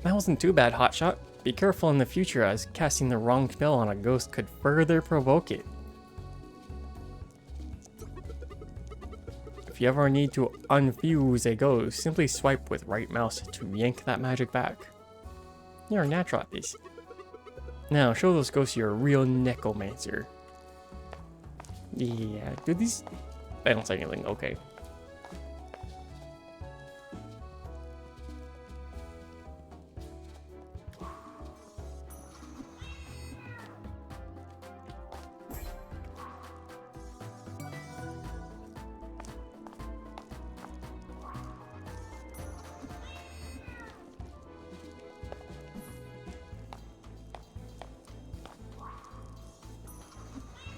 That wasn't too bad, Hotshot. Be careful in the future as casting the wrong spell on a ghost could further provoke it. If you ever need to unfuse a ghost, simply swipe with right mouse to yank that magic back. You're a natural at this. Now, show those ghosts you're a real necromancer. Yeah, do these... They don't say anything, okay.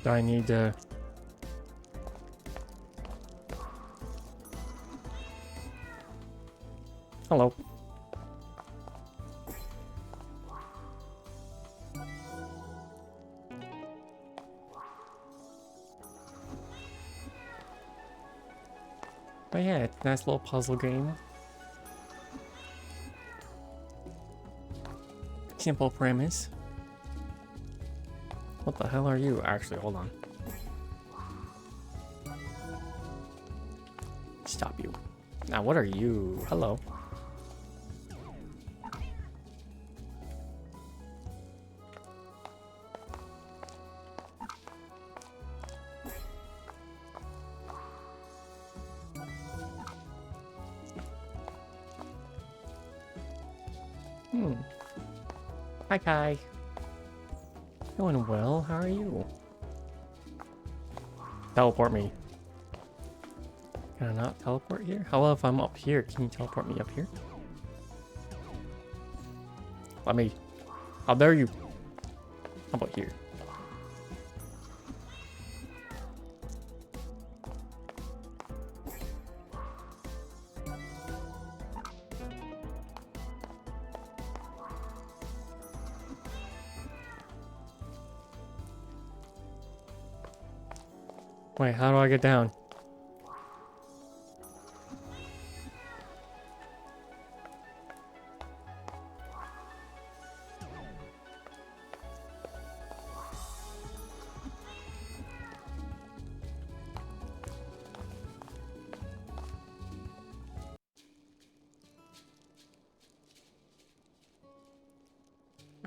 Do I need to... Hello. But yeah, it's a nice little puzzle game. Simple premise. What the hell are you? Actually, hold on. Stop you. Now, what are you? Hello. Hi, Kai. Going well, how are you? Teleport me. Can I not teleport here? How about if I'm up here? Can you teleport me up here? Let me. How dare you? How about here? Wait, how do I get down?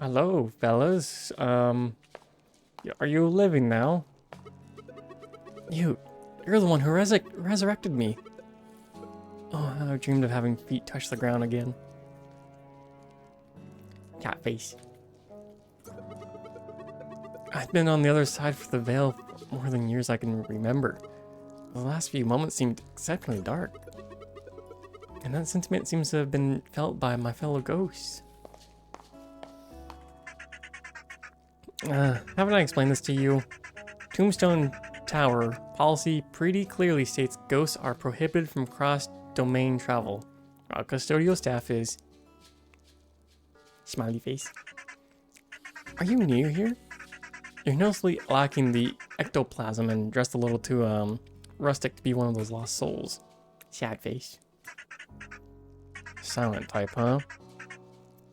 Hello, fellas. Are you living now? You're the one who resurrected me. Oh, I dreamed of having feet touch the ground again. Cat face. I've been on the other side for the veil for more than years I can remember. The last few moments seemed exceptionally dark. And that sentiment seems to have been felt by my fellow ghosts. Haven't I explained this to you? Tombstone Tower policy pretty clearly states ghosts are prohibited from cross-domain travel. Our custodial staff is... Smiley face. Are you new here? You're noticeably lacking the ectoplasm and dressed a little too, rustic to be one of those lost souls. Sad face. Silent type, huh?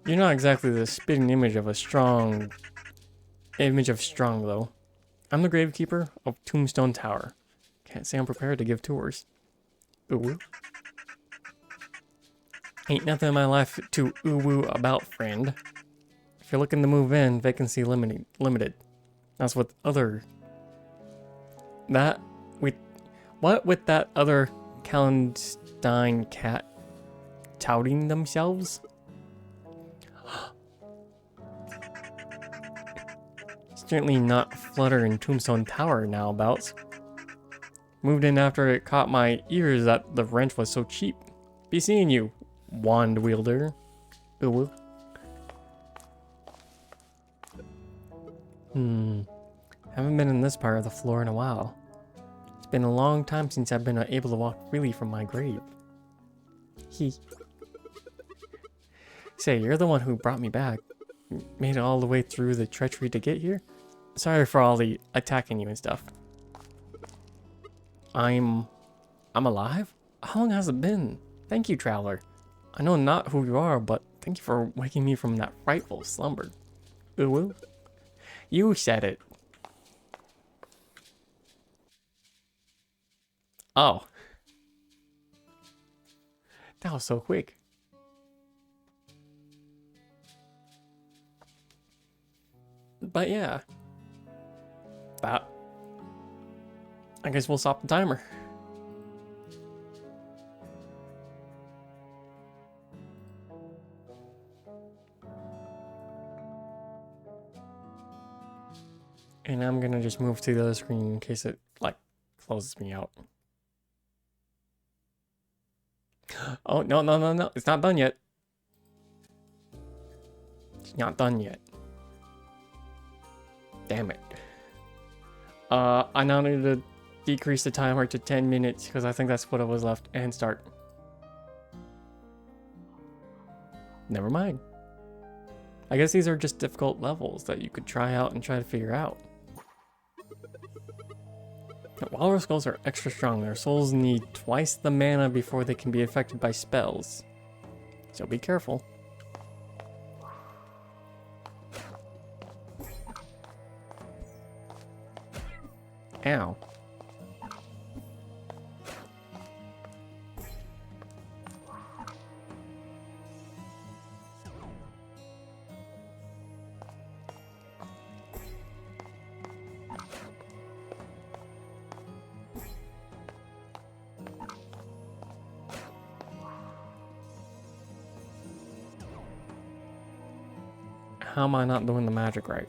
You're not exactly the spitting image of strong, though. I'm the Gravekeeper of Tombstone Tower. Can't say I'm prepared to give tours. Ooh. Ain't nothing in my life to ooh-woo about, friend. If you're looking to move in, vacancy limited. That's with What with that other Kallenstein cat touting themselves? Certainly not Flutter in Tombstone Tower now, Belts. Moved in after it caught my ears that the rent was so cheap. Be seeing you, wand wielder. Ooh. Haven't been in this part of the floor in a while. It's been a long time since I've been able to walk freely from my grave. He. Say, you're the one who brought me back. Made it all the way through the treachery to get here? Sorry for all the attacking you and stuff. I'm alive? How long has it been? Thank you, traveler. I know not who you are, but thank you for waking me from that frightful slumber. Ooh. You said it. Oh. That was so quick. But yeah. That. I guess we'll stop the timer. And I'm gonna just move to the other screen in case it, like, closes me out. Oh, no. It's not done yet. It's not done yet. Damn it. I now need to decrease the timer to 10 minutes because I think that's what it was left, and start. Never mind. I guess these are just difficult levels that you could try out and try to figure out. Walrus skulls are extra strong. Their souls need twice the mana before they can be affected by spells. So be careful. Ow. How am I not doing the magic right?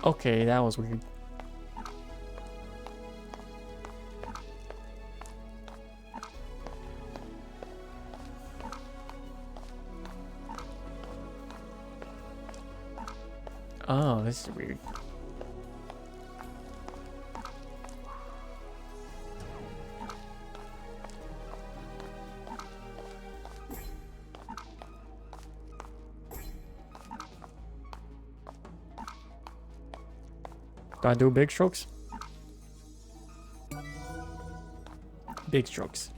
Okay, that was weird. Oh, this is weird. Do I do big strokes? Big strokes.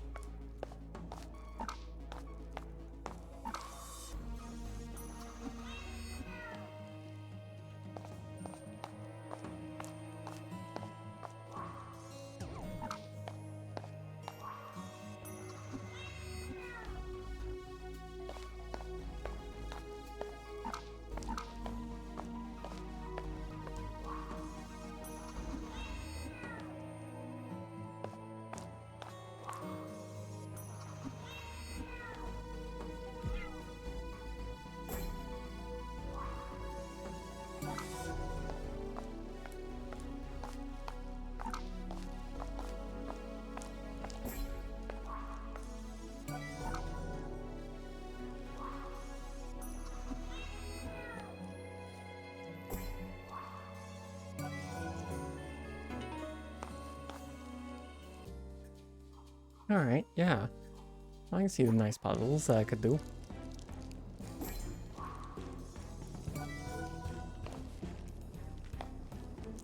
Alright, yeah. I can see the nice puzzles that I could do.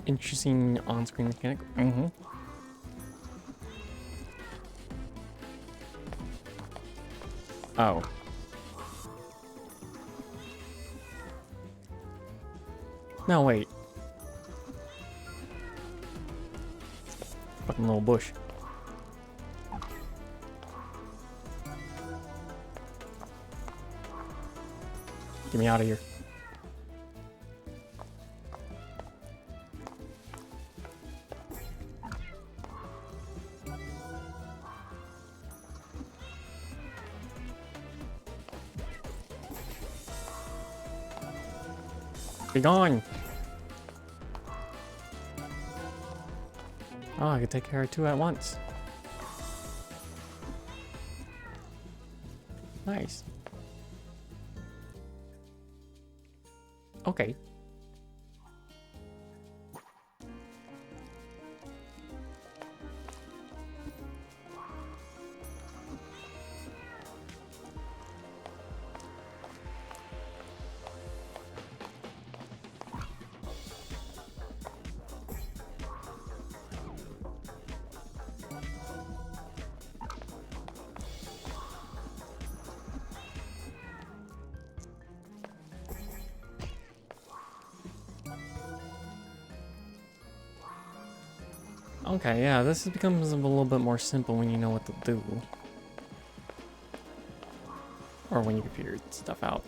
Interesting on-screen mechanic. Oh. No, wait. Fucking little bush. Get me out of here. Be gone. Oh, I could take care of two at once. Nice. Okay. Okay, yeah, this becomes a little bit more simple when you know what to do. Or when you can figure stuff out.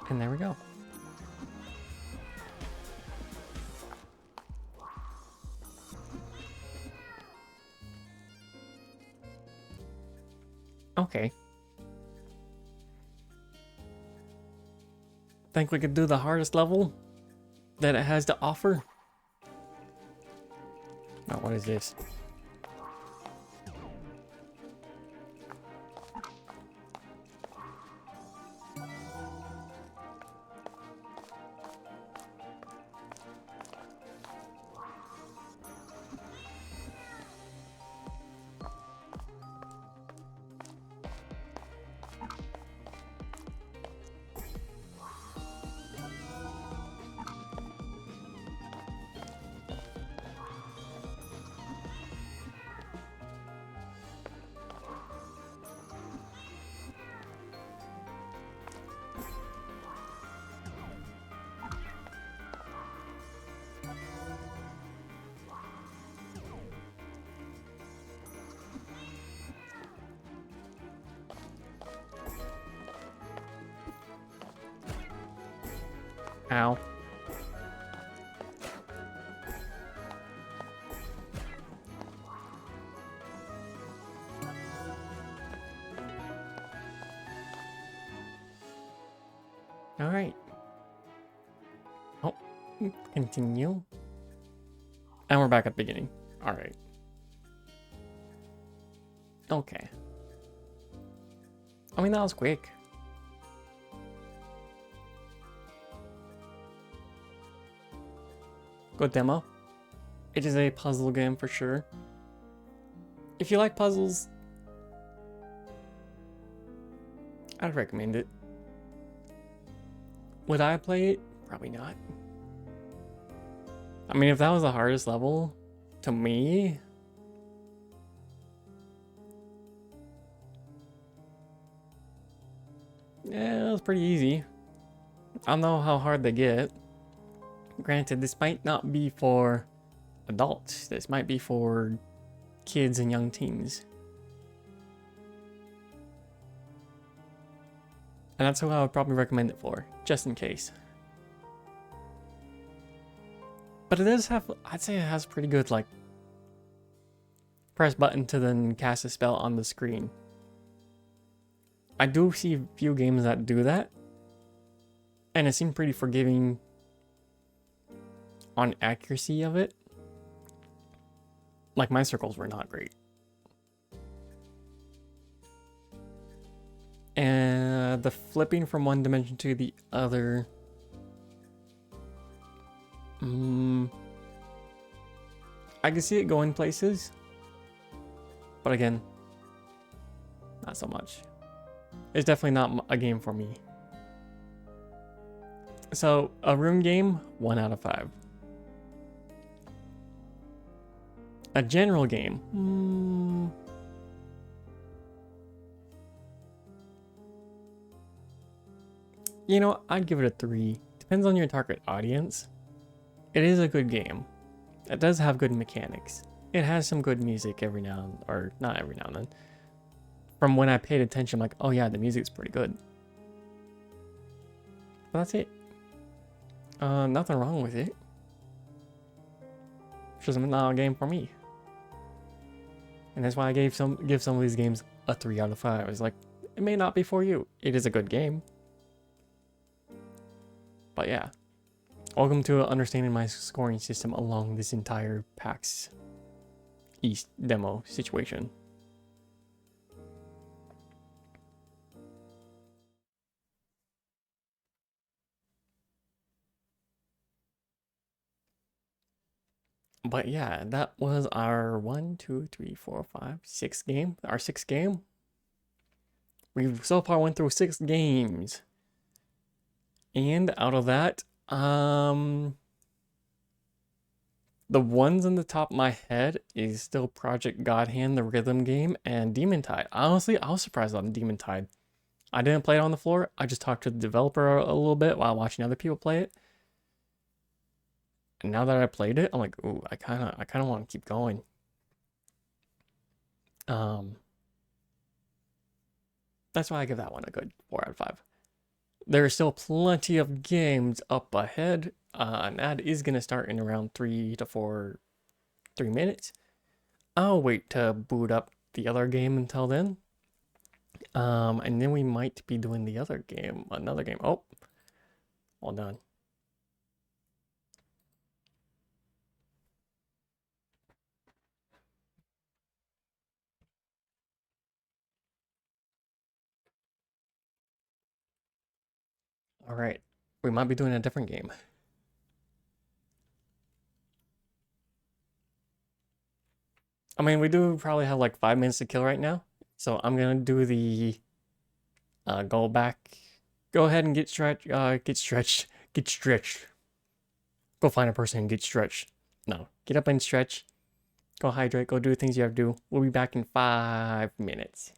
And there we go. Okay. Think we could do the hardest level that it has to offer? Oh, what is this? Ow. All right. Oh, continue. And we're back at the beginning. All right. Okay. I mean, that was quick. Good demo. It is a puzzle game for sure. If you like puzzles, I'd recommend it. Would I play it? Probably not. I mean, if that was the hardest level, to me, yeah, it was pretty easy. I don't know how hard they get. Granted, this might not be for adults. This might be for kids and young teens. And that's who I would probably recommend it for, just in case. But it does have, I'd say it has pretty good, like, press button to then cast a spell on the screen. I do see a few games that do that. And it seemed pretty forgiving on accuracy of it. Like, my circles were not great. And the flipping from one dimension to the other, I can see it going places, but again, not so much. It's definitely not a game for me. So, a rune game, 1 out of 5. A general game, You know, I'd give it a 3. Depends on your target audience. It is a good game. It does have good mechanics. It has some good music every now and, or not every now and then. From when I paid attention, I'm like, oh yeah, the music's pretty good. But that's it. Nothing wrong with it. It's just not a game for me. And that's why I give some of these games a 3 out of 5. It's like, it may not be for you. It is a good game. But yeah. Welcome to understanding my scoring system along this entire PAX East demo situation. But yeah, that was our 1, 2, 3, 4, 5, 6 game. Our 6th game. We've so far went through 6 games. And out of that, the ones in the top of my head is still Project God Hand, the rhythm game, and Demon Tide. Honestly, I was surprised on Demon Tide. I didn't play it on the floor. I just talked to the developer a little bit while watching other people play it. And now that I played it, I'm like, ooh, I kind of want to keep going. That's why I give that one a good 4 out of 5. There are still plenty of games up ahead. An ad is going to start in around 3 minutes. I'll wait to boot up the other game until then. And then we might be doing the other game, another game. Oh, all done. All right, we might be doing a different game. I mean, we do probably have like 5 minutes to kill right now. So I'm gonna do the go back. Go ahead and get stretched. Get stretched. Go find a person and get stretched. No, get up and stretch. Go hydrate. Go do the things you have to do. We'll be back in 5 minutes.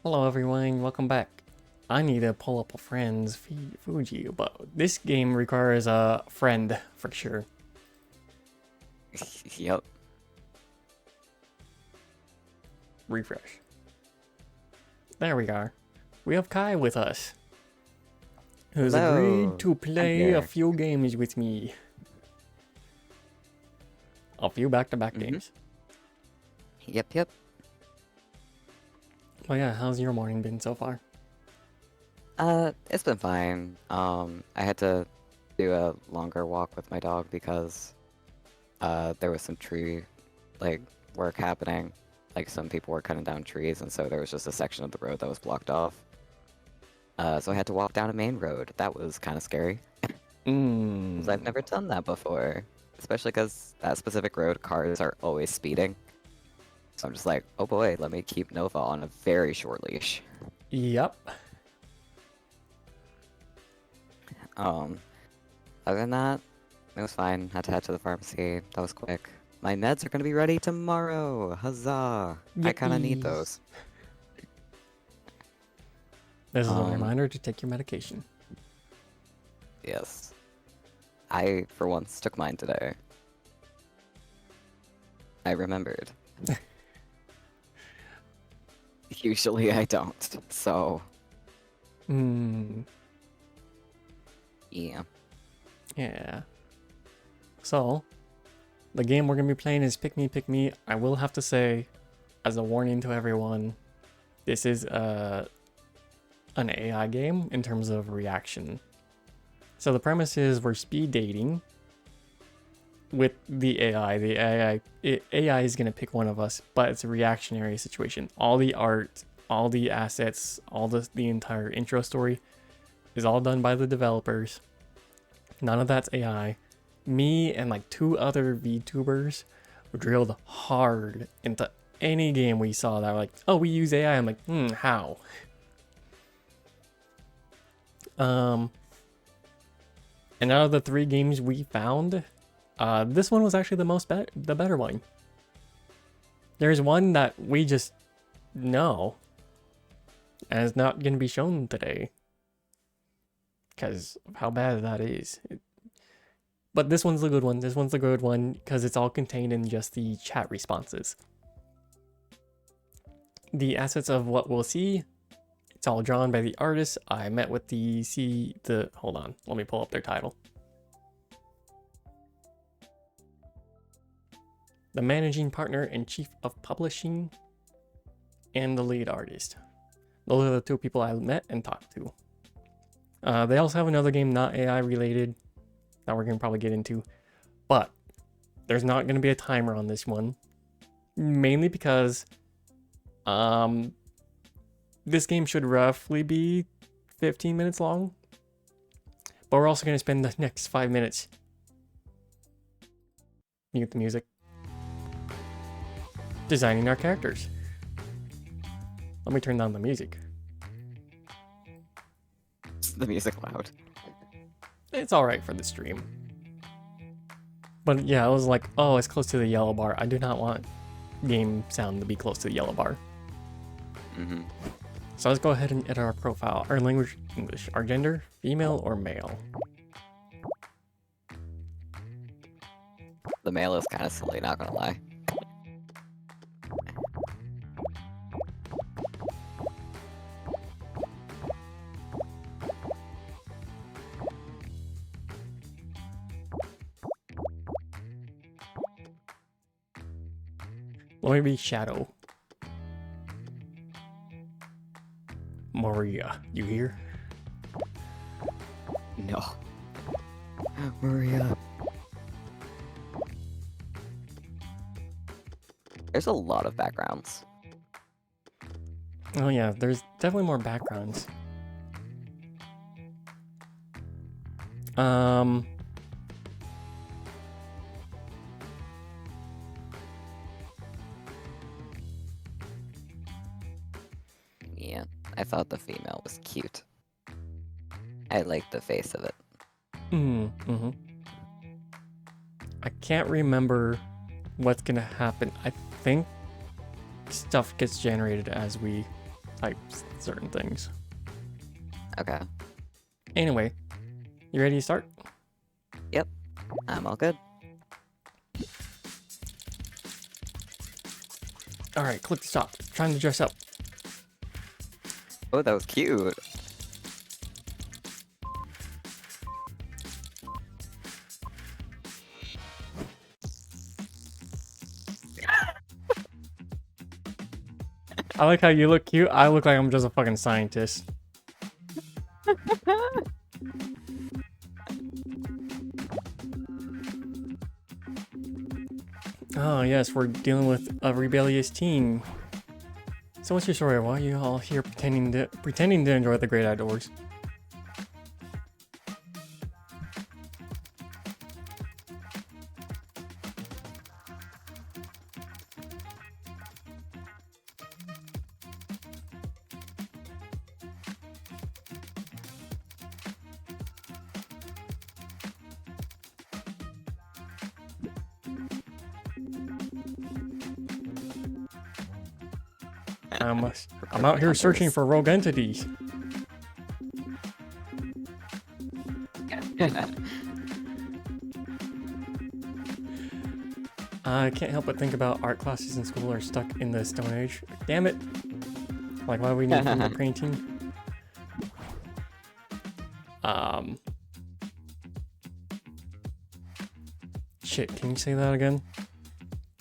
Hello everyone, welcome back. I need to pull up a friend's Fuji, but this game requires a friend for sure. Yep. Refresh. There we are. We have Kai with us, who's Hello. agreed to play a here. few games with me. A few back-to-back games. Yep. Oh yeah, how's your morning been so far? It's been fine. I had to do a longer walk with my dog because there was some tree work happening. Like some people were cutting down trees, and so there was just a section of the road that was blocked off. So I had to walk down a main road. That was kind of scary, 'cause I've never done that before. Especially because that specific road, cars are always speeding. So I'm just like, oh boy, let me keep Nova on a very short leash. Yep. Other than that, it was fine. Had to head to the pharmacy. That was quick. My meds are gonna be ready tomorrow. Huzzah! I kind of need Yippee. those. This is a Um, reminder to take your medication. Yes. I, for once, took mine today. I remembered. Usually I don't, so yeah. Yeah. So, the game we're going to be playing is Pick Me, Pick Me. I will have to say, as a warning to everyone, this is an AI game in terms of reaction. So the premise is we're speed dating with the AI. AI is going to pick one of us, but it's a reactionary situation. All the art, all the assets, all the entire intro story is all done by the developers. None of that's AI. Me and like 2 other VTubers drilled hard into any game we saw that were like, oh, we use AI. I'm like, how? And out of the 3 games we found, this one was actually the better one. There's one that we just know, and it's not going to be shown today because of how bad that is. But this one's the good one. This one's the good one because it's all contained in just the chat responses. The assets of what we'll see, it's all drawn by the artist. I met with hold on, let me pull up their title. The managing partner and chief of publishing and the lead artist. Those are the 2 people I met and talked to. They also have another game not AI related that we're going to probably get into, but there's not going to be a timer on this one, mainly because this game should roughly be 15 minutes long, but we're also going to spend the next 5 minutes, mute the music, designing our characters. Let me turn down the music. The music loud. It's alright for the stream. But yeah, I was like, oh, it's close to the yellow bar. I do not want game sound to be close to the yellow bar. So let's go ahead and edit our profile. Our language, English. Our gender, female or male. The male is kind of silly, not gonna lie. Let me be Shadow. Maria, you here? No. Maria. There's a lot of backgrounds. Oh yeah, there's definitely more backgrounds. Yeah, I thought the female was cute. I liked the face of it. I can't remember what's gonna happen. I think stuff gets generated as we type certain things. Okay. Anyway, you ready to start? Yep. I'm all good. All right, click to stop. Trying to dress up. Oh, that was cute. I like how you look cute. I look like I'm just a fucking scientist. Oh yes, we're dealing with a rebellious teen. So what's your story? Why are you all here pretending to enjoy the great outdoors? I'm out here searching for rogue entities. I can't help but think about art classes in school are stuck in the Stone Age. Damn it! Like, why do we need finger painting? Shit, can you say that again?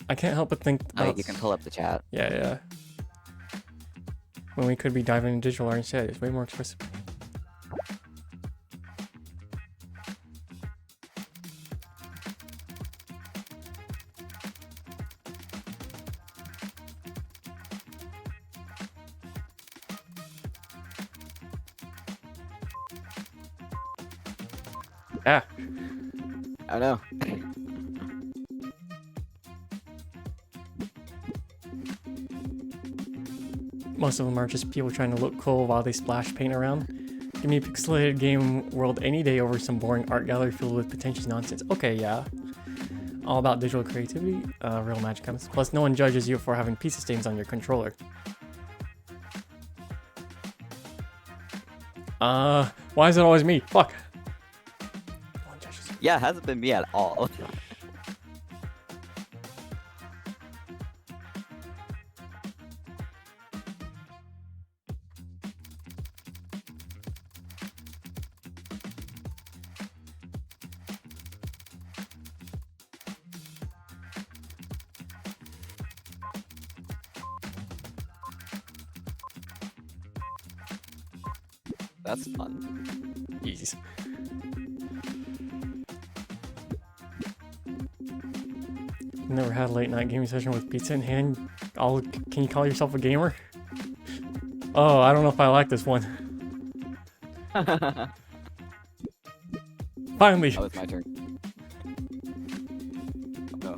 I can't help but think about... You can pull up the chat. Yeah. When we could be diving into digital art instead, it's way more expressive. Ah, Oh no. most of them are just people trying to look cool while they splash paint around. Give me a pixelated game world any day over some boring art gallery filled with pretentious nonsense. Okay, yeah. All about digital creativity, real magic comes. Plus, no one judges you for having pizza stains on your controller. Why is it always me? Fuck. No one judges you. Yeah, it hasn't been me at all. That's fun. Easy. Never had a late night gaming session with pizza in hand. Can you call yourself a gamer? Oh, I don't know if I like this one. Finally. Oh, it's my turn. Oh, no.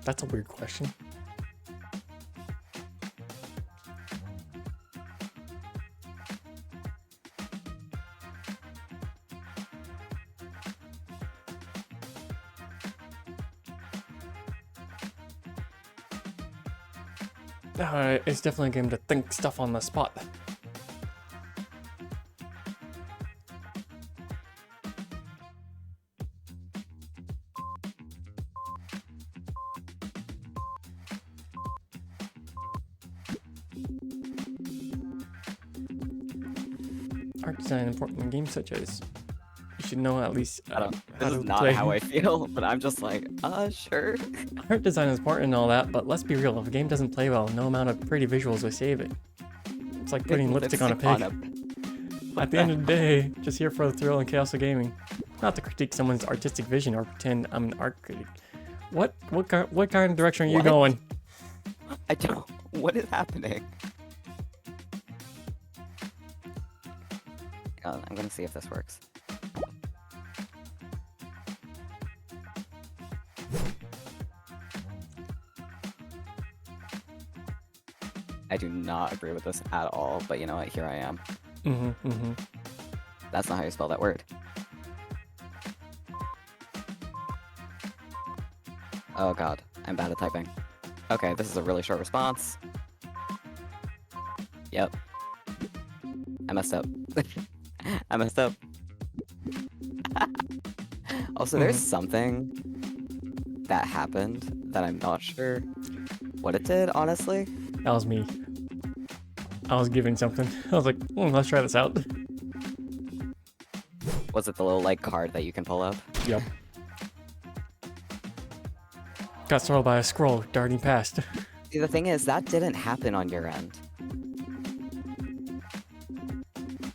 That's a weird question. It's definitely a game to think stuff on the spot. Art design important in games such as you should know at least This how is to not play. how I feel, but I'm just like, sure. Art design is important and all that, but let's be real, if a game doesn't play well, no amount of pretty visuals will save it. It's like putting lipstick on a pig. At the end of the day, just here for the thrill and chaos of gaming. Not to critique someone's artistic vision or pretend I'm an art critic. What kind of direction are you What? going? I don't. What is happening? I'm gonna see if this works. I do not agree with this at all, but you know what? Here I am. That's not how you spell that word. Oh god. I'm bad at typing. Okay, this is a really short response. Yep. I messed up. I messed up. Also, there's something that happened that I'm not sure what it did, honestly. That was me. I was giving something. I was like, let's try this out. Was it the little, like, card that you can pull up? Yep. Got startled by a scroll darting past. See, the thing is, that didn't happen on your end.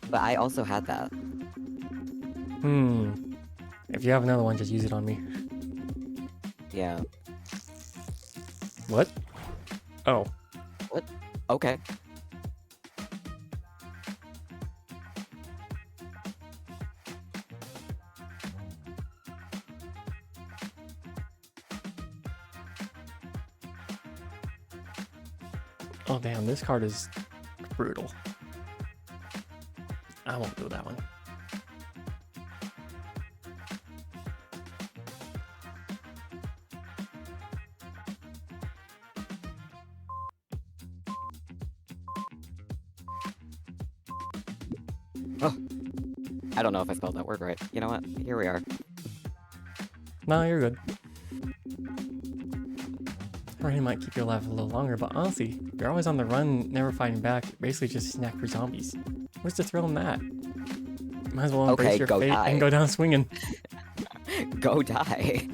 But I also had that. If you have another one, just use it on me. Yeah. What? Oh. What? Okay. Oh damn, this card is brutal. I won't do that one. Oh. I don't know if I spelled that word right. You know what? Here we are. No, you're good. Rain might keep you alive a little longer, but honestly, you're always on the run, never fighting back, basically just a snack for zombies. What's the thrill in that? Might as well embrace Okay, your go fate die. and go down swinging. Go die.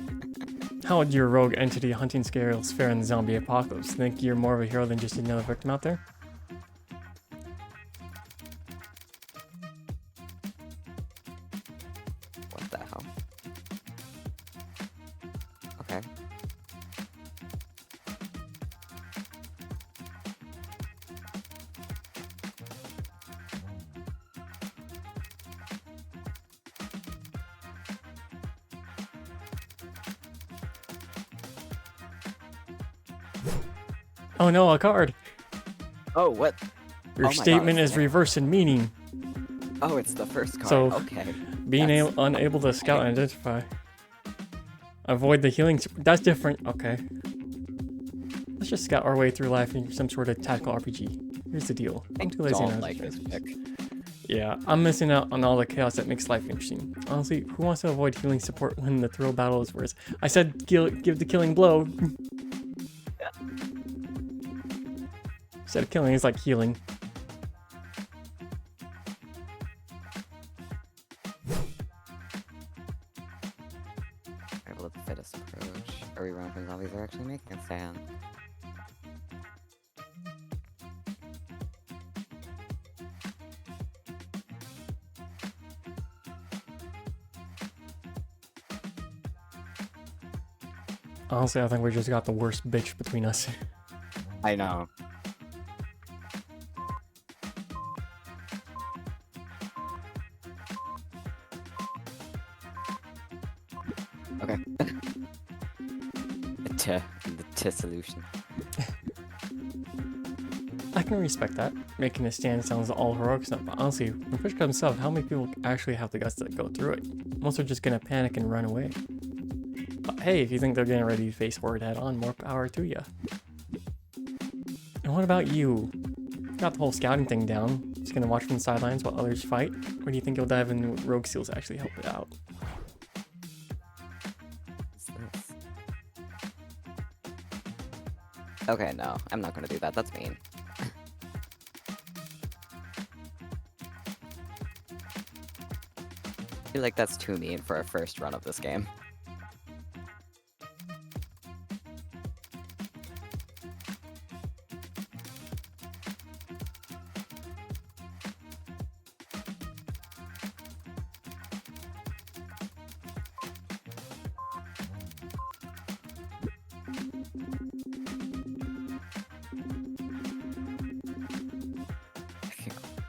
How would your rogue entity hunting scales fare in the zombie apocalypse? Think you're more of a hero than just another victim out there? What the hell? Okay. Oh no, a card! Oh, what? Your Oh my God, statement it's is there. reversed in meaning. Oh, it's the first card. So, okay. Being That's- unable to scout and identify. Avoid the healing. That's different. Okay. Let's just scout our way through life in some sort of tactical RPG. Here's the deal. I I'm too lazy don't now. like this pick. Yeah, I'm missing out on all the chaos that makes life interesting. Honestly, who wants to avoid healing support when the thrill battle is worse? I said give the killing blow. Instead of killing, it's like healing. Survival of the fittest approach. Are we running from zombies or actually making a stand? Honestly, I think we just got the worst bitch between us. I know. Okay. The solution. I can respect that. Making a stand sounds all heroic stuff, but honestly, when push comes to shove, how many people actually have the guts to go through it? Most are just gonna panic and run away. But hey, if you think they're getting ready to face Horde head on, more power to you. And what about you? Got the whole scouting thing down. Just gonna watch from the sidelines while others fight? Or do you think you'll dive in with Rogue Seals to actually help it out? What's this? Okay, no, I'm not gonna do that. That's mean. I feel like that's too mean for a first run of this game.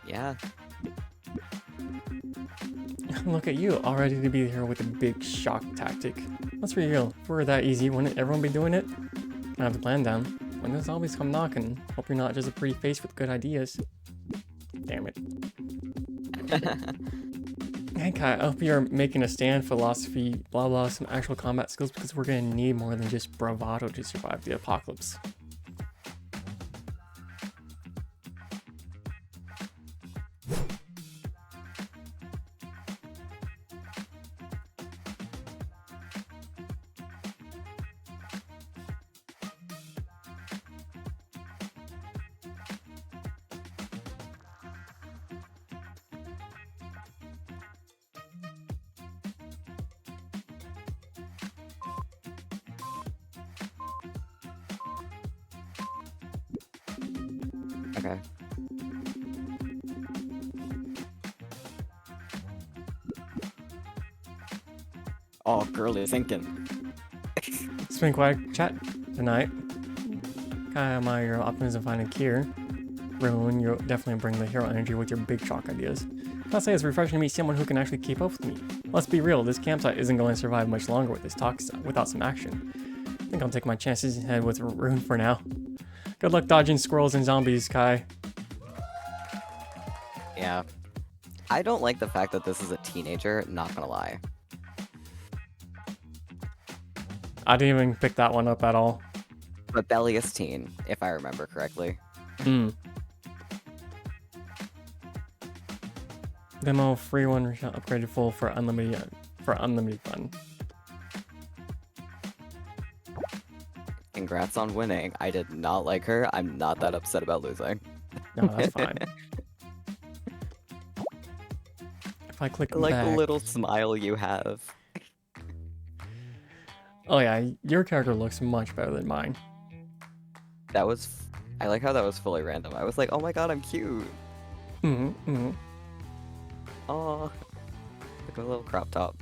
Yeah. Look at you, all ready to be here with a big shock tactic. Let's be real, if it were that easy, wouldn't everyone be doing it? I have the plan down. When the zombies come knocking, hope you're not just a pretty face with good ideas. Damn it. Hey Kai, I hope you're making a stand, philosophy, blah blah, some actual combat skills because we're gonna need more than just bravado to survive the apocalypse. Okay. Oh, girly thinking. It's been quite a chat tonight. Kai, admire your optimism finding Kier. Rune, you definitely bring the hero energy with your big shock ideas. I'll say it's refreshing to meet someone who can actually keep up with me. Let's be real, this campsite isn't going to survive much longer with this talk without some action. I think I'll take my chances and head with Rune for now. Good luck dodging squirrels and zombies, Kai. Yeah. I don't like the fact that this is a teenager, not gonna lie. I didn't even pick that one up at all. Rebellious teen, if I remember correctly. Hmm. Demo free one shot upgraded full for unlimited fun. Congrats on winning. I did not like her. I'm not that upset about losing. No, that's fine. If I click I like the back, little smile you have. oh yeah, your character looks much better than mine. That was... I like how that was fully random. I was like, oh my god, I'm cute. Oh, like a little crop top.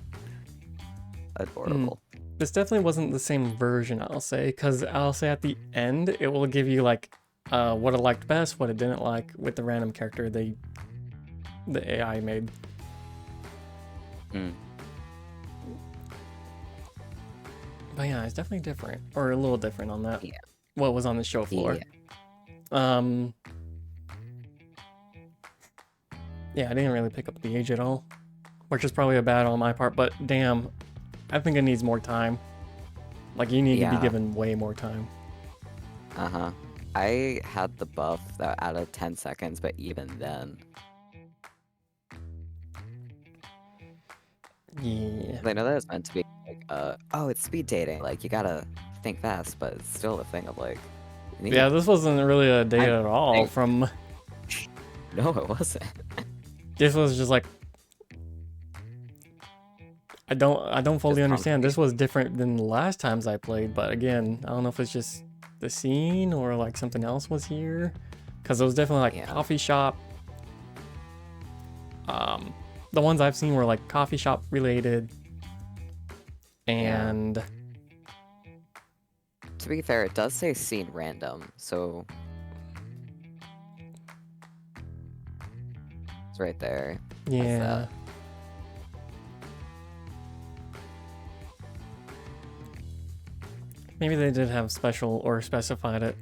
Adorable. This definitely wasn't the same version, I'll say, because I'll say at the end it will give you like what it liked best, what it didn't like with the random character the AI made. Mm. But yeah, it's definitely different, or a little different on that. Yeah. What was on the show floor. Yeah. Yeah, I didn't really pick up the age at all, which is probably a bad on my part, but damn, I think it needs more time. Like, you need to be Yeah. given way more time. Uh-huh. I had the buff that added 10 seconds, but even then... Yeah. I know that it's meant to be like, oh, it's speed dating. Like, you gotta think fast, but it's still a thing of like... you need- Yeah, this wasn't really a data at all think- from... No, it wasn't. This was just like... I don't fully Just understand. This was different than the last times I played, but again, I don't know if it's just the scene or like something else was here. Because it was definitely like Yeah. coffee shop. The ones I've seen were like coffee shop related. And To be fair, it does say scene random, so... It's right there. yeah. that? Maybe they did have special or specified it.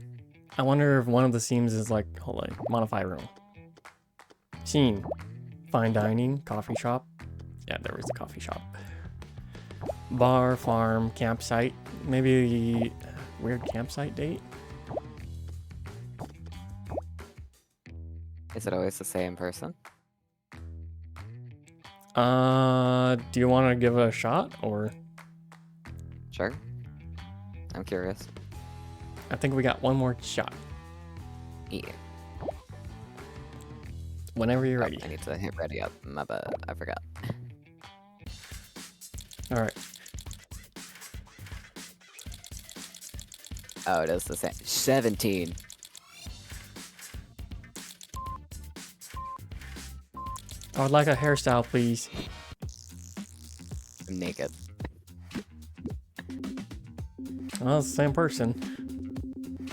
I wonder if one of the scenes is like, hold on, modify room. Scene. Fine dining, coffee shop. Yeah, there was a coffee shop. Bar, farm, campsite. Maybe weird campsite date? Is it always the same person? Do you want to give it a shot or? Sure. I'm curious. I think we got one more shot. Yeah. Whenever you're Oh, ready. I need to hit ready up. My bad. I forgot. All right. Oh, it is the same. 17. I would like a hairstyle, please. I'm naked. Well, it's the same person.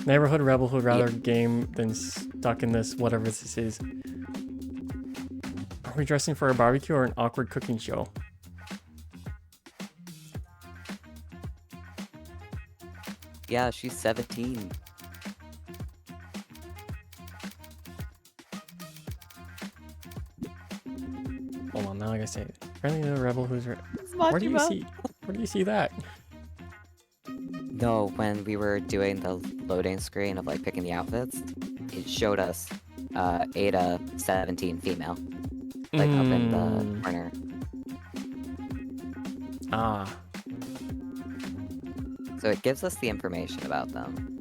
Neighborhood rebel who'd rather game than stuck in this whatever this is. Are we dressing for a barbecue or an awkward cooking show? Yeah, she's 17. Hold on, now I gotta say it. Friendly little rebel who's It's where do you Majima. see that? No, when we were doing the loading screen of like picking the outfits, it showed us Ada 17 female, like up in the Mm. corner. Ah. So it gives us the information about them,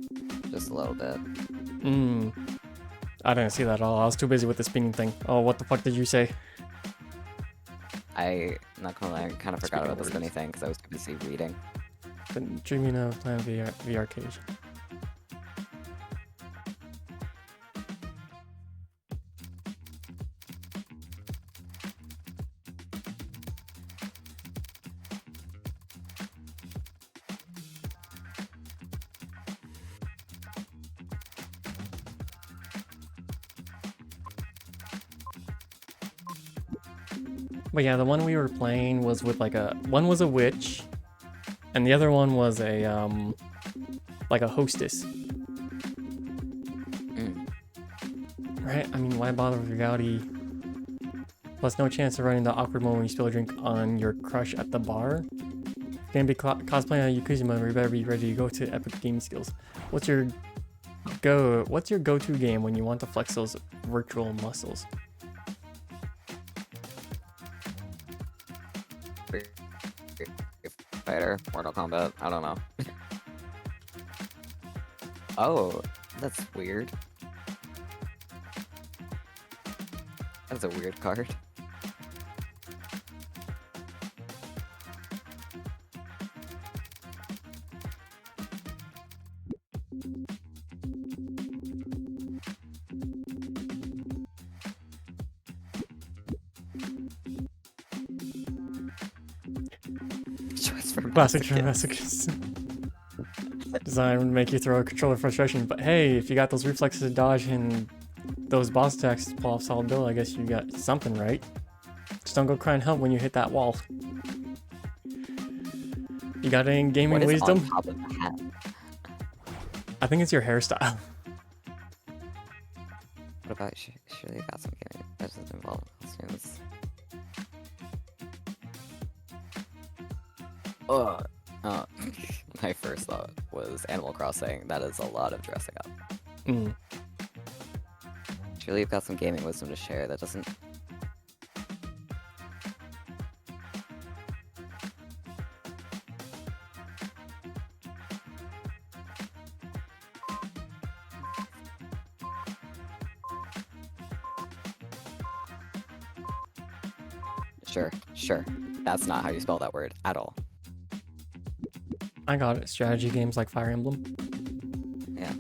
just a little bit. Mm. I didn't see that at all. I was too busy with the spinning thing. Oh, what the fuck did you say? I'm not gonna lie, I kind of forgot Speaking about of the words. spinny thing because I was too busy reading. Been dreaming of playing VR cage. But yeah, the one we were playing was with like one was a witch, and the other one was a like a hostess. Mm. Right? I mean, why bother with reality? Plus, no chance of running the awkward moment when you spill a drink on your crush at the bar. Gonna be cosplaying a Yakuza member, you better be ready to go to epic game skills. What's your go-to game when you want to flex those virtual muscles? Fighter, Mortal Kombat, I don't know. Oh, that's weird. That's a weird card. Choice for Classic for masochists. masochists. Design would make you throw a controller frustration, but hey, if you got those reflexes to dodge and those boss attacks to pull off solid bill, I guess you got something right. Just don't go crying help when you hit that wall. You got any gaming What is wisdom? on top of the hat? I think it's your hairstyle. What about surely you got some gaming that doesn't involve costumes? Ugh. My first thought was Animal Crossing. That is a lot of dressing up. Mm. Surely you've got some gaming wisdom to share that doesn't. Sure. That's not how you spell that word at all. I got it. Strategy games like Fire Emblem. Yeah.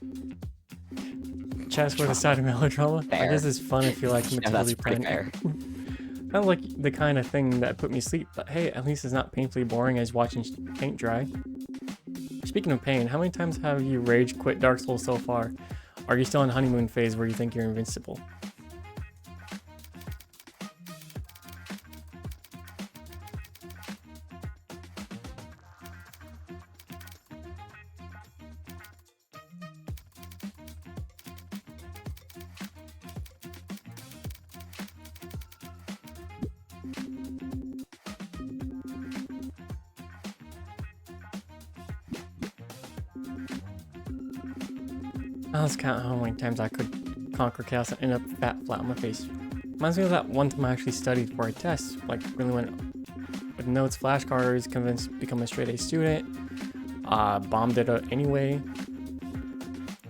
Chess with a side of melodrama. I Fair. guess it's fun if you like Yeah, that's materially pretty plan. fair. Not like the kind of thing that put me to sleep, but hey, at least it's not painfully boring as watching paint dry. Speaking of pain, how many times have you rage quit Dark Souls so far? Are you still in honeymoon phase where you think you're invincible? I lost count how many times I could conquer chaos and end up flat on my face. Reminds me of that one time I actually studied for a test, like really went with notes, flashcards, convinced become a straight A student, bombed it anyway.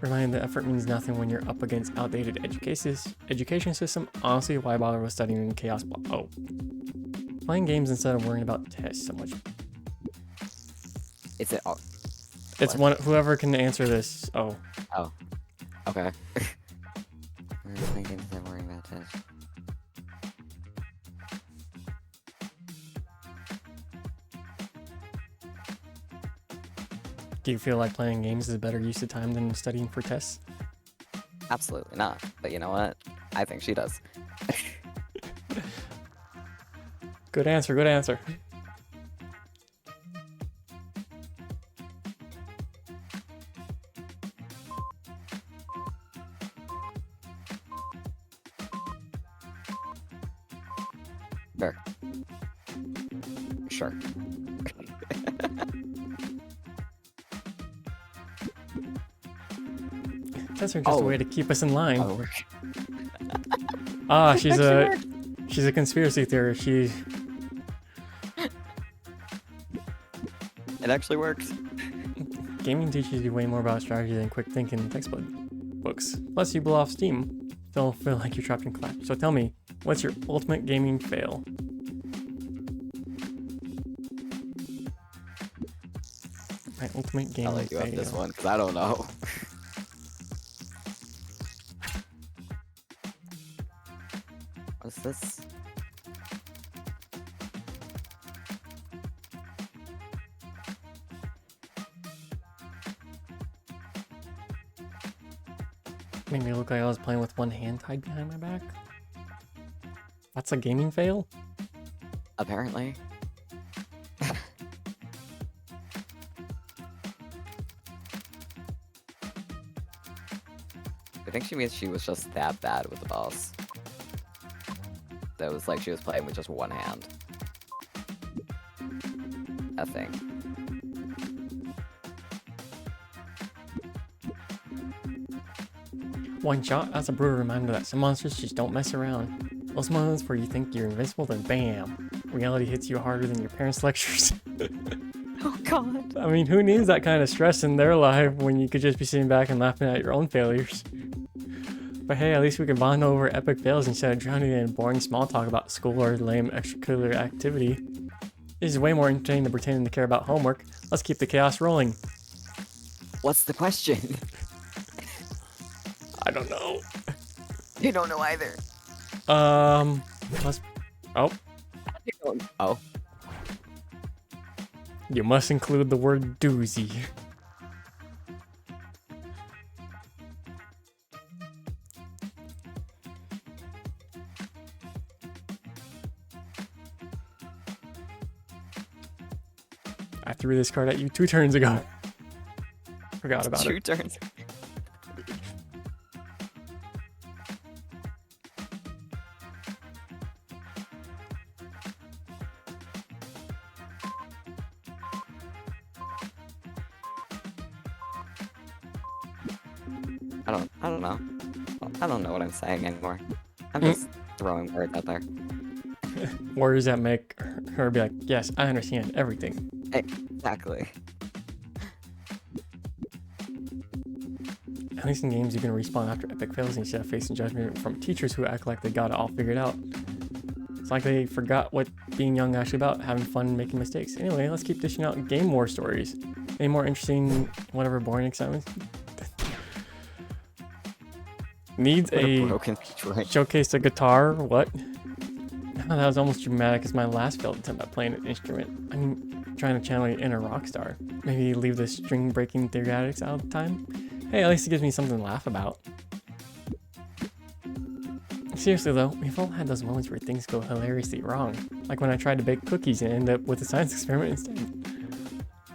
Reminding the effort means nothing when you're up against outdated education system. Honestly, why bother with studying in chaos? Oh, playing games instead of worrying about tests so much. Is it all? It's What? whoever can answer this. Oh, Oh. Okay. Playing games that worrying about this. do you feel like playing games is a better use of time than studying for tests? Absolutely not. But you know what? I think she does. Good answer. Good answer. Sure. Sure. Tests are just Oh. a way to keep us in line. Oh, Ah, she's a actually she's a conspiracy theorist. She it actually works. gaming teaches you way more about strategy than quick thinking in textbook books. Plus, you blow off steam. Don't feel like you're trapped in class. So tell me, what's your ultimate gaming fail? My ultimate gaming I'll let you fail. have this one because I don't know. What's this? Made me look like I was playing with one hand tied behind my back. That's a gaming fail? Apparently. I think she means she was just that bad with the boss. That was like she was playing with just one hand. I think. One shot, that's a brutal reminder that some monsters just don't mess around. Those moments where you think you're invincible, then bam! Reality hits you harder than your parents' lectures. Oh god. I mean, who needs that kind of stress in their life when you could just be sitting back and laughing at your own failures? But hey, at least we can bond over epic fails instead of drowning in boring small talk about school or lame extracurricular activity. This is way more entertaining than pretending to care about homework. Let's keep the chaos rolling. What's the question? I don't know. You don't know either. Let's... Oh, Oh. you must include the word doozy. I threw this card at you 2 turns ago. Forgot about Two it. turns. I don't know. I don't know what I'm saying anymore. I'm just throwing words out there. Words that make her be like, yes, I understand everything. Exactly. At least in games you can respawn after epic fails instead of facing judgment from teachers who act like they got it all figured out. It's like they forgot what being young is actually about, having fun making mistakes. Anyway, let's keep dishing out game war stories. Any more interesting, whatever boring excitement? Needs What a a broken Detroit. showcase a guitar? What? Oh, that was almost dramatic as my last failed attempt at playing an instrument. I mean, trying to channel your inner rock star. Maybe leave the string breaking theoretics out of the time. Hey, at least it gives me something to laugh about. Seriously though, we've all had those moments where things go hilariously wrong. Like when I tried to bake cookies and ended up with a science experiment instead.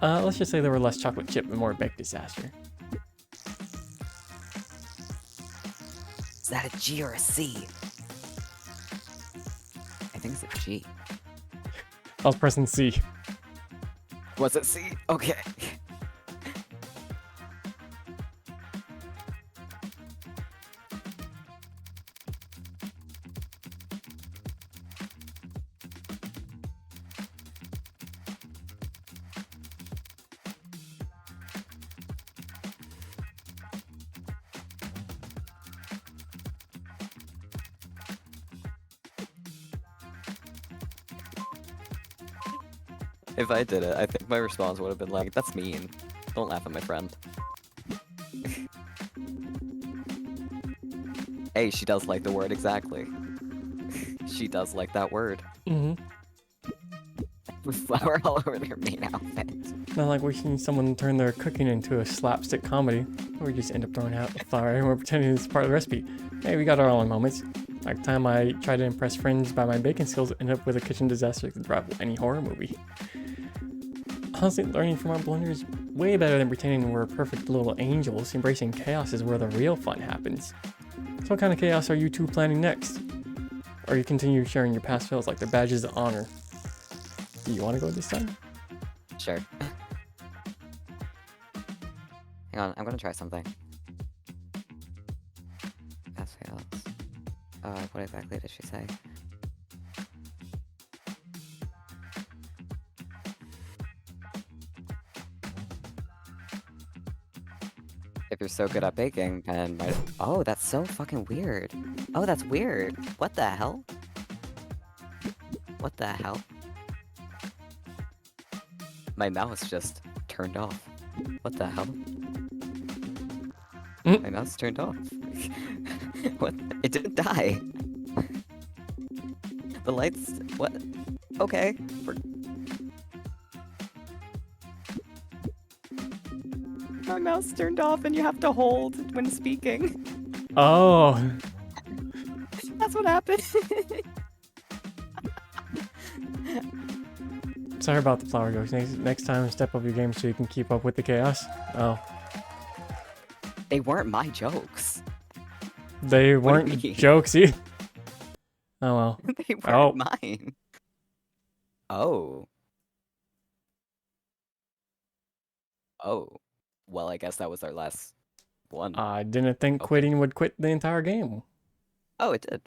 Let's just say there were less chocolate chip and more baked disaster. Is that a G or a C? I think it's a G. I was pressing C. Was it C? Okay. If I did it, I think my response would have been like, that's mean. Don't laugh at my friend. Hey, she does like the word exactly. She does like that word. Mm-hmm. With flour all over their main outfit. Not like watching someone turn their cooking into a slapstick comedy, or we just end up throwing out the flour and we're pretending it's part of the recipe. Hey, we got our own moments. Like the time I tried to impress friends by my baking skills, ended up with a kitchen disaster that could rival any horror movie. Honestly, learning from our blunders is way better than pretending we're perfect little angels. Embracing chaos is where the real fun happens. So what kind of chaos are you two planning next? Or you continue sharing your past fails like they're badges of honor? Do you want to go this time? Sure. Hang on, I'm gonna try something. Pass fails. What exactly did she say? If you're so good at baking, then might. Oh, that's so fucking weird. Oh, that's weird. What the hell? What the hell? My mouse just turned off. What the hell? My mouse turned off. What? It didn't die. The lights. What? Okay. My mouse turned off and you have to hold when speaking. Oh, That's what happened. sorry about the flower jokes. Next time, step up your game so you can keep up with the chaos. Oh, They weren't my jokes. they What do you weren't mean? jokes either. Oh well. They weren't Oh. mine. Oh. Oh. Well, I guess that was our last one. I didn't think Okay. quitting would quit the entire game. Oh, it did.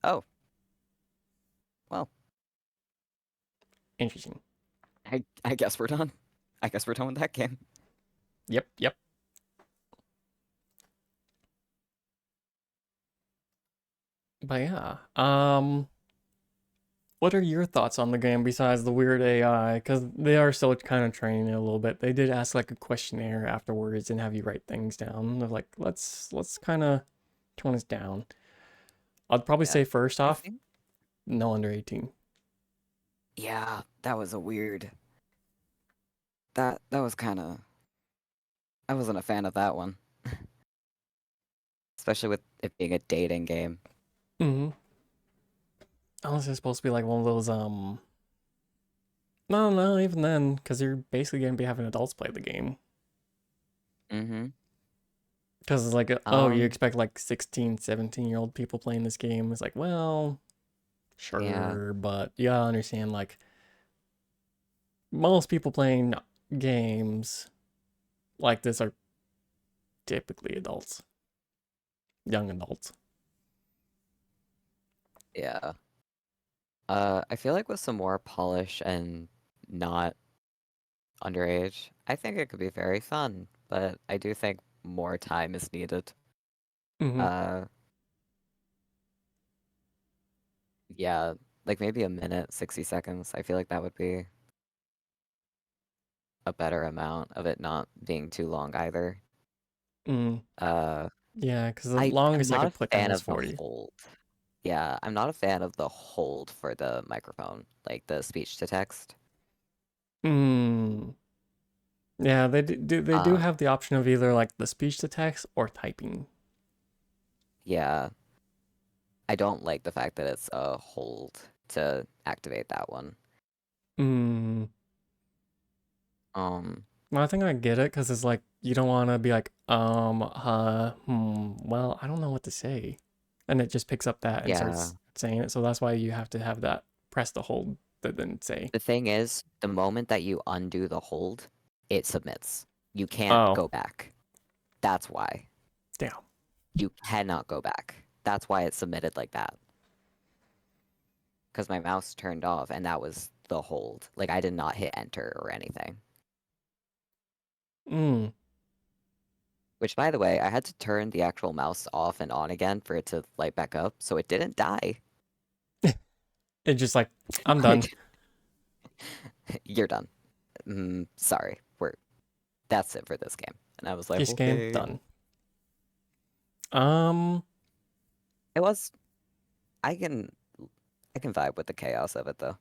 Oh. Well, Interesting. I guess we're done. I guess we're done with that game. Yep, yep. But yeah, what are your thoughts on the game besides the weird AI? Because they are still kind of training it a little bit. They did ask like a questionnaire afterwards and have you write things down. They're like, let's kind of tone this down. I'd probably Yeah, say first I off, think- no under 18. Yeah, that was a weird. That was kind of. I wasn't a fan of that one. Especially with it being a dating game. Mm-hmm. Unless it's supposed to be like one of those no, even then, because you're basically gonna be having adults play the game. Mm-hmm. Because it's like, oh, you Um, expect like 16, 17-year-old people playing this game. It's like, well, sure, but you gotta understand, like, most people playing games like this are typically adults, young adults. Yeah. I feel like with some more polish and not underage, I think it could be very fun, but I do think more time is needed. Mm-hmm. Yeah, like maybe a minute, 60 seconds. I feel like that would be a better amount of it not being too long either. Mm. Uh, Yeah, because the I'm longest I not could a put down fan was of the 40. hold. Yeah, I'm not a fan of the hold for the microphone, like the speech to text. Mm. Yeah, they do Uh, have the option of either like the speech to text or typing. yeah, I don't like the fact that it's a hold to activate that one. Mm. Um, Well, I think I get it because it's like you don't want to be like, well, I don't know what to say, and it just picks up that and yeah. starts saying it. So that's why you have to have that press the hold that then say. The thing is, the moment that you undo the hold, it submits. You can't Oh, go back. That's why. damn. You cannot go back. That's why it's submitted like that. Because my mouse turned off and that was the hold. Like I did not hit enter or anything. Mm. Which, by the way, I had to turn the actual mouse off and on again for it to light back up, so it didn't die. It's just like I'm done. You're done. Sorry, that's it for this game. And I was like, This game okay. done. It was. I can vibe with the chaos of it though.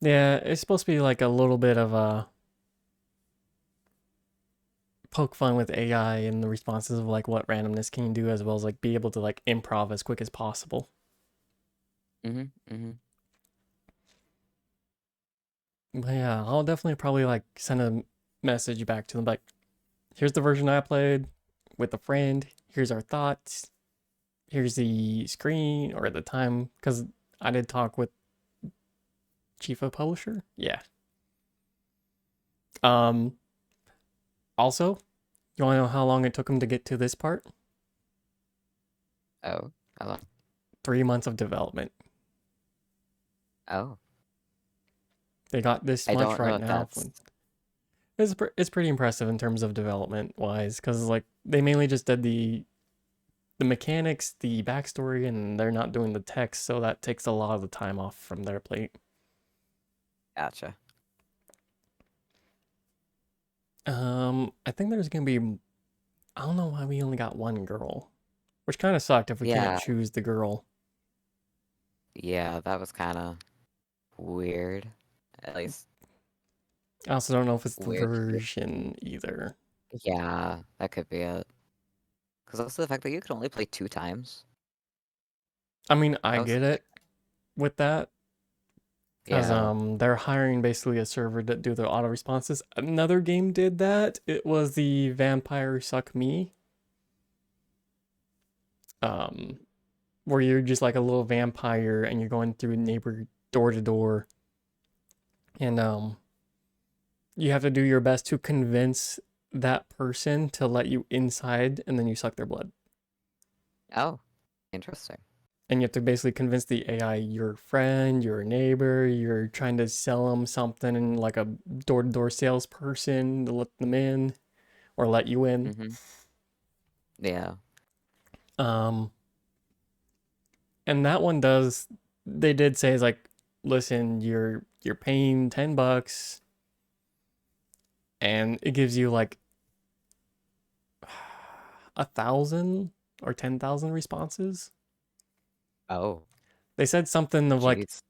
Yeah, it's supposed to be like a little bit of a poke fun with AI and the responses of like what randomness can you do, as well as like be able to like improv as quick as possible. Mm-hmm. But yeah, I'll definitely probably like send a message back to them like, here's the version I played with a friend. Here's our thoughts. Here's the screen or the time, because I did talk with chief of publisher. Yeah. Um. Also, you want to know how long it took them to get to this part? Oh, hello. 3 months of development. Oh, They got this I much don't know right if now. that's. It's pretty impressive in terms of development wise, because like they mainly just did the mechanics, the backstory, and they're not doing the text, so that takes a lot of the time off from their plate. Gotcha. I think there's gonna be. I don't know why we only got one girl, which kind of sucked if we Yeah, can't choose the girl. yeah, that was kind of weird. At least I also don't know if it's the weird. version either. Yeah, that could be it. Because also the fact that you could only play 2 times. I mean, I That was get it with that, because yeah. they're hiring basically a server to do the auto responses. Another game did that. It was the Vampire Suck Me, um, where you're just like a little vampire and you're going through neighbor door to door, and you have to do your best to convince that person to let you inside, and then you suck their blood. Oh, interesting. And you have to basically convince the AI your friend, your neighbor, you're trying to sell them something like a door to door salesperson to let them in or let you in. Mm-hmm. Yeah. Um, and that one does, they did say is like, listen, you're paying $10 and it gives you like 1,000 or 10,000 responses. Oh, They said something of like, jeez.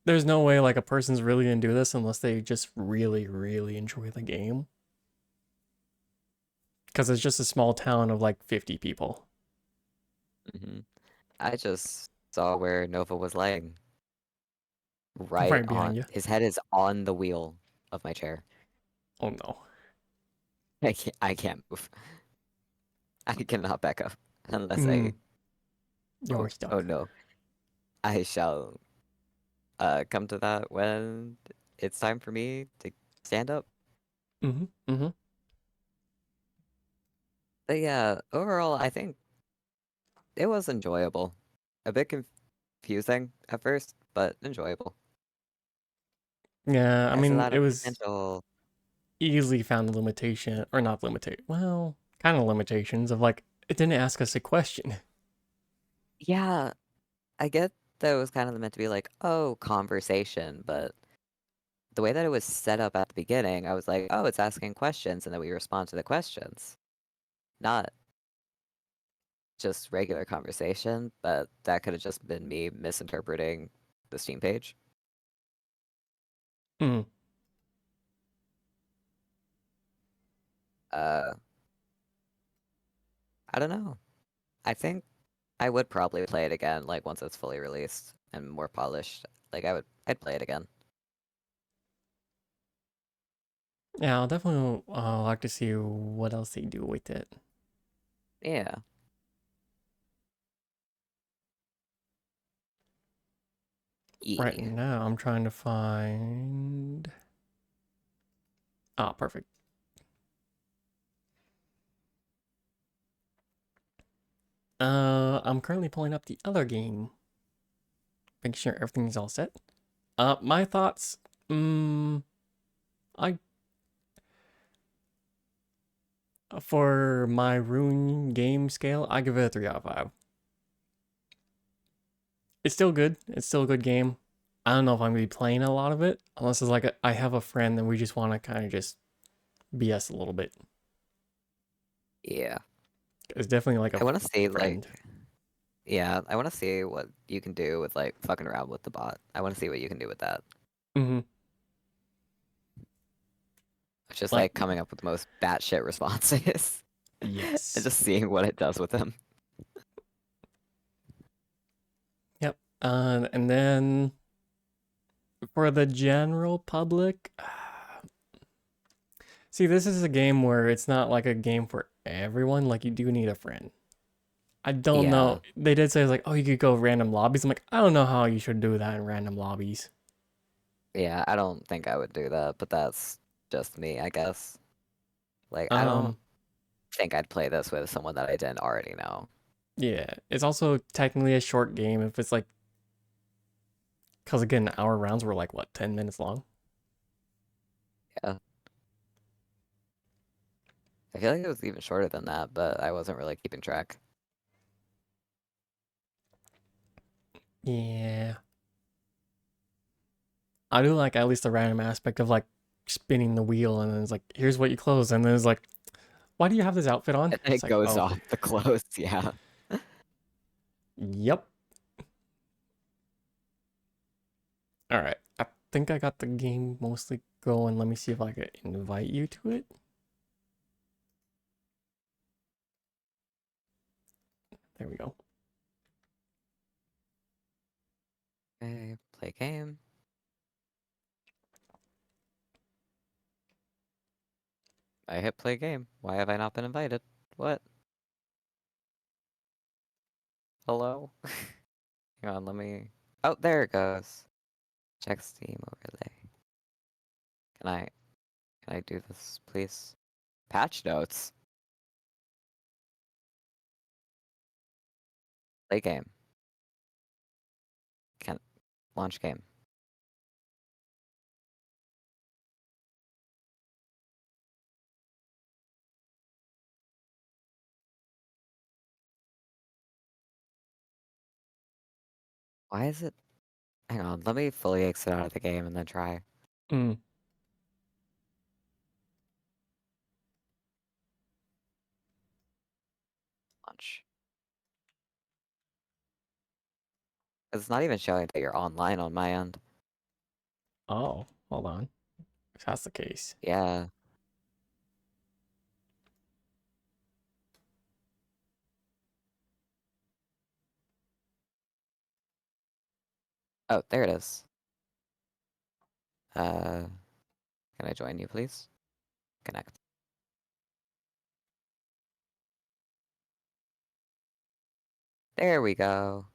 there's no way like a person's really gonna do this unless they just really, really enjoy the game. Because it's just a small town of like 50 people. Mm-hmm. I just saw where Nova was laying. Right Right behind on. you. His head is on the wheel of my chair. Oh no. I can't move. I cannot back up unless Mm, you're oh stuck. no. I shall come to that when it's time for me to stand up. Mm-hmm. Mm-hmm. But yeah, overall I think it was enjoyable. A bit confusing at first, but enjoyable. Yeah, I Has a mean, lot it of was potential. easily found a limitation, or not limitate. Well, kind of limitations of like, it didn't ask us a question. Yeah, I get that it was kind of meant to be like, oh, conversation, but the way that it was set up at the beginning, I was like, oh, it's asking questions, and then we respond to the questions. Not just regular conversation, but that could have just been me misinterpreting the Steam page. Mm. Uh, I don't know. I think I would probably play it again, like once it's fully released and more polished. Like I'd play it again. Yeah, I'll definitely like to see what else they do with it. Yeah. Right Yeah. now, I'm trying to find. Ah, perfect. I'm currently pulling up the other game, making sure everything's all set. My thoughts. I For my Rune game scale, I give it a 3 out of 5. It's still good. It's still a good game. I don't know if I'm gonna be playing a lot of it, unless it's like I have a friend and we just want to kind of just BS a little bit. Yeah. It's definitely like I want to see friend. yeah, I want to see what you can do with like fucking around with the bot. I want to see what you can do with that. Mm-hmm. Just Like like coming up with the most batshit responses yes. and just seeing what it does with them. Yep. And then for the general public, see, this is a game where it's not like a game for everyone. Like you do need a friend. I don't Yeah. know. They did say like, oh, you could go random lobbies. I'm like, I don't know how you should do that in random lobbies. Yeah, I don't think I would do that, but that's just me, I guess. Like, I don't Um, think I'd play this with someone that I didn't already know. yeah, it's also technically a short game if it's like, because again, our rounds were like what, 10 minutes long? Yeah. I feel like it was even shorter than that, but I wasn't really keeping track. Yeah. I do like at least the random aspect of like spinning the wheel and then it's like, here's what you close. And then it's like, why do you have this outfit on? And then It's it like, goes oh, off the clothes, yeah. yep. All right. I think I got the game mostly going. Let me see if I can invite you to it. There we go. Okay, play game. I hit play game. Why have I not been invited? What? Hello? Hang on, let me... Oh, there it goes. Check Steam overlay. Can I... Can I do this, please? Patch notes. Play game. Can't... Launch game. Why is it... Hang on, let me fully exit out of the game and then try. Mm. Launch. It's not even showing that you're online on my end. Oh, hold on. If that's the case. Yeah. Oh, there it is. Can I join you, please? Connect. There we go.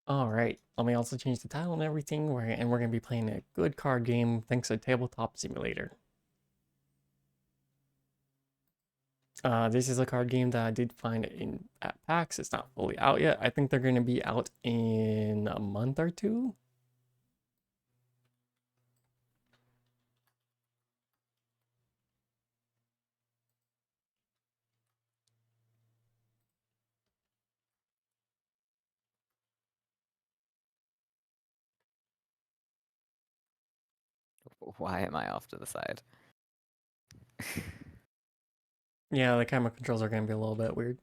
All right. Let me also change the title and everything. And we're gonna be playing a good card game thanks to Tabletop Simulator. This is a card game that I did find at PAX. It's not fully out yet. I think they're gonna be out in a month or two. Why am I off to the side? Yeah, the camera controls are gonna be a little bit weird.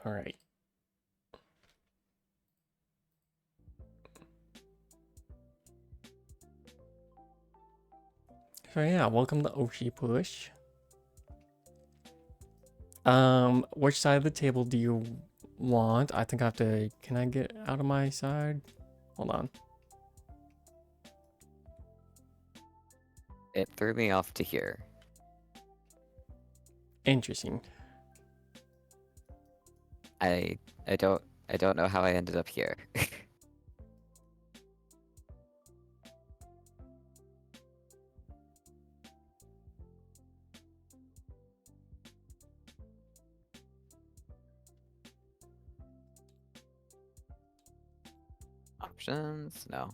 All right. So yeah, welcome to Oshi Push. Which side of the table do you want? I think I have to. Can I get out of my side? Hold on. It threw me off to here. Interesting. I don't know how I ended up here. Options? No.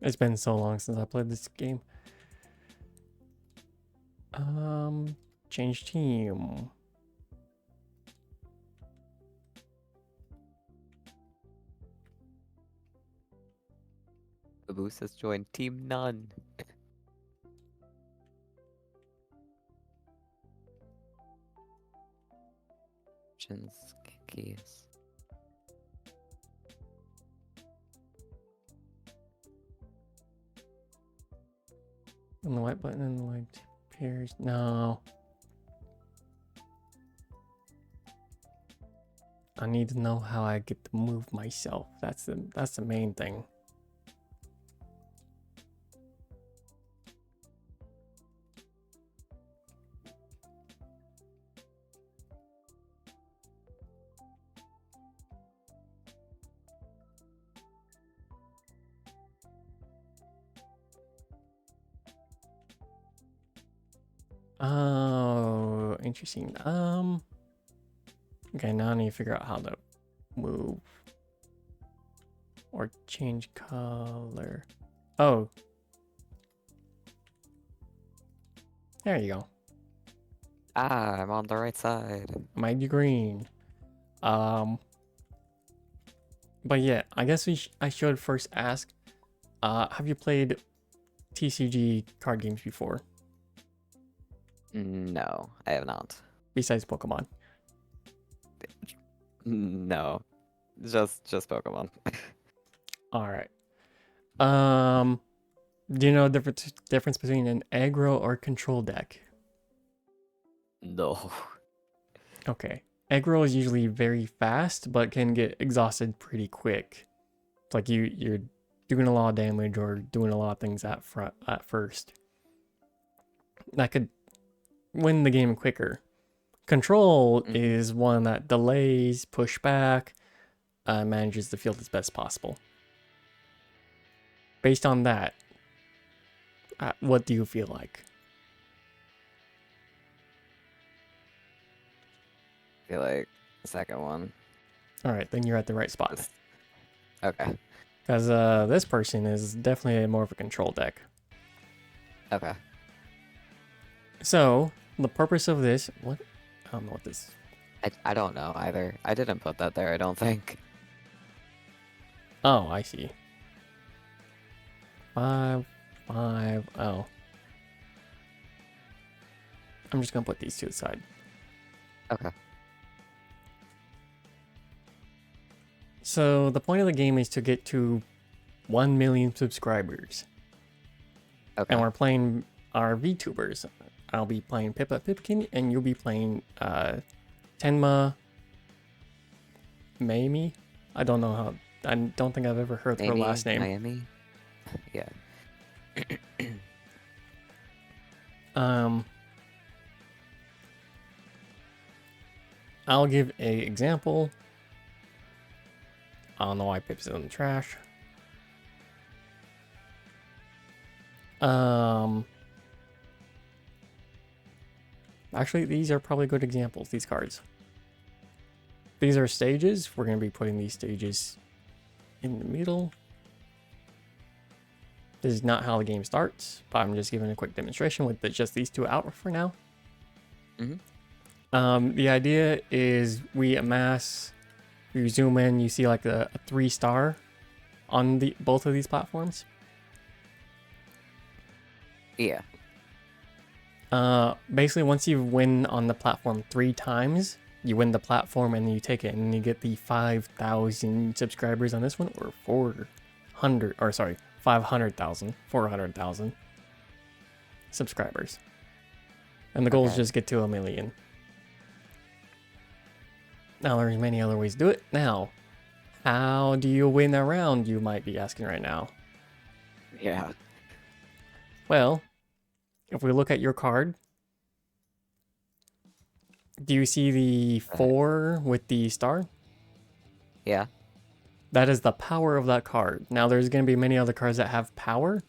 It's been so long since I played this game. Change team. Caboose has joined Team None. Options, keys. And the white button and the white pairs. No. I need to know how I get to move myself. That's the main thing. Oh, interesting. Okay, now I need to figure out how to move or change color. Oh, there you go. Ah, I'm on the right side. Might be green. But yeah, I guess I should first ask. Have you played TCG card games before No, I have not. besides Pokemon? No, just Pokemon. All right. Do you know the difference between an aggro or control deck? No. Okay. Aggro is usually very fast, but can get exhausted pretty quick. It's like you're doing a lot of damage or doing a lot of things at first. That could win the game quicker. Control is one that delays, push back, manages the field as best possible. Based on that, what do you feel like? I feel like the second one. All right, then you're at the right spot. Okay. Because this person is definitely more of a control deck. Okay. So, the purpose of this... What? I don't know what this... I don't know either. I didn't put that there, I don't think. Oh, I see. 5, 5, oh. I'm just going to put these to the side. Okay. So, the point of the game is to get to 1 million subscribers. Okay. And we're playing our VTubers. I'll be playing Pippa Pipkin, and you'll be playing Tenma Maymi. I don't know how. I don't think I've ever heard her Maybe last name. Miami? Yeah. I'll give a example. I don't know why Pip's in the trash. Actually, these are probably good examples, these cards. These are stages. We're going to be putting these stages in the middle. This is not how the game starts, but I'm just giving a quick demonstration with just these two out for now. The idea is we amass, you zoom in, you see like a 3-star on both of these platforms. Yeah. Basically, once you win on the platform 3 times, you win the platform and you take it, and you get the 5,000 subscribers on this one, or 500,000, 400,000 subscribers. And the goal is just get to 1 million. Now, there's many other ways to do it. Now, how do you win a round, you might be asking right now. Yeah. Well, if we look at your card, do you see the 4 with the star? Yeah. That is the power of that card. Now, there's going to be many other cards that have power,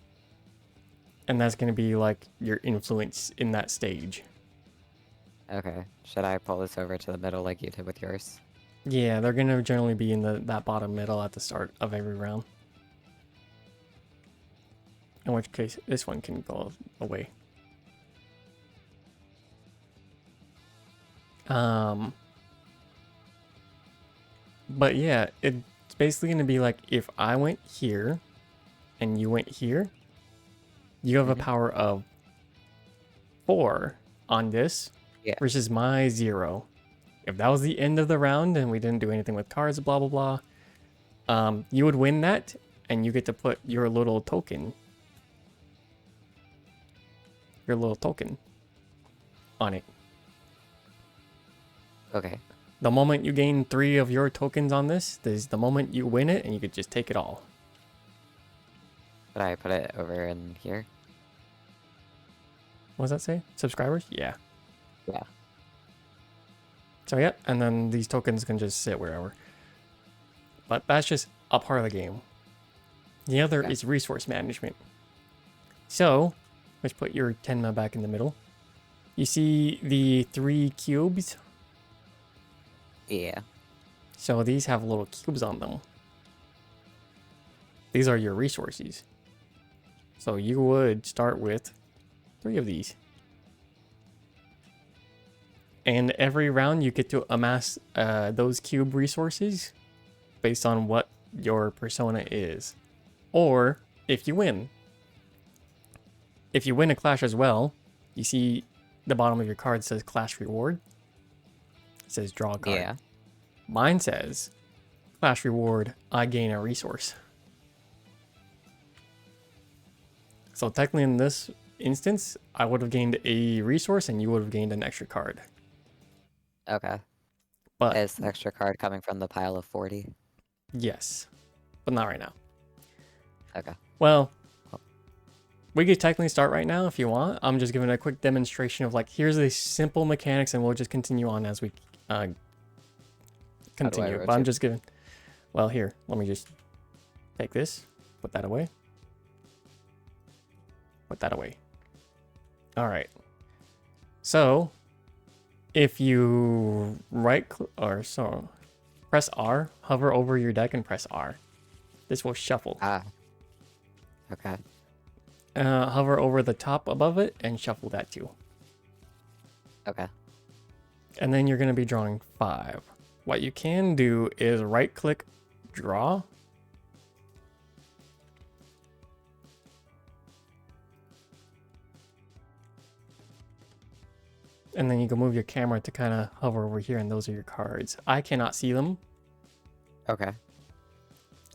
and that's going to be like your influence in that stage. Okay. Should I pull this over to the middle like you did with yours? Yeah, they're going to generally be in that bottom middle at the start of every round. In which case, this one can go away. But yeah, it's basically going to be like if I went here and you went here, you have a power of 4 on this versus my 0. If that was the end of the round and we didn't do anything with cards, blah, blah, blah, you would win that and you get to put your little token. Your little token on it. Okay. The moment you gain 3 of your tokens on this is the moment you win it, and you could just take it all. Should I put it over in here? What does that say? Subscribers? Yeah. Yeah. So yeah, and then these tokens can just sit wherever. But that's just a part of the game. The other is resource management. So, let's put your Tenma back in the middle. You see the 3 cubes? Yeah. So these have little cubes on them. These are your resources. So you would start with 3 of these. And every round you get to amass those cube resources based on what your persona is. Or if you win. If you win a clash as well, you see the bottom of your card says clash reward. It says draw a card. Yeah. Mine says clash reward, I gain a resource. So technically in this instance, I would have gained a resource and you would have gained an extra card. Okay. But Is the extra card coming from the pile of 40? yes, but not right now. Okay. Well, we could technically start right now if you want. I'm just giving a quick demonstration of like, here's the simple mechanics and we'll just continue on as we continue. But I'm rotate? just giving, well, here, let me just take this, put that away. Put that away. All right. So if you press R, hover over your deck and press R. This will shuffle. Ah. Okay. Hover over the top above it and shuffle that too. Okay. And then you're going to be drawing 5. What you can do is right click, draw. And then you can move your camera to kind of hover over here and those are your cards. I cannot see them, Okay.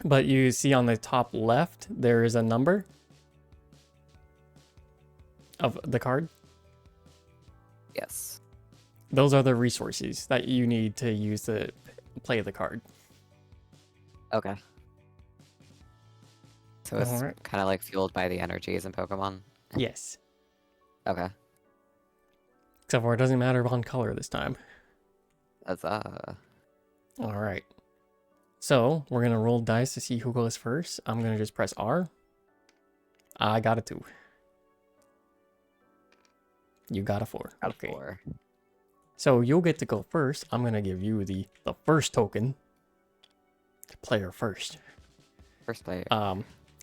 but you see on the top left, there is a number of the card. Yes. Those are the resources that you need to use to play the card. Okay. So it's Alright. kind of like fueled by the energies in Pokemon? Yes. Okay. Except for it doesn't matter on color this time. That's All right. So we're going to roll dice to see who goes first. I'm going to just press R. I got a 2. You got a 4. got Okay. 4. So you'll get to go first. I'm going to give you the first token. Player first. First player.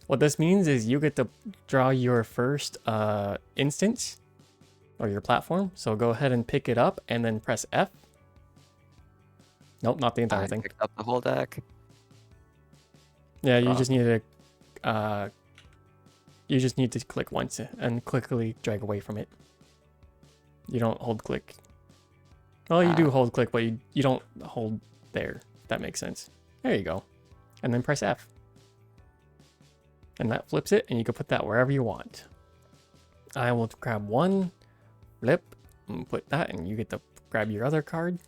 What this means is you get to draw your first instance or your platform. So go ahead and pick it up and then press F. Nope, not the entire I thing. picked up the whole deck. Yeah, you Draw. just need to click once and quickly drag away from it. You don't hold click. Well, you do hold click, but you don't hold there. If that makes sense. There you go. And then press F. And that flips it, and you can put that wherever you want. I will grab one, flip, and put that, and you get to grab your other card.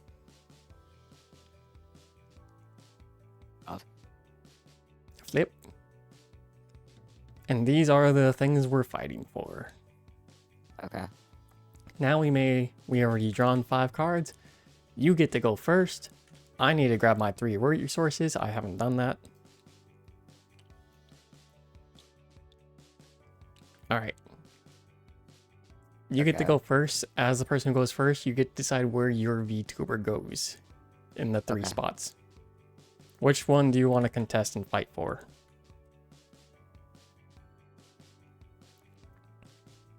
Flip. And these are the things we're fighting for. Okay. Now we already drawn 5 cards. You get to go first. I need to grab my 3 resources. I haven't done that. All right. You get to Okay. go first. As the person who goes first, you get to decide where your VTuber goes in the 3 Okay. spots. Which one do you want to contest and fight for?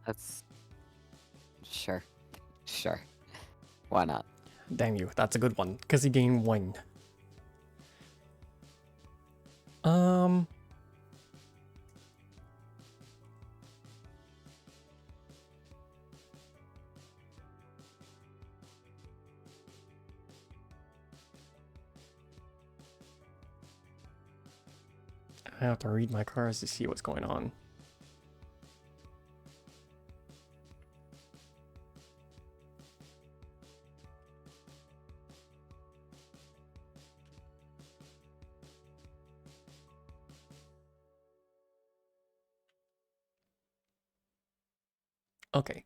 That's... Sure. Sure. Why not? Damn you, that's a good one, because he gained 1. I have to read my cards to see what's going on. Okay.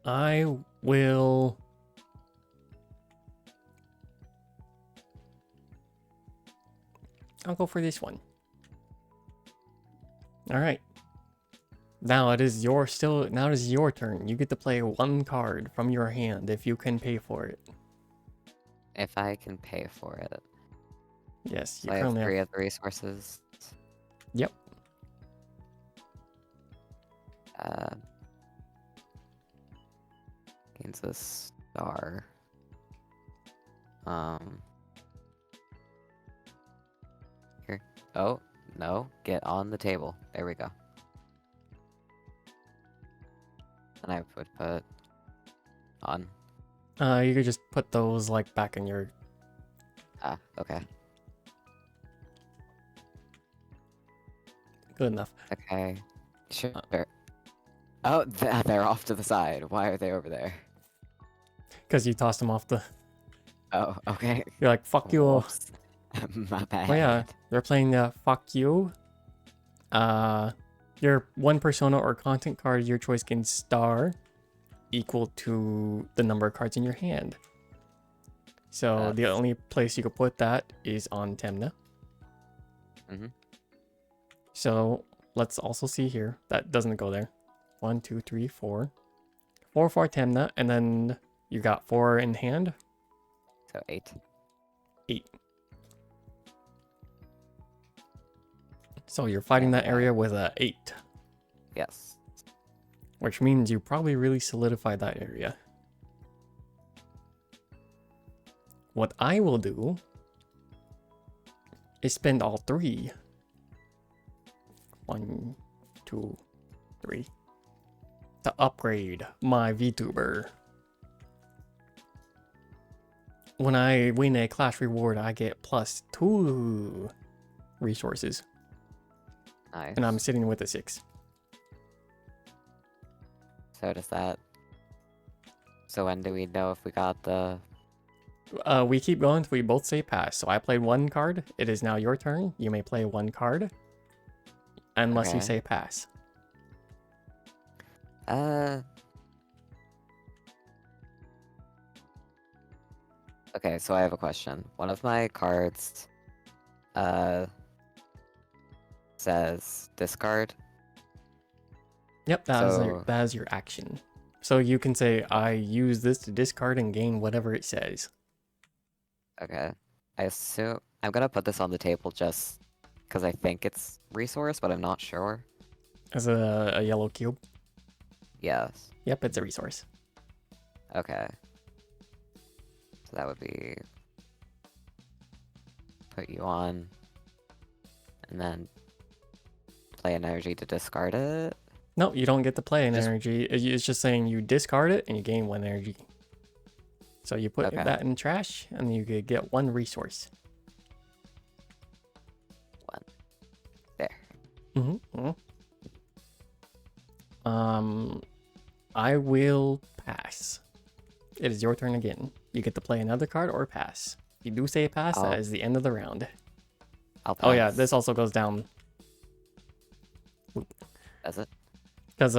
I will... I'll go for this one. All right. Now it is your turn. You get to play one card from your hand if you can pay for it. If I can pay for it. Yes, you So I have currently 3 have. of the resources. Yep. Gains a star. Here. Oh, no. Get on the table. There we go. And I would put on. You could just put those like back in your. Ah, okay. Good enough. Okay. Sure. Oh, they're off to the side. Why are they over there? Because you tossed them off the. Oh, okay. You're like, fuck you. Whoops. My bad. Oh yeah, they're playing the fuck you. Your one persona or content card of your choice gains star equal to the number of cards in your hand. So the only place you could put that is on Temna. Mhm. So let's also see here. That doesn't go there. 1, 2, 3, 4. 4 for Temna, and then you got 4 in hand. So 8. 8. So you're fighting that area with a 8, Yes. which means you probably really solidified that area. What I will do is spend all 3. 1, 2, 3. To upgrade my VTuber. When I win a clash reward, I get +2 resources. Nice. And I'm sitting with a 6. So does that... So when do we know if we got the... We keep going until we both say pass. So I played 1 card. It is now your turn. You may play 1 card. Unless you Okay. say pass. Okay, so I have a question. One of my cards says discard. Yep, So- that is your action. So you can say, I use this to discard and gain whatever it says. Okay. I assume I'm gonna put this on the table just because I think it's resource, but I'm not sure. As a yellow cube. Yes. Yep, it's a resource. Okay. So that would be put you on and then play an energy to discard it. No, you don't get to play an Just- energy. It's just saying you discard it and you gain 1 energy. So you put Okay. that in trash and you could get 1 resource. There. Mm-hmm. I will pass. It is your turn again. You get to play another card or pass. If you do say pass, I'll- that is the end of the round. I'll pass. Oh yeah, this also goes down Does it? because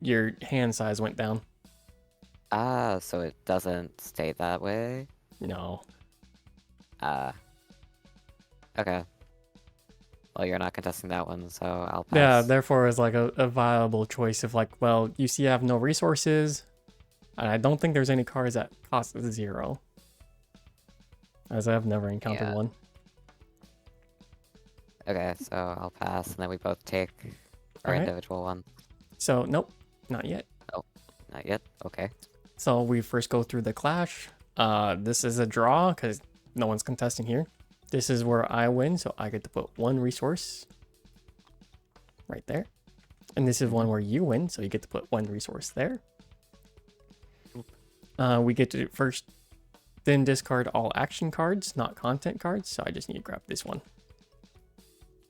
your hand size went down. Ah, so it doesn't stay that way? No. Okay. Well, you're not contesting that one, so I'll pass. Yeah, therefore it's like a viable choice of like, well, you see I have no resources, and I don't think there's any cards that cost 0. As I've never encountered Yeah. one. Okay, so I'll pass, and then we both take our Alright. individual one. So nope, not yet. Not yet? Okay. So we first go through the clash. This is a draw because no one's contesting here. This is where I win, so I get to put 1 resource right there. And this is one where you win, so you get to put 1 resource there. We get to first then discard all action cards, not content cards, so I just need to grab this one.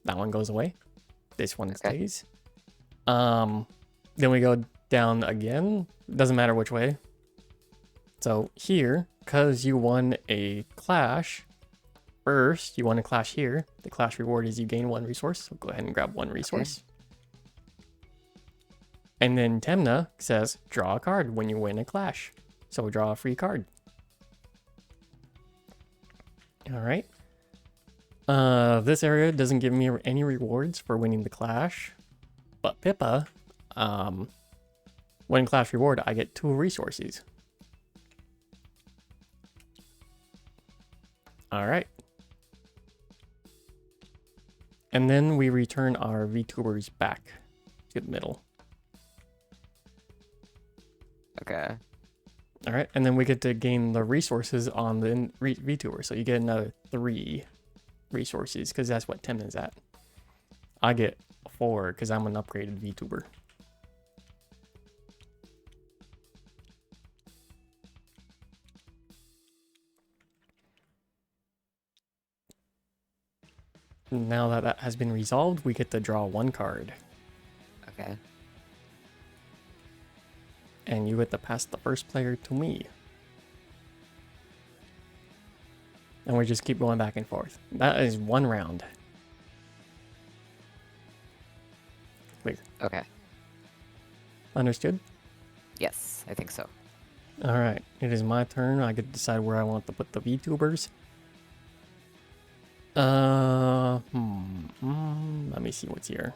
That one goes away. This one Okay. stays. Then we go down again. Doesn't matter which way. So here, because you won a clash, first you won a clash here. The clash reward is you gain 1 resource. So go ahead and grab 1 resource. And then Temna says draw a card when you win a clash. So draw a free card. All right. This area doesn't give me any rewards for winning the clash, but Pippa when class reward, I get 2 resources. All right. And then we return our VTubers back to the middle. Okay. All right, and then we get to gain the resources on the VTuber. So you get another 3 resources because that's what Tim is at. I get 4 because I'm an upgraded VTuber. Now that that has been resolved, we get to draw 1 card. Okay. And you get to pass the first player to me. And we just keep going back and forth. That is 1 round. Clear. Okay. Understood? Yes, I think so. Alright, it is my turn. I get to decide where I want to put the VTubers. Let me see what's here.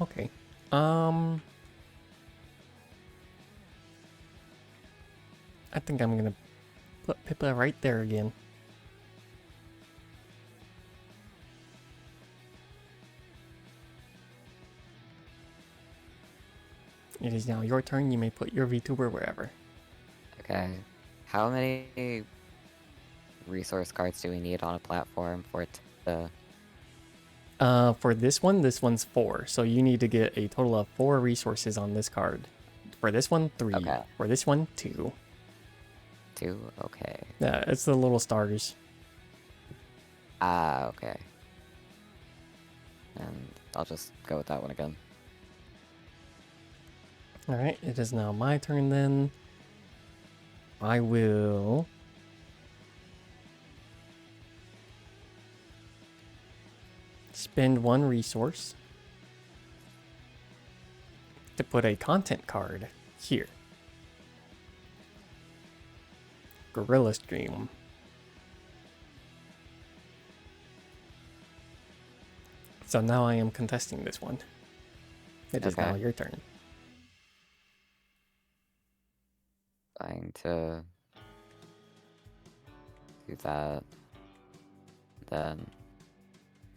Okay. I think I'm gonna put Pippa right there again. It is now your turn. You may put your VTuber wherever. Okay. How many resource cards do we need on a platform for it to... For this one's 4. So you need to get a total of 4 resources on this card. For this one, 3. Okay. For this one, 2. 2? Okay. Yeah, it's the little starters. Ah, okay. And I'll just go with that one again. Alright, it is now my turn then. I will... spend 1 resource to put a content card here. Gorilla Stream. So now I am contesting this one. It is now Okay. your turn. Trying to do that. Then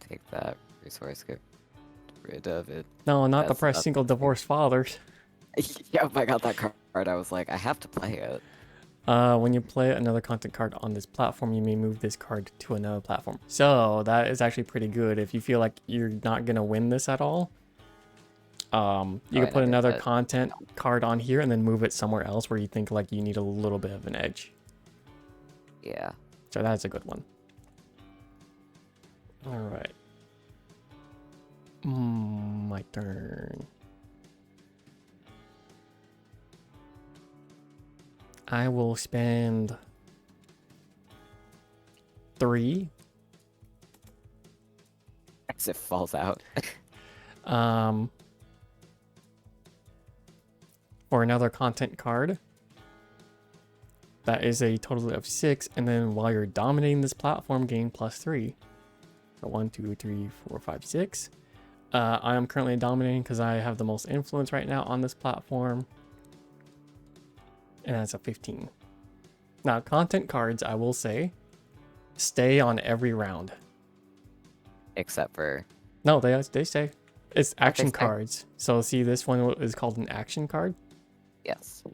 take that resource, get rid of it. No, not the That's press not single the thing. divorced fathers. Yeah, if I got that card, I was like, I have to play it. When you play another content card on this platform, you may move this card to another platform. So that is actually pretty good. If you feel like you're not gonna win this at all, you I can put never another put- content card on here and then move it somewhere else where you think like you need a little bit of an edge. Yeah. So that's a good one. All right. My turn. I will spend 3 As it falls out. For another content card. That is a total of 6, and then while you're dominating this platform, gain +3. So 1, 2, 3, 4, 5, 6. I am currently dominating because I have the most influence right now on this platform. And that's a 15. Now, content cards, I will say, stay on every round. Except for... No, they stay. It's action stay? cards. So see, this one is called an action card. Yes.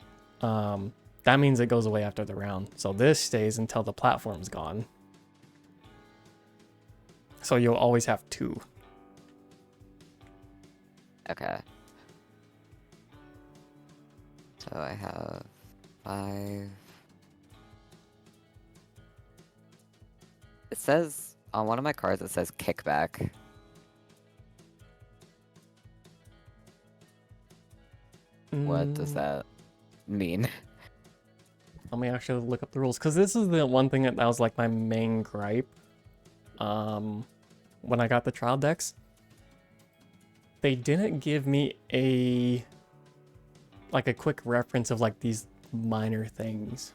That means it goes away after the round. So this stays until the platform's gone. So you'll always have 2. Okay. So I have 5. It says on one of my cards, it says kickback. What does that mean? Let me actually look up the rules, because this is the one thing that was like my main gripe. When I got the trial decks, they didn't give me a like a quick reference of like these minor things.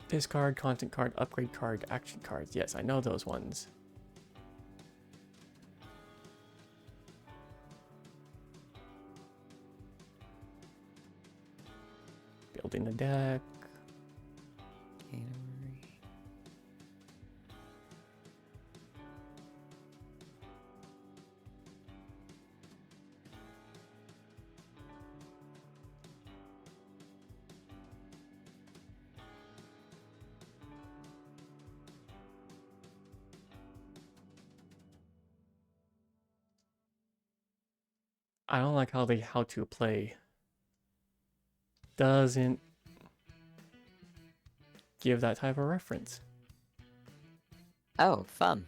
Discard, content card, upgrade card, action cards. Yes, I know those ones. Building the deck. I don't like how the how to play doesn't give that type of reference. Oh, fun.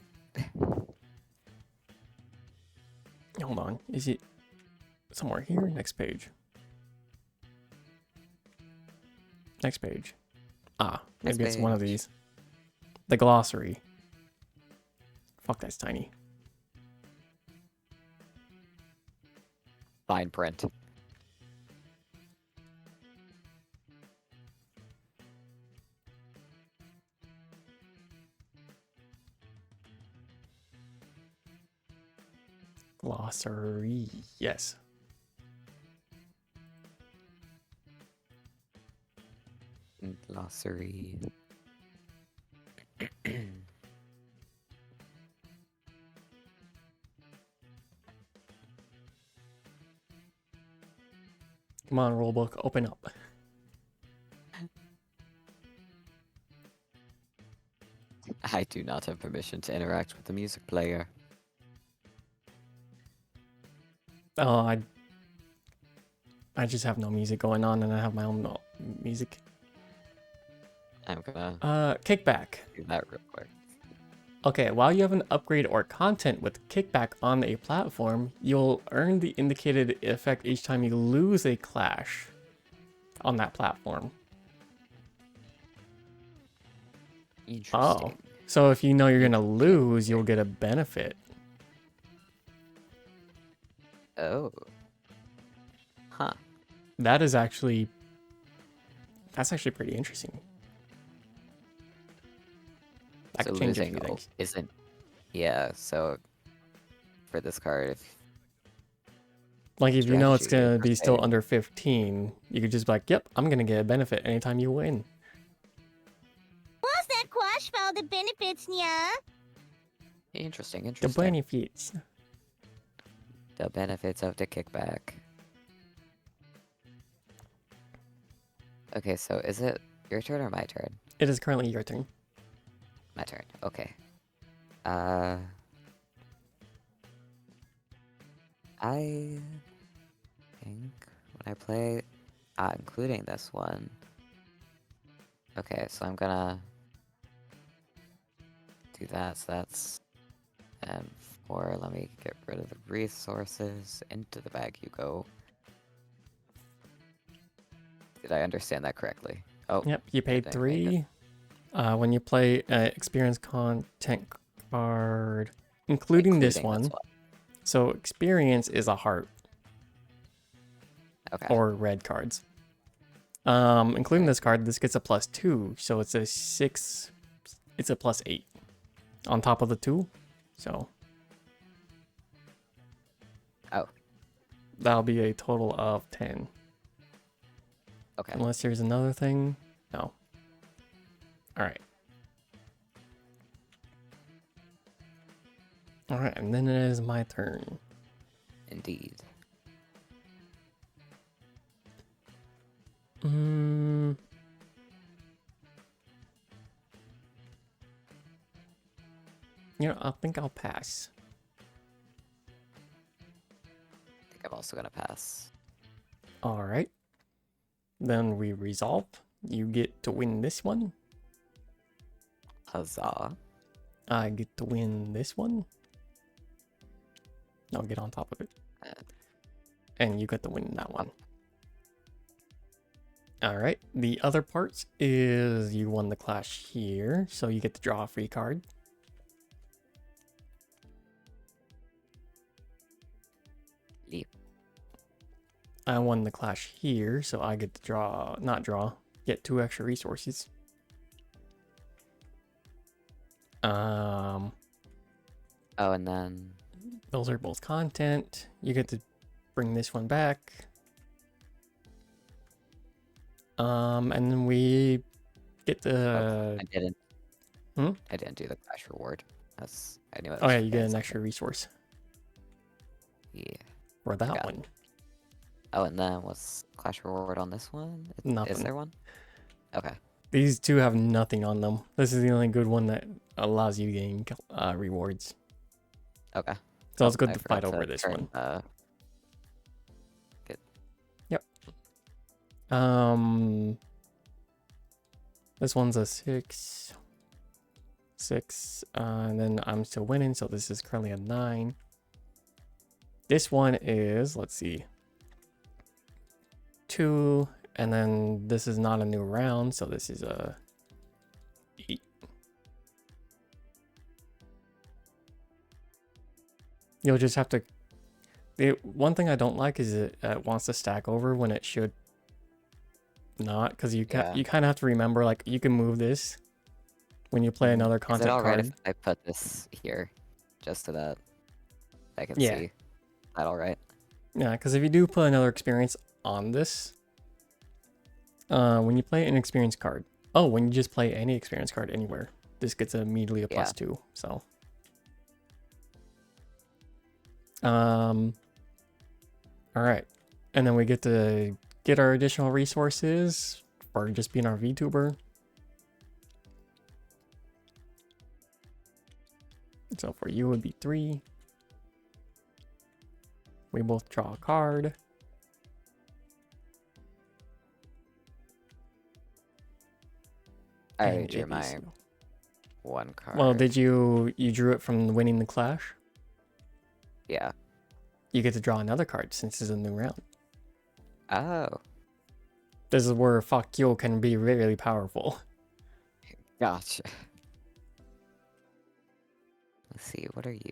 Hold on, is it somewhere here? Next page. Next page. Ah, Next maybe it's one of page. these. The glossary. Fuck, that's tiny. Fine print. Glossary. Yes. Glossary. Come on, rulebook, open up. I do not have permission to interact with the music player. Oh, I just have no music going on, and I have my own music. I'm gonna Kickback. do that real quick. Okay, while you have an upgrade or content with kickback on a platform, you'll earn the indicated effect each time you lose a clash on that platform. Interesting. So if you know you're gonna lose, you'll get a benefit. Oh. Huh. That's actually pretty interesting. That So could change a losing few things. isn't. Yeah. So for this card, if Like if you know it's strategy gonna per be still se. under 15, you could just be like, "Yep, I'm gonna get a benefit anytime you win." What's that quash for the benefits, yeah? Interesting. The Interesting. benefits. The benefits of the kickback. Okay, so is it your turn or my turn? It is currently your turn. My turn. Okay. I think when I play, including this one. Okay, so I'm gonna do that. So that's M4. Let me get rid of the resources. Into the bag you go. Did I understand that correctly? Oh, Yep, you paid dang, I guess- 3. When you play experience content card, including this one. So experience is a heart Okay. or red cards. Including this card, this gets a +2, so it's a 6. It's a +8 on top of the 2. So Oh, that'll be a total of 10. okay. Unless there's another thing. No. Alright. Alright, and then it is my turn. Indeed. You know, I think I'll pass. I think I'm also gonna pass. Alright. Then we resolve. You get to win this one. Huzzah. I get to win this one. I'll get on top of it. And you get to win that one. Alright. The other parts is you won the clash here, so you get to draw a free card. I won the clash here, so I get to draw, not draw, get 2 extra resources. Oh, and then Those are both content. You get to bring this one back. And then we get the. I didn't. Hmm? I didn't do the clash reward. That's I knew it. Oh was yeah, you get an something. extra resource Yeah. for that Got it. one. Oh, and then what's clash reward on this one? Is Nothing. there one? Okay. These two have nothing on them. This is the only good one that allows you to gain rewards. Okay. So it's Oh, good I to forgot fight over this turn, one. Good. This one's a 6. 6. And then I'm still winning, so this is currently a 9. This one is, let's see, 2. And then this is not a new round, so this is a 8. You'll just have to. The one thing I don't like is it wants to stack over when it should not, because you Yeah. you kind of have to remember, like, you can move this when you play another Is it content alright card. if I put this here, just so that I can Yeah. see? Is that alright? Yeah, because if you do put another experience on this, when you play an experience card, when you just play any experience card anywhere, this gets immediately a +2. So, all right, and then we get to get our additional resources for just being our VTuber. So for you, it would be 3. We both draw a card. I and already drew it my is- one card. Well, did you drew it from winning the clash? Yeah. You get to draw another card since it's a new round. Oh. This is where fuck you can be really powerful. Gotcha. Let's see, what are you?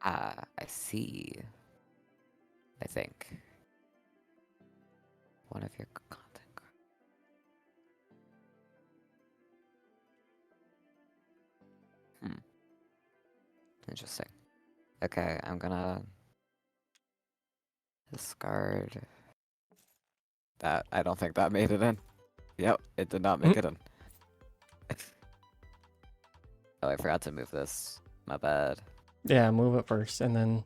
Ah, I see. I think. One of your content cards. Interesting. Okay, I'm gonna discard that. I don't think that made it in. Yep, it did not make it in. Oh, I forgot to move this. My bad. Yeah, move it first and then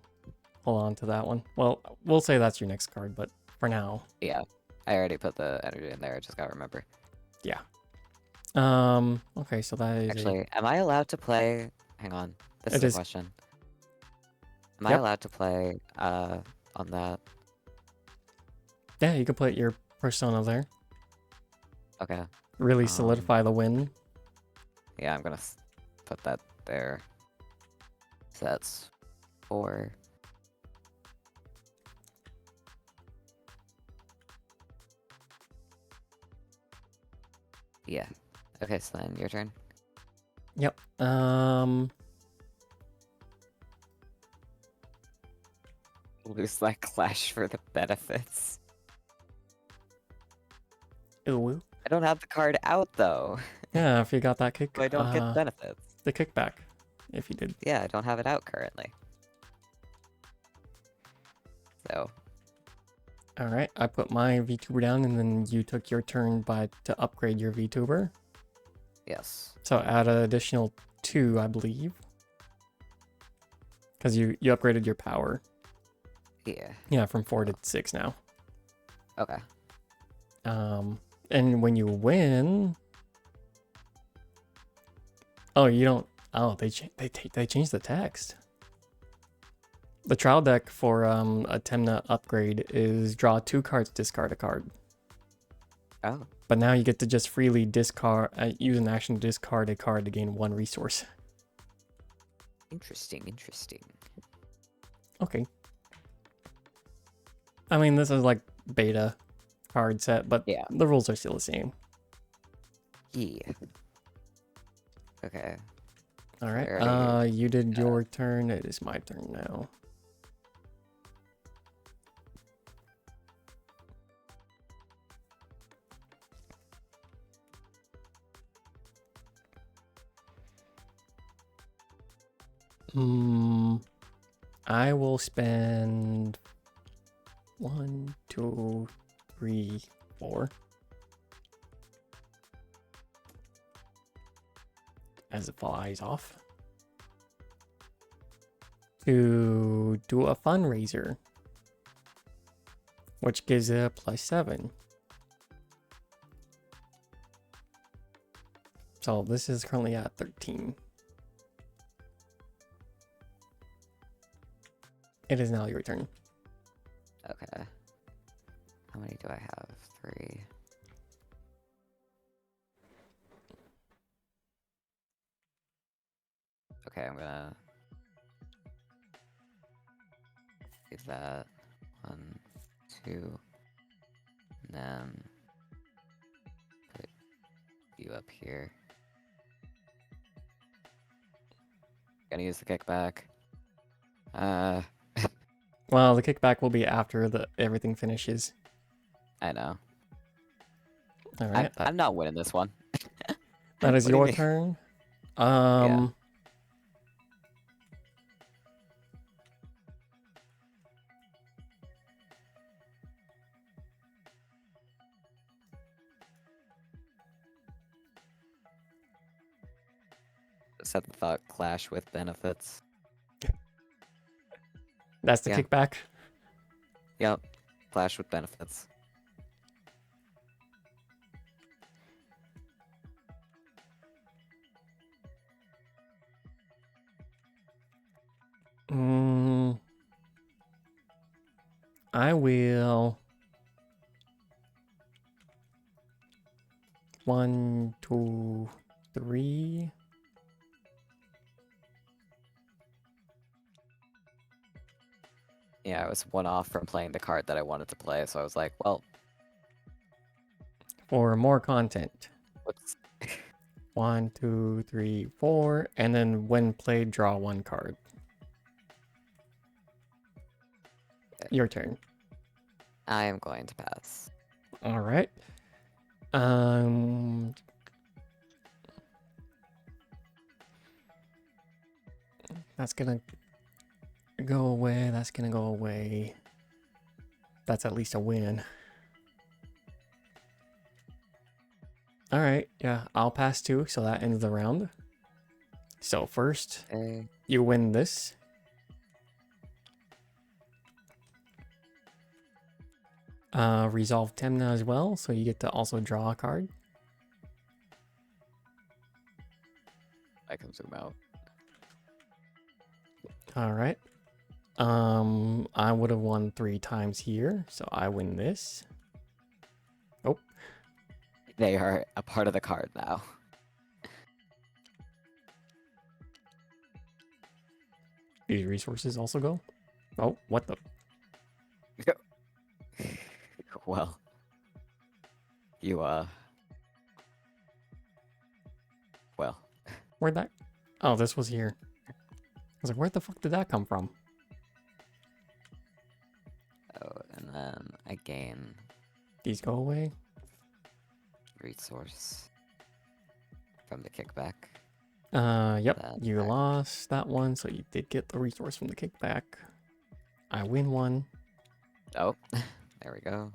hold on to that one. Well, we'll say that's your next card, but for now. Yeah, I already put the energy in there. I just gotta remember. Yeah. Okay, so that is Actually, am I allowed to play? Hang on. This It is is- a question. Am I Yep. allowed to play on that? yeah, you can put your persona there. Okay. Really solidify the win. Yeah, I'm gonna put that there. So that's 4. Yeah. Okay, so then your turn. Yep. Lose that clash for the benefits. Ooh. I don't have the card out though. Yeah, if you got that kick, So I don't get benefits. the kickback. If you did. Yeah, I don't have it out currently. So All right, I put my VTuber down, and then you took your turn to upgrade your VTuber. yes. So add an additional 2, I believe, because you upgraded your power. Yeah. Yeah, from 4 to 6 now. Okay. And when you win, you don't. Oh, they changed the text. The trial deck for a Temna upgrade is draw 2 cards, discard a card. Oh. But now you get to just freely discard, use an action to discard a card to gain 1 resource. Interesting, interesting. Okay. I mean, this is like beta card set, but Yeah. the rules are still the same. Yeah. Okay. All right. Alrighty. You did your turn. It is my turn now. I will spend 1, 2, 3, 4 as it flies off to do a fundraiser, which gives it a +7. So this is currently at 13. It is now your turn. Okay. How many do I have? 3. Okay, I'm gonna do that. 1, 2, and then put you up here. Gonna use the kickback. Well, the kickback will be after everything finishes. I know. All right. I'm not winning this one. That is What do you your mean? turn. Yeah. Set the thought clash with benefits. That's the Yeah. kickback. Yep. Clash with benefits. I will 1, 2, 3. Yeah, I was one off from playing the card that I wanted to play, so I was like, well, For more content. what's 1, 2, 3, 4, and then when played, draw 1 card. Your turn. I am going to pass. All right. That's gonna go away. That's gonna go away. That's at least a win. All right. Yeah, I'll pass 2, so that ends the round. So first, Okay. you win this. Resolve Temna as well, so you get to also draw a card. I can zoom out. All right. I would have won 3 times here, so I win this. Oh, They are a part of the card now. these resources also go. Oh, what the? Well, you, well, Where'd that? Oh, this was here. I was like, where the fuck did that come from? oh, and then I gain These go away. resource from the kickback. Yep, That you back. lost that one, so you did get the resource from the kickback. I win 1. Oh, there we go.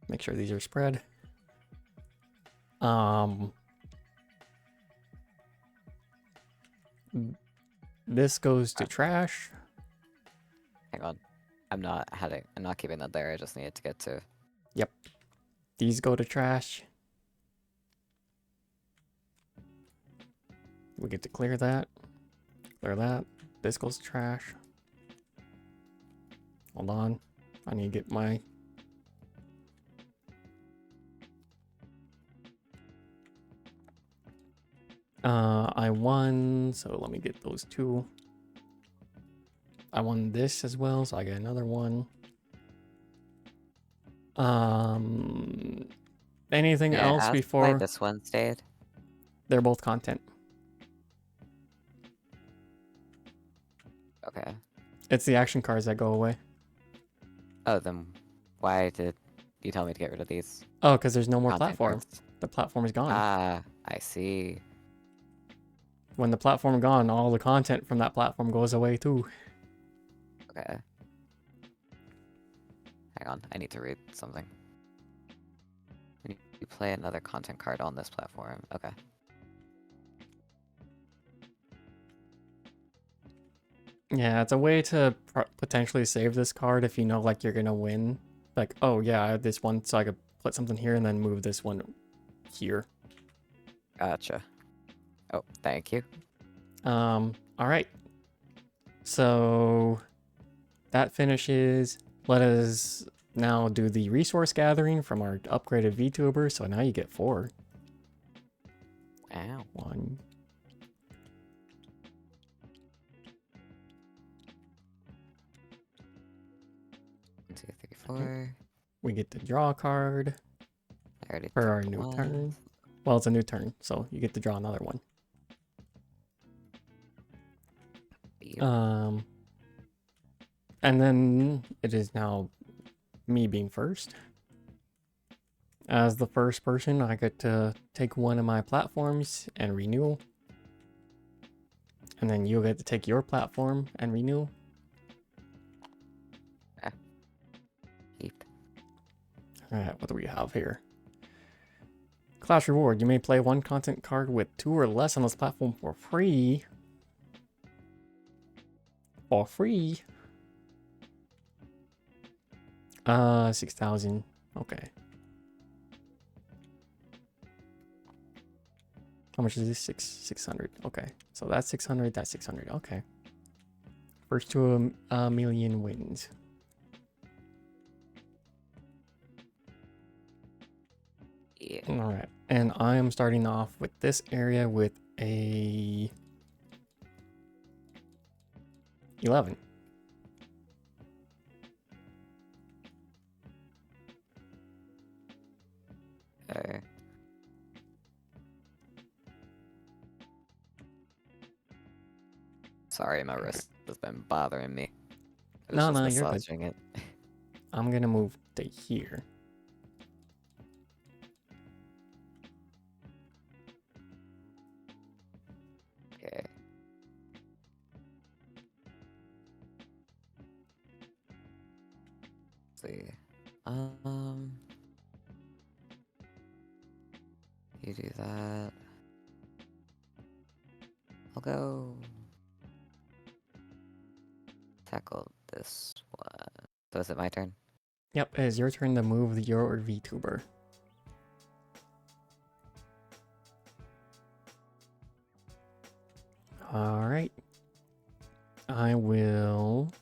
Make sure these are spread. This goes to trash. Hang on. I'm not keeping that there. I just needed to get to. Yep. These go to trash. We get to clear that. Clear that. This goes to trash. Hold on. I need to get my... I won, so let me get those 2. I won this as well, so I get another one. Anything Yeah, else ask why before? this one stayed? They're both content. Okay. It's the action cards that go away. Oh, then why did you tell me to get rid of these Oh, because there's no more content platform. cards? The platform is gone. Ah, I see. When the platform gone, all the content from that platform goes away too. Okay. Hang on, I need to read something. You play another content card on this platform. Okay. Yeah, it's a way to potentially save this card if you know like you're gonna win. Like, oh yeah, I have this one, so I could put something here and then move this one here. Gotcha. Oh, thank you. All right. So that finishes. Let us now do the resource gathering from our upgraded VTuber. So now you get 4. Ow. 1. One, two, three, four. We get to draw a card I already for took our the new one. turn. Well, it's a new turn, so you get to draw another one. Yep. And then it is now me being first. As the first person, I get to take one of my platforms and renew. And then you'll get to take your platform and renew. Keep. Alright, what do we have here? Clash reward. You may play one content card with 2 or less on this platform for free. For free? 6,000. Okay. How much is this? 600. Okay. So that's 600, that's 600. Okay. First to a million wins. Yeah. Alright. And I am starting off with this area with a 11. Okay. Sorry, my wrist has been bothering me. I was No, just no, you're good. massaging it. I'm gonna move to here. Okay. Let's see. You do that. I'll go tackle this one. So is it my turn? Yep, it is your turn to move your VTuber. Alright. I will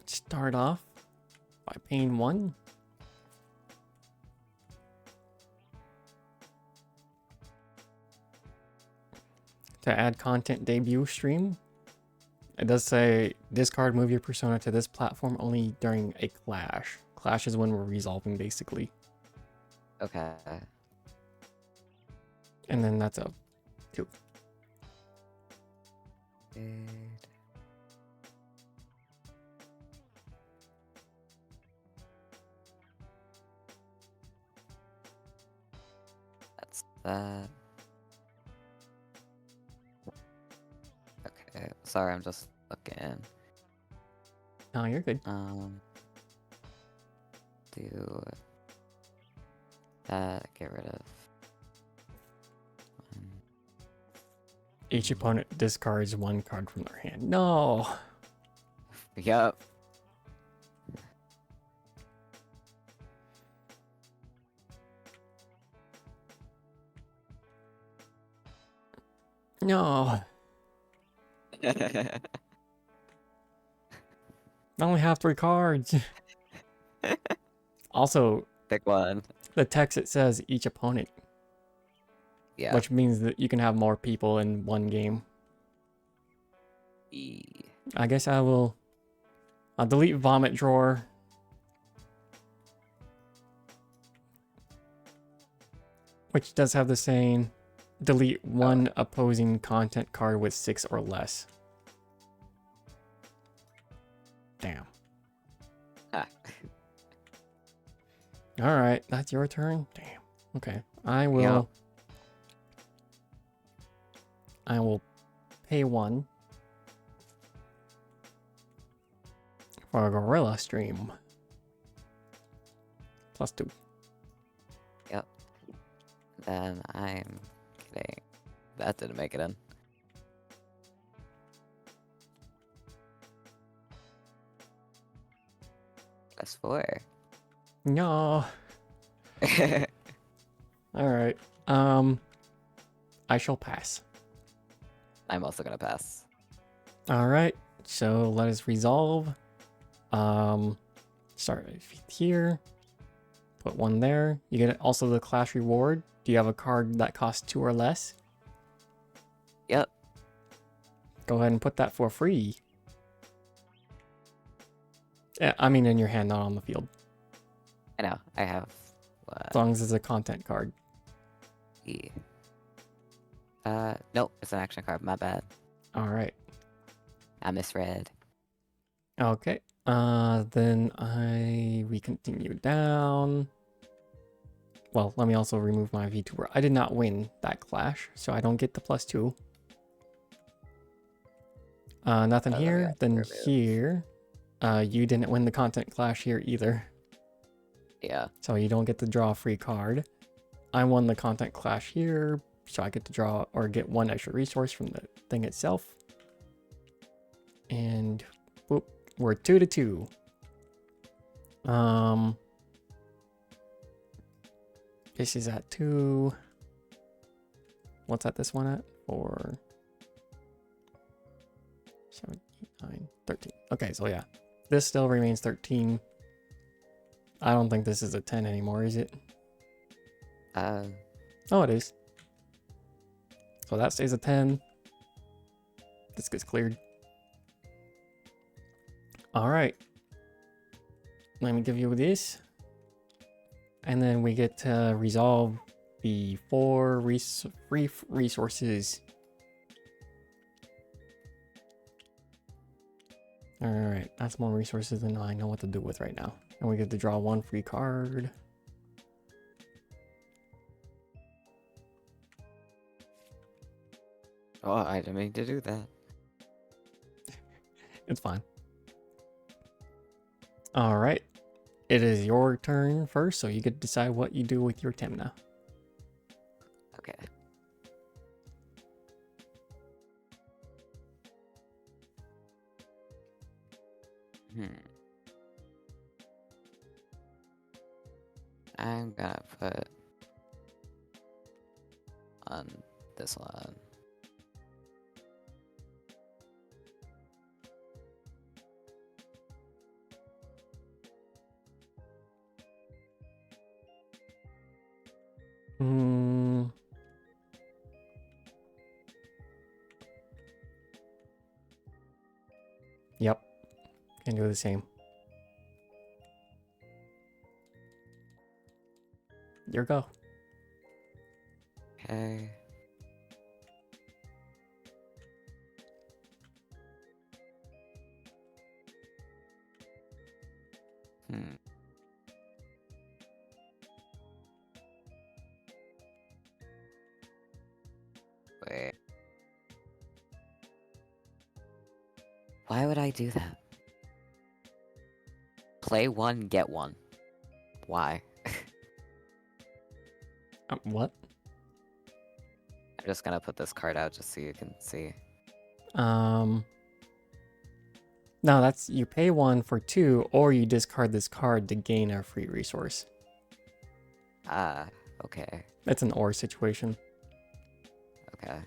start off by paying 1. To add content debut stream. It does say discard move your persona to this platform only during a clash. Clash is when we're resolving basically. Okay. And then that's a 2. Good. That's that. Okay, sorry, I'm just looking. No, you're good. Do that, get rid of one. Each opponent discards 1 card from their hand. No! Yup. No! I only have 3 cards. Also, Pick one. the text it says each opponent, Yeah. which means that you can have more people in one game. I guess I'll delete vomit drawer. which does have the saying, delete one opposing content card with 6 or less. Damn. Ah. All right, that's your turn. Damn. Okay, I will. I will pay 1 for a Gorilla Stream. +2. Yep. Then I'm kidding. That didn't make it in. +4. No. All right. I shall pass. I'm also gonna pass. All right. So let us resolve. Start here. Put 1 there. You get also the clash reward. Do you have a card that costs 2 or less? Yep. Go ahead and put that for free. Yeah, I mean in your hand, not on the field. I know. I have As long as it's a content card. E. Nope. It's an action card. My bad. All right. I misread. Okay. Then we continue down. Well, let me also remove my VTuber. I did not win that clash, so I don't get the +2. Nothing Oh, then we here. got Then derivatives. here. You didn't win the content clash here either, Yeah. so you don't get to draw a free card. I won the content clash here, so I get to draw or get 1 extra resource from the thing itself. And whoop, we're 2-2. This is at 2. What's at this one at? 4, 7, 8, 9, 13. Okay, so yeah. This still remains 13. I don't think this is a 10 anymore, is it? Oh, it is. So that stays a 10. This gets cleared. All right. Let me give you this. And then we get to resolve the 4 free resources. All right, that's more resources than I know what to do with right now. And we get to draw 1 free card. Oh, I didn't mean to do that. It's fine. All right. It is your turn first, so you get to decide what you do with your Temna. Okay. I'm gonna put on this one. Hmm. Yep. Can do the same. Your go. Okay. Wait. Why would I do that? Play 1, get 1. Why? What? I'm just gonna put this card out just so you can see. No, that's you pay 1 for 2, or you discard this card to gain a free resource. Ah, okay. It's an or situation. Okay.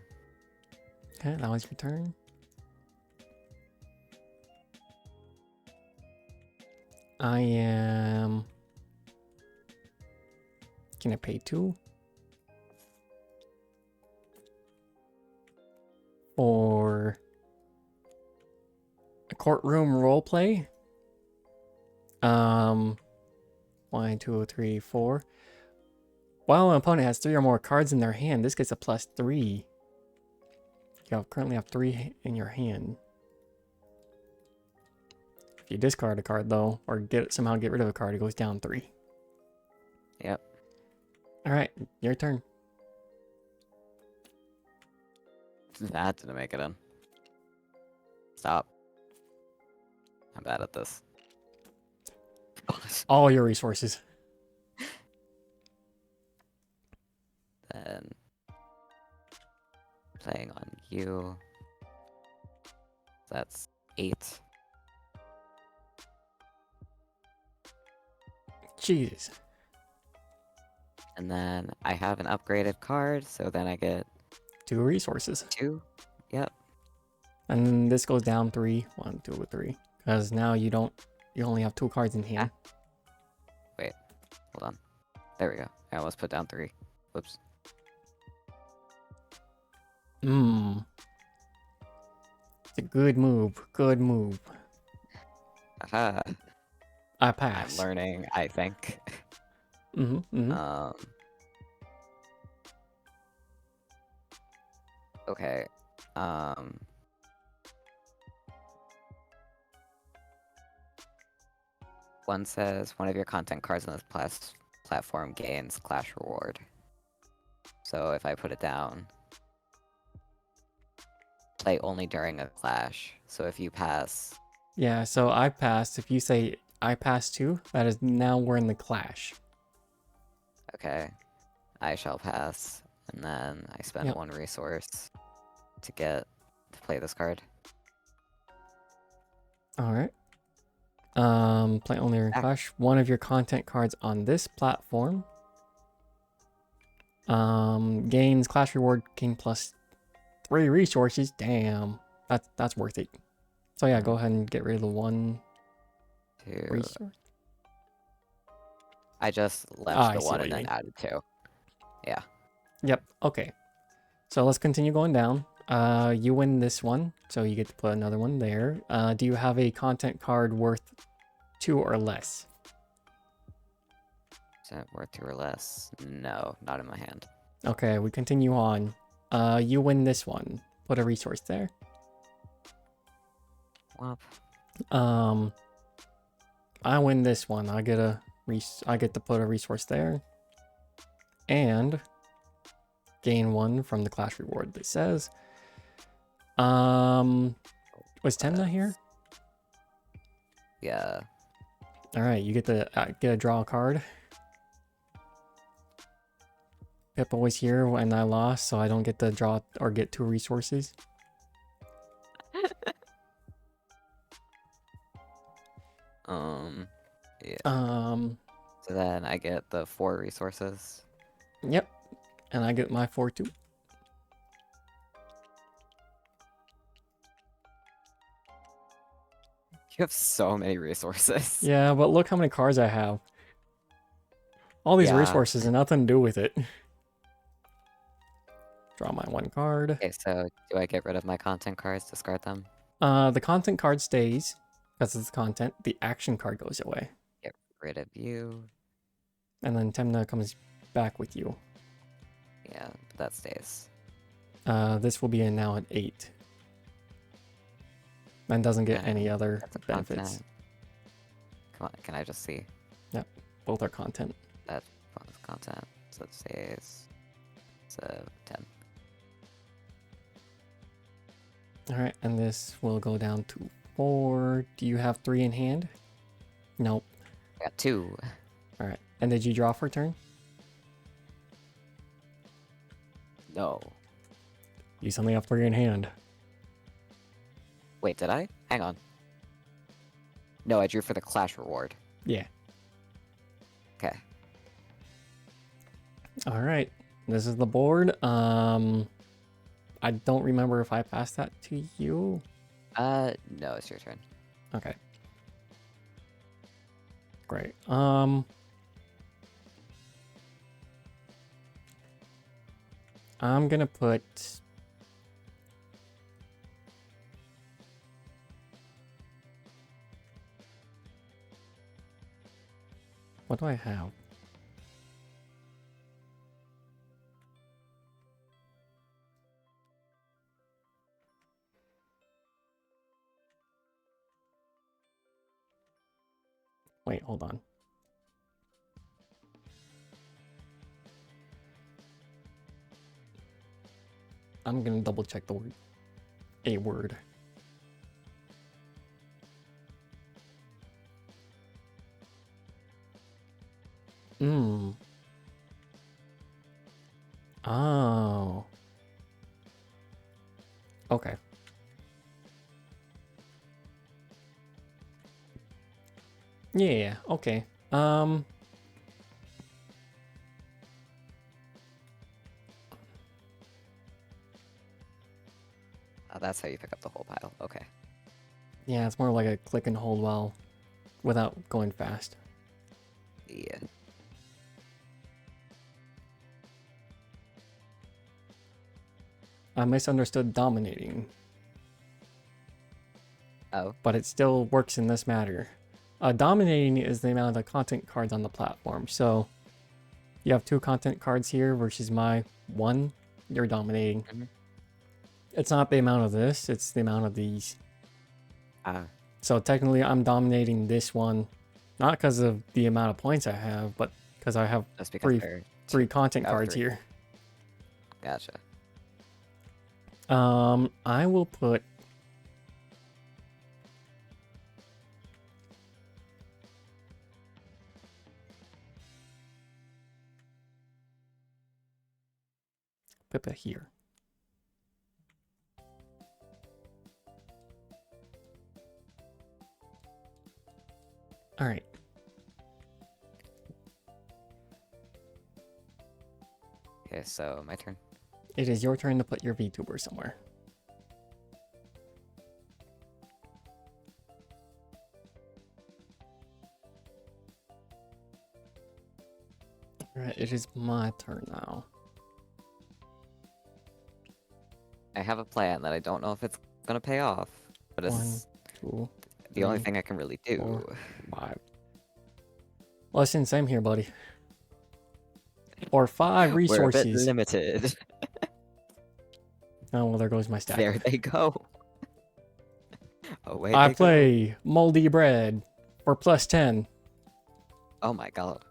Okay, that was your turn. I am gonna pay 2 for a courtroom roleplay. 1, 2, 3, 4. While an opponent has 3 or more cards in their hand, this gets a +3. Currently have 3 in your hand. If you discard a card though, or somehow get rid of a card, it goes down 3. Yep. Alright, your turn. That didn't make it in. Stop. I'm bad at this. All your resources. Then playing on you. That's 8. Jesus. And then I have an upgraded card, so then I get 2 resources. 2. Yep. And then this goes down 3. 1, 2, 3. Because now you only have 2 cards in hand. Wait. Hold on. There we go. I almost put down 3. Whoops. It's a good move. Good move. Aha. I I'm pass. learning, I think. Mm-hmm. Okay. One says one of your content cards on this platform gains Clash reward. So if I put it down, play only during a clash. So if you pass, Yeah, so I passed. If you say I pass too, that is now we're in the clash. okay, I shall pass, and then I spend Yep. 1 resource to play this card. Alright. Play only during Ah. clash. One of your content cards on this platform. Gains clash reward, gain +3 resources. Damn. That's worth it. So yeah, go ahead and get rid of the 1 2. resource. I just Ah, left I the see 1 what and you then mean. added 2. Yeah. Yep, okay. So let's continue going down. You win this one, so you get to put another one there. Do you have a content card worth 2 or less? Is that worth 2 or less? No, not in my hand. Okay, we continue on. You win this one. Put a resource there. Womp. I win this one. I get to put a resource there. And gain 1 from the clash reward that says. Was Temna here? Yeah. Alright, you get to draw a card. Pippa was here when I lost, so I don't get to draw or get 2 resources. Yeah. So then I get the 4 resources. Yep. And I get my 4 too. You have so many resources. Yeah, but look how many cards I have. All these Yeah. resources and nothing to do with it. Draw my 1 card. Okay, so do I get rid of my content cards, discard them? The content card stays because it's content. The action card goes away. Get rid of you. And then Temna comes back with you. Yeah, but that stays. This will be now at 8. And doesn't get Okay, any other That's a benefits. content. Come on, can I just see? Both are content. That's bonus content. So it stays. So 10. Alright, and this will go down to 4. Do you have 3 in hand? Nope. I got 2. Alright. And did you draw for turn? No. You suddenly have 3 in hand. Wait, did I? Hang on. No, I drew for the clash reward. Yeah. Okay. Alright. This is the board. I don't remember if I passed that to you. No, it's your turn. Okay. Great. I'm gonna put what do I have? Wait, hold on. I'm gonna double check the word. A word. Mm. Oh. Okay. Yeah, okay. Oh, that's how you pick up the whole pile. Okay. Yeah, it's more like a click and hold while without going fast. Yeah. I misunderstood dominating, Oh. but it still works in this matter. Dominating is the amount of content cards on the platform. So you have 2 content cards here versus my 1. You're dominating. Mhm. It's not the amount of this, it's the amount of these. Ah. So technically I'm dominating this one, not because of the amount of points I have, but because I have Just because 3 content have cards 3. here. Gotcha. I will put Pippa here. All right. Okay, so my turn. It is your turn to put your VTuber somewhere. Alright, it is my turn now. I have a plan that I don't know if it's gonna pay off, but it's 1, 2, the only 3, thing I can really do. 4, 5. Listen, same here, buddy. For 5 We're a bit resources. limited. Oh, well, there goes my stack. There they go. Oh wait. I they go. play moldy bread for plus 10. Oh my god.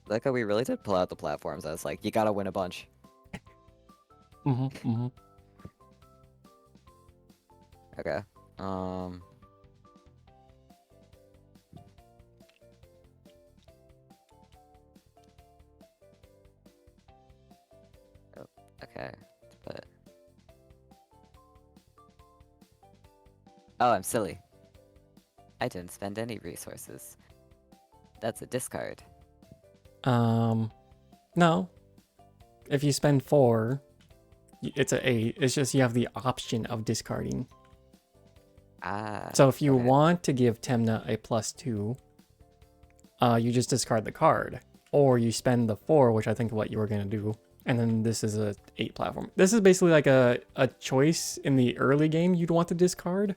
Like how we really did pull out the platforms. I was like, you gotta win a bunch. Mm-hmm. Okay. Oh, okay. But oh, I'm silly. I didn't spend any resources. That's a discard. No. If you spend 4, it's a 8. It's just you have the option of discarding. Ah. So if you okay. want to give Temna a plus 2, you just discard the card. Or you spend the 4, which I think is what you were going to do. And then this is a 8 platform. This is basically like a choice in the early game you'd want to discard.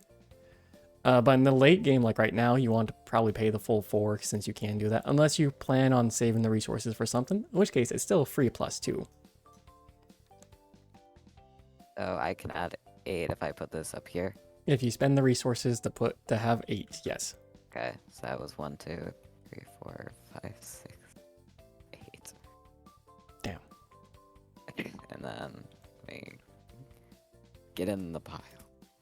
But in the late game, like right now, you want to probably pay the full 4 since you can do that. Unless you plan on saving the resources for something. In which case, it's still free plus 2. So I can add 8 if I put this up here. If you spend the resources to have 8, yes. Okay, so that was 1, 2, 3, 4, 5, 6, 8. Damn. And then let me get in the pile.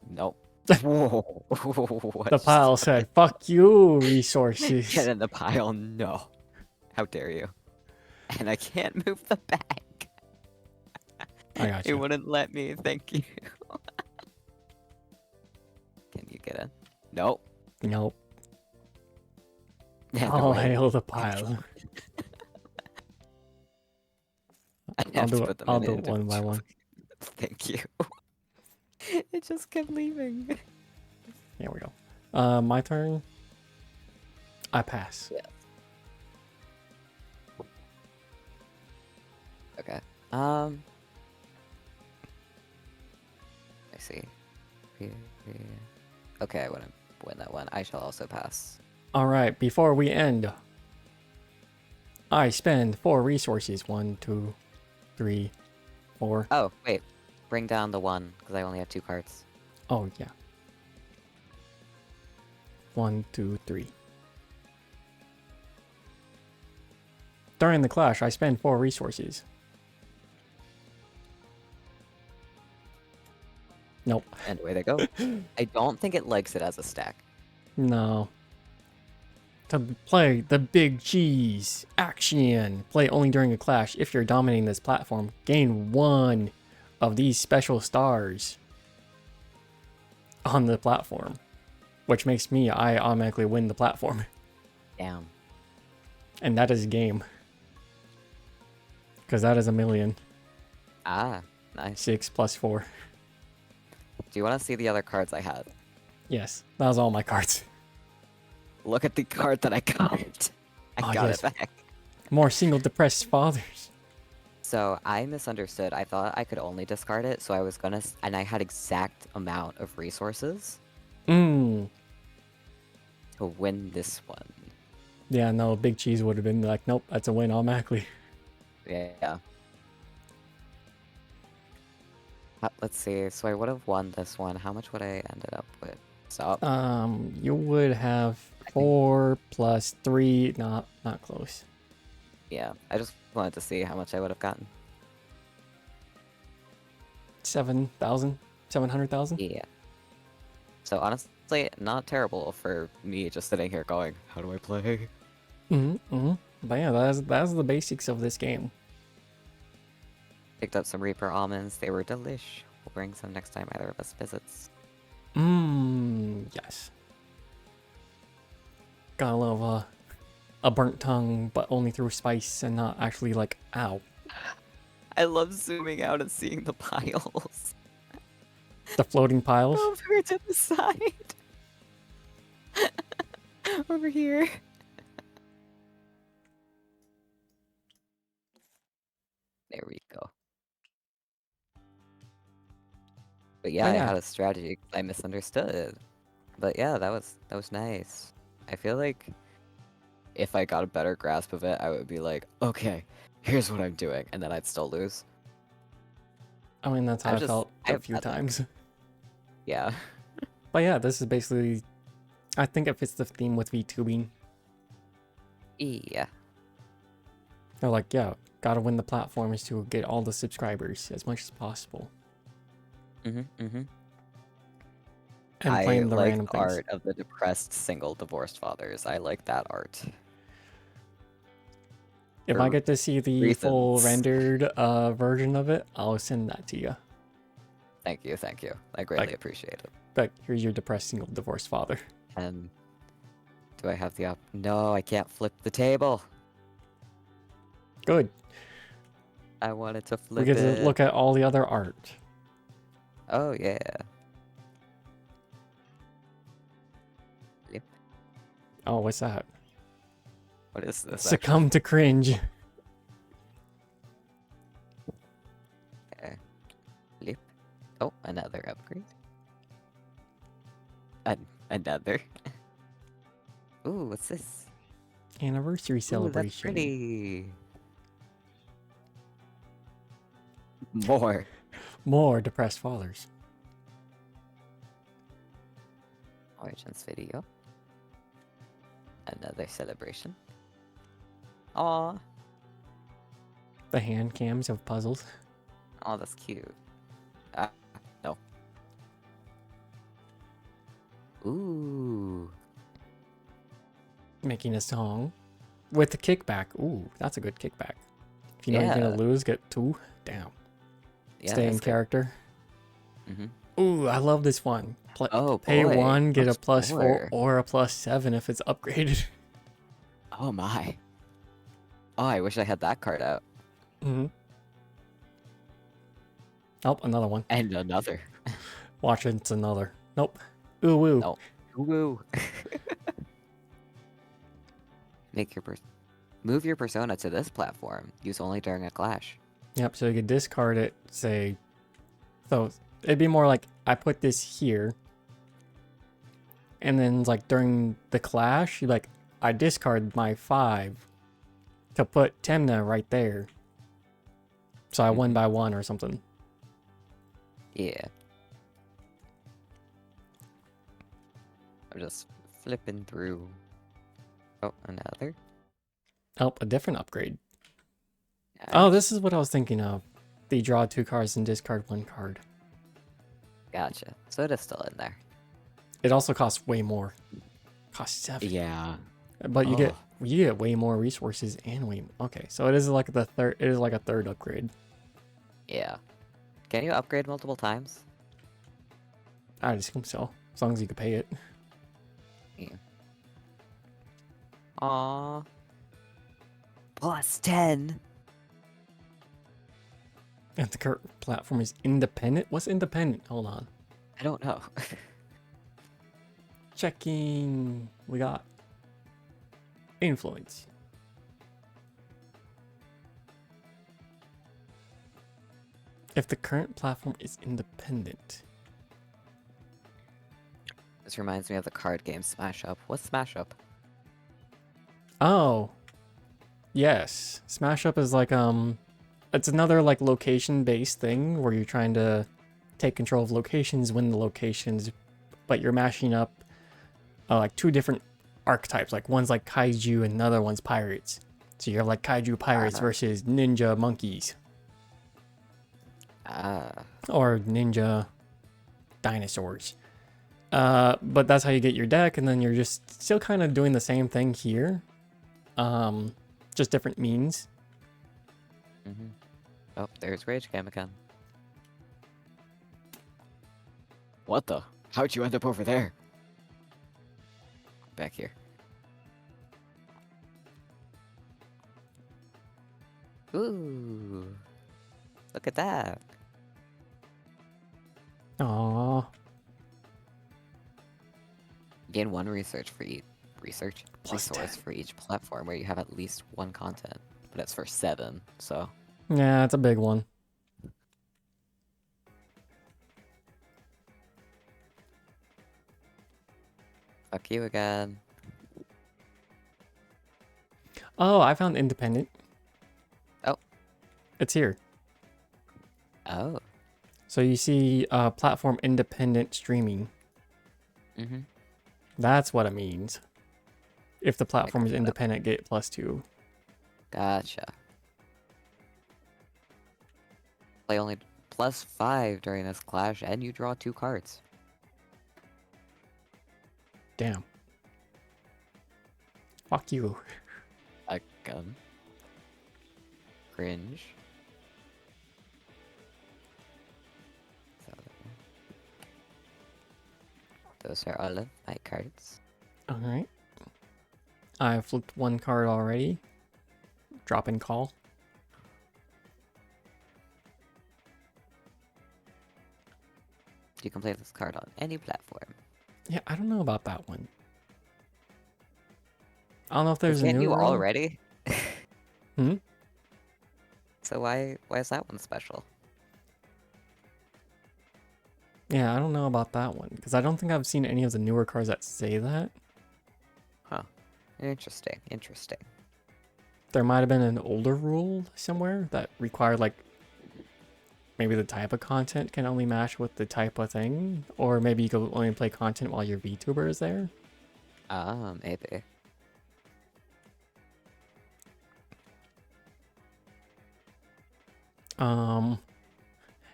Nope. Whoa. What The just pile happened? said, fuck you, resources. Get in the pile. No. How dare you? And I can't move the bag. I got It you. wouldn't let me. Thank you. Can you get in? Nope. Nope. Never I'll mind. hail the pile. I I'll have to do it. put them I'll in do it one by individually. one. Thank you. It just kept leaving. There we go. My turn. I pass. Yeah. Okay. I see. Okay, I wouldn't win that one. I shall also pass. All right. Before we end, I spend 4 resources. 1, 2, 3, 4. Oh, wait. Bring down the 1, because I only have 2 cards. Oh yeah. 1, 2, 3. During the clash, I spend 4 resources. Nope. And away they go. I don't think it likes it as a stack. No. To play the big cheese action. Play only during a clash. If you're dominating this platform, gain 1 of these special stars on the platform, which makes I automatically win the platform. Damn. And that is game. Because that is 1,000,000. Ah, nice. 6 plus 4. Do you want to see the other cards I had? Yes, that was all my cards. Look at the card that I got. I Oh, got yes. it back. More single depressed fathers. So I misunderstood. I thought I could only discard it, so I was gonna, and I had exact amount of resources Mmm. to win this one. Yeah, no, big cheese would have been like, nope, that's a win automatically. Yeah. Let's see. So I would have won this one. How much would I ended up with? So You would have 4 plus 3, not close. yeah, I just wanted to see how much I would have gotten. 7,000? 700,000? Yeah. So honestly, not terrible for me just sitting here going, how do I play? But yeah, that's the basics of this game. Picked up some Reaper almonds. They were delish. We'll bring some next time either of us visits. Yes. Gotta love a burnt tongue, but only through spice and not actually like, ow. I love zooming out and seeing the piles. The floating piles. Over to the side. Over here. There we go. But yeah, Oh, I yeah. had a strategy. I misunderstood. But yeah, that was nice. I feel like if I got a better grasp of it, I would be like, okay, here's what I'm doing, and then I'd still lose. I mean, that's how I felt a I've few had that. times. Yeah. But yeah, this is basically, I think it fits the theme with VTubing. Yeah. They're like, yeah, gotta win the platforms to get all the subscribers as much as possible. And I playing the like random the things. art of the depressed single divorced fathers. I like that art. If I get to see the full reasons. rendered version of it, I'll send that to you. Thank you, thank you. I greatly appreciate it. But here's your depressed single divorced father. And do I have the No, I can't flip the table. Good. I wanted to We flip get it. to look at all the other art. Oh yeah. Flip. Oh, what's that? What is this? Succumb to cringe. Okay. Flip. Oh, another upgrade. Another. Ooh, what's this? Anniversary Ooh, that's celebration. pretty. More. More depressed fathers. Origins video. Another celebration. Aw. The hand cams of puzzles. Oh, that's cute. No. Ooh. Making a song with the kickback. Ooh, that's a good kickback. If you know you're Yeah. gonna lose, get 2. Damn. Yeah, Stay in that's good. character. Mm-hmm. Ooh, I love this one. Oh, Pay boy. 1, get a Plus +4 4. or a +7 if it's upgraded. Oh my. Oh, I wish I had that card out. Mm-hmm. Oh, another one. And another. Watch it, it's another. Nope. Ooh, woo. No. Woo. Move your persona to this platform. Use only during a clash. Yep, so you could discard it, say... So, it'd be more like, I put this here. And then, like, during the clash, you'd be like, I discard my 5 to put Temna right there. So I won by 1 or something. Yeah. I'm just flipping through. Oh, another. Oh, a different upgrade. Yeah, Oh, this is what I was thinking of. The draw 2 cards and discard 1 card. gotcha. So it is still in there. It also costs way more. Costs 7. Yeah. But you get way more resources and way. Okay, so it is like the third. It is like a third upgrade. Yeah. Can you upgrade multiple times? I just assume so, as long as you can pay it. Aww. Plus 10. And the current platform is independent. What's independent? Hold on. I don't know. Checking. We got influence. If the current platform is independent. This reminds me of the card game Smash Up. What's Smash Up? Oh. Yes. Smash Up is like it's another like location based thing where you're trying to take control of locations, win the locations, but you're mashing up like 2 different archetypes. Like one's like kaiju and another one's pirates. So you're like kaiju pirates versus ninja monkeys. Or ninja dinosaurs. But that's how you get your deck, and then you're just still kind of doing the same thing here. Just different means. Mm-hmm. Oh, there's Rage Cam again. What the? How'd you end up over there? Back here. Ooh. Look at that. Aww. Gain 1 research for each Plus resource 10. for each platform where you have at least 1 content. But it's for 7, so Yeah, it's a big one. fuck you again. Oh, I found independent. Oh. It's here. Oh. So you see platform independent streaming. Mm-hmm. That's what it means. If the platform is that up. independent, get +2. Gotcha. Play only +5 during this clash, and you draw 2 cards. Damn. Fuck you. A gun. Cringe. So, those are all of my cards. Alright. I flipped 1 card already. Drop and call. You can play this card on any platform. Yeah, I don't know about that one. I don't know if there's a Can't new you rule. already? Hmm? So why is that one special? Yeah, I don't know about that one because I don't think I've seen any of the newer cards that say that. Huh. Interesting. Interesting. There might have been an older rule somewhere that required like maybe the type of content can only match with the type of thing, or maybe you can only play content while your VTuber is there. Maybe.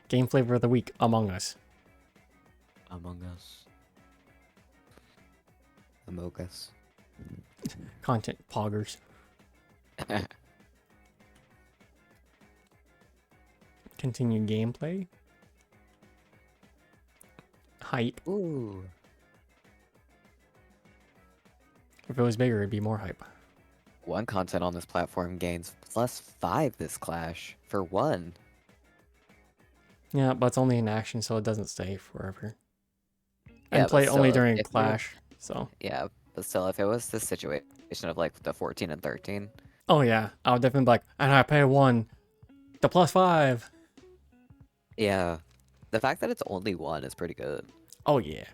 Game flavor of the week, Among Us. Among Us. Among Us. Content poggers. Continue gameplay. Hype. Ooh. If it was bigger, it'd be more hype. 1 content on this platform gains +5 this clash for 1. Yeah, but it's only in action, so it doesn't stay forever. Yeah, And but play only still, during if you- Clash, so. Yeah, but still, if it was this situation of like the 14 and 13, Oh yeah, I would definitely be like, and I pay 1, the +5. yeah, the fact that it's only 1 is pretty good. Oh yeah.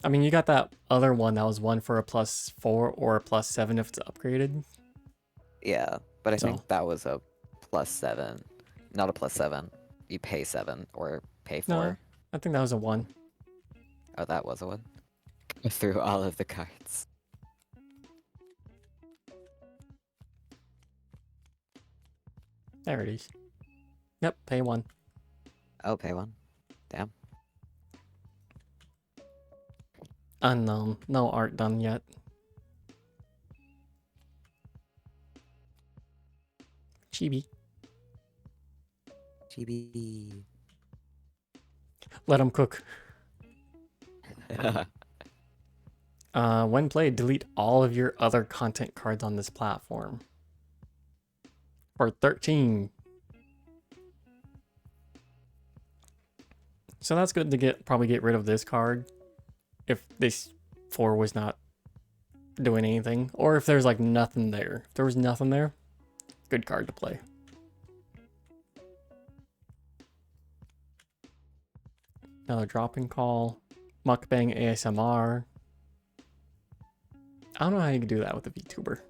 I mean, you got that other one that was 1 for a +4 or a +7 if it's upgraded. Yeah, but I So- think that was a +7, not a +7. You pay 7 or pay 4. No, I think that was a 1. Oh, that was a 1. through all of the cards. There it is. Yep, pay 1. Oh, pay 1. Damn. Unknown. No art done yet. Chibi. GB. Let him cook. When played, delete all of your other content cards on this platform. For 13. So that's good to probably get rid of this card. If this 4 was not doing anything. Or if there's like nothing there. If there was nothing there, good card to play. Another drop-in call. Mukbang ASMR. I don't know how you can do that with a VTuber.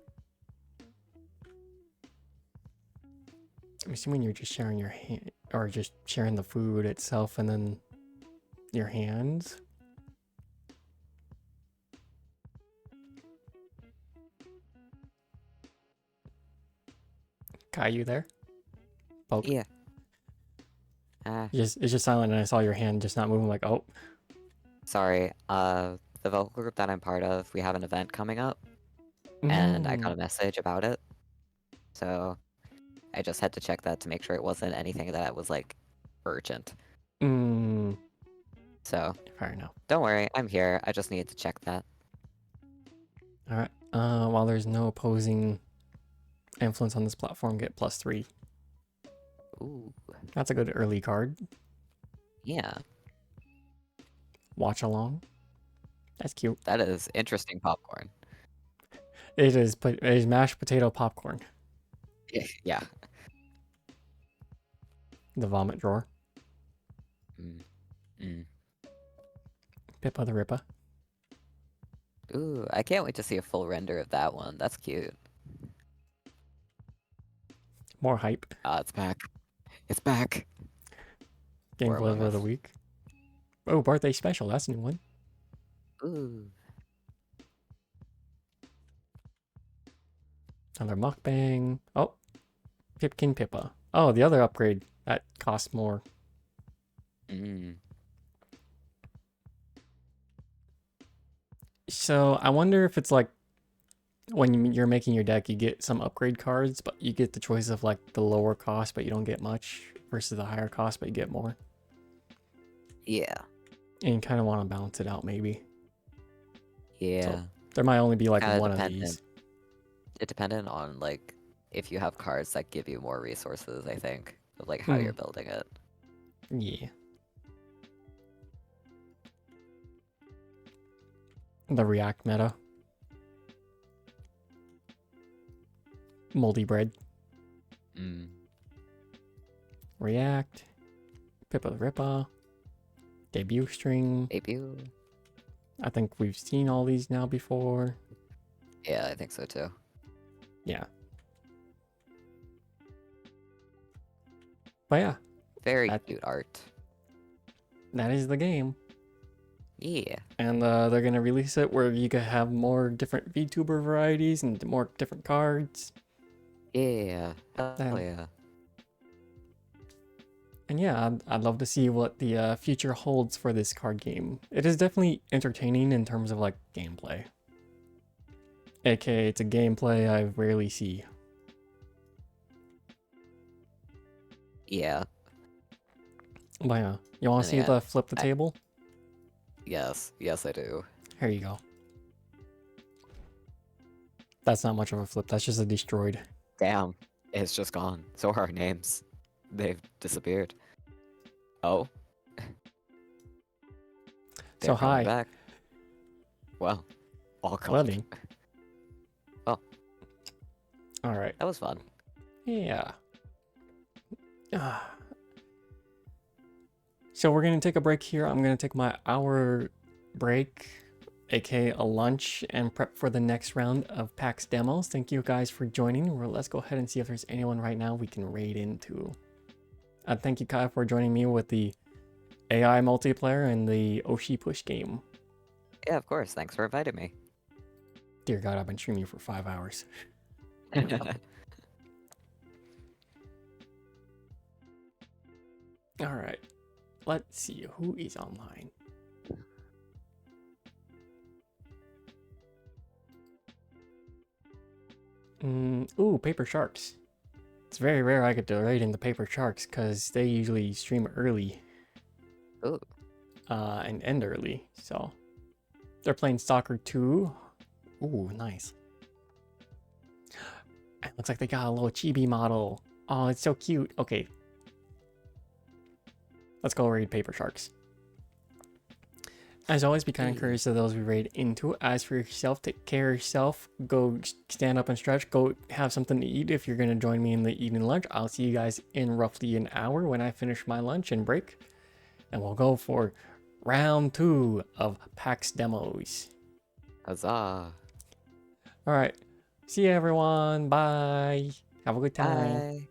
I'm assuming you're just sharing your hand, or just sharing the food itself and then your hands. Kai, you there? Poke. Yeah. It's just silent, and I saw your hand just not moving. Like, oh, Sorry. The vocal group that I'm part of, we have an event coming up, and I got a message about it. So I just had to check that to make sure it wasn't anything that was like urgent. So fair enough. don't worry, I'm here. I just needed to check that. All right. While there's no opposing influence on this platform, get +3. Ooh. That's a good early card. Yeah, Watch along. That's cute. that is interesting popcorn. It is mashed potato popcorn. Yeah. The vomit drawer. Pippa the Rippa. Ooh, I can't wait to see a full render of that one. That's cute. More hype. It's back. It's back. Game More flavor of the Among Us. week. Oh, birthday special. That's a new one. Ooh. Another mukbang. Oh, Pipkin Pippa. Oh, the other upgrade that costs more. So I wonder if it's like when you're making your deck, you get some upgrade cards, but you get the choice of like the lower cost, but you don't get much, versus the higher cost, but you get more. Yeah. And you kind of want to balance it out, maybe. Yeah. There might only be like Kinda one of dependent. these. It depended on like if you have cards that give you more resources, I think, of like how you're building it. Yeah. The React meta. Moldy bread. React. Pippa the Rippa. Debut string. Debut. I think we've seen all these now before. Yeah, I think so too. Yeah. But yeah, Very That- cute art. that is the game. Yeah. And they're going to release it where you can have more different VTuber varieties and more different cards. Yeah. Hell Damn. yeah. And yeah, I'd love to see what the future holds for this card game. It is definitely entertaining in terms of like gameplay. AKA, it's a gameplay I rarely see. Yeah. But yeah, you want to see Yeah, the flip the table? Yes. Yes, I do. Here you go. That's not much of a flip. That's just a destroyed. Damn. It's just gone. So are our names. They've disappeared. Oh. So They're coming hi. back. Well, all gone. Flooding. Oh, All right. that was fun. Yeah. So we're going to take a break here. I'm going to take my hour break, aka a lunch, and prep for the next round of PAX demos. Thank you guys for joining. Let's go ahead and see if there's anyone right now we can raid into. Thank you, Kai, for joining me with the AI multiplayer and the Oshi push game. Yeah, of course. Thanks for inviting me. Dear God, I've been streaming for 5 hours. All right. Let's see who is online. Ooh, Paper Sharks. It's very rare I get to raid in the Paper Sharks because they usually stream early. Ooh. And end early. So they're playing Stalker 2. Ooh, nice. It looks like they got a little chibi model. Oh, it's so cute. Okay. Let's go raid Paper Sharks. As always, be kind and courteous to those we raid into. As for yourself, take care of yourself. Go stand up and stretch. Go have something to eat if you're going to join me in the evening lunch. I'll see you guys in roughly an hour when I finish my lunch and break. And we'll go for round 2 of PAX demos. Huzzah. All right. See you, everyone. Bye. Have a good time. Bye.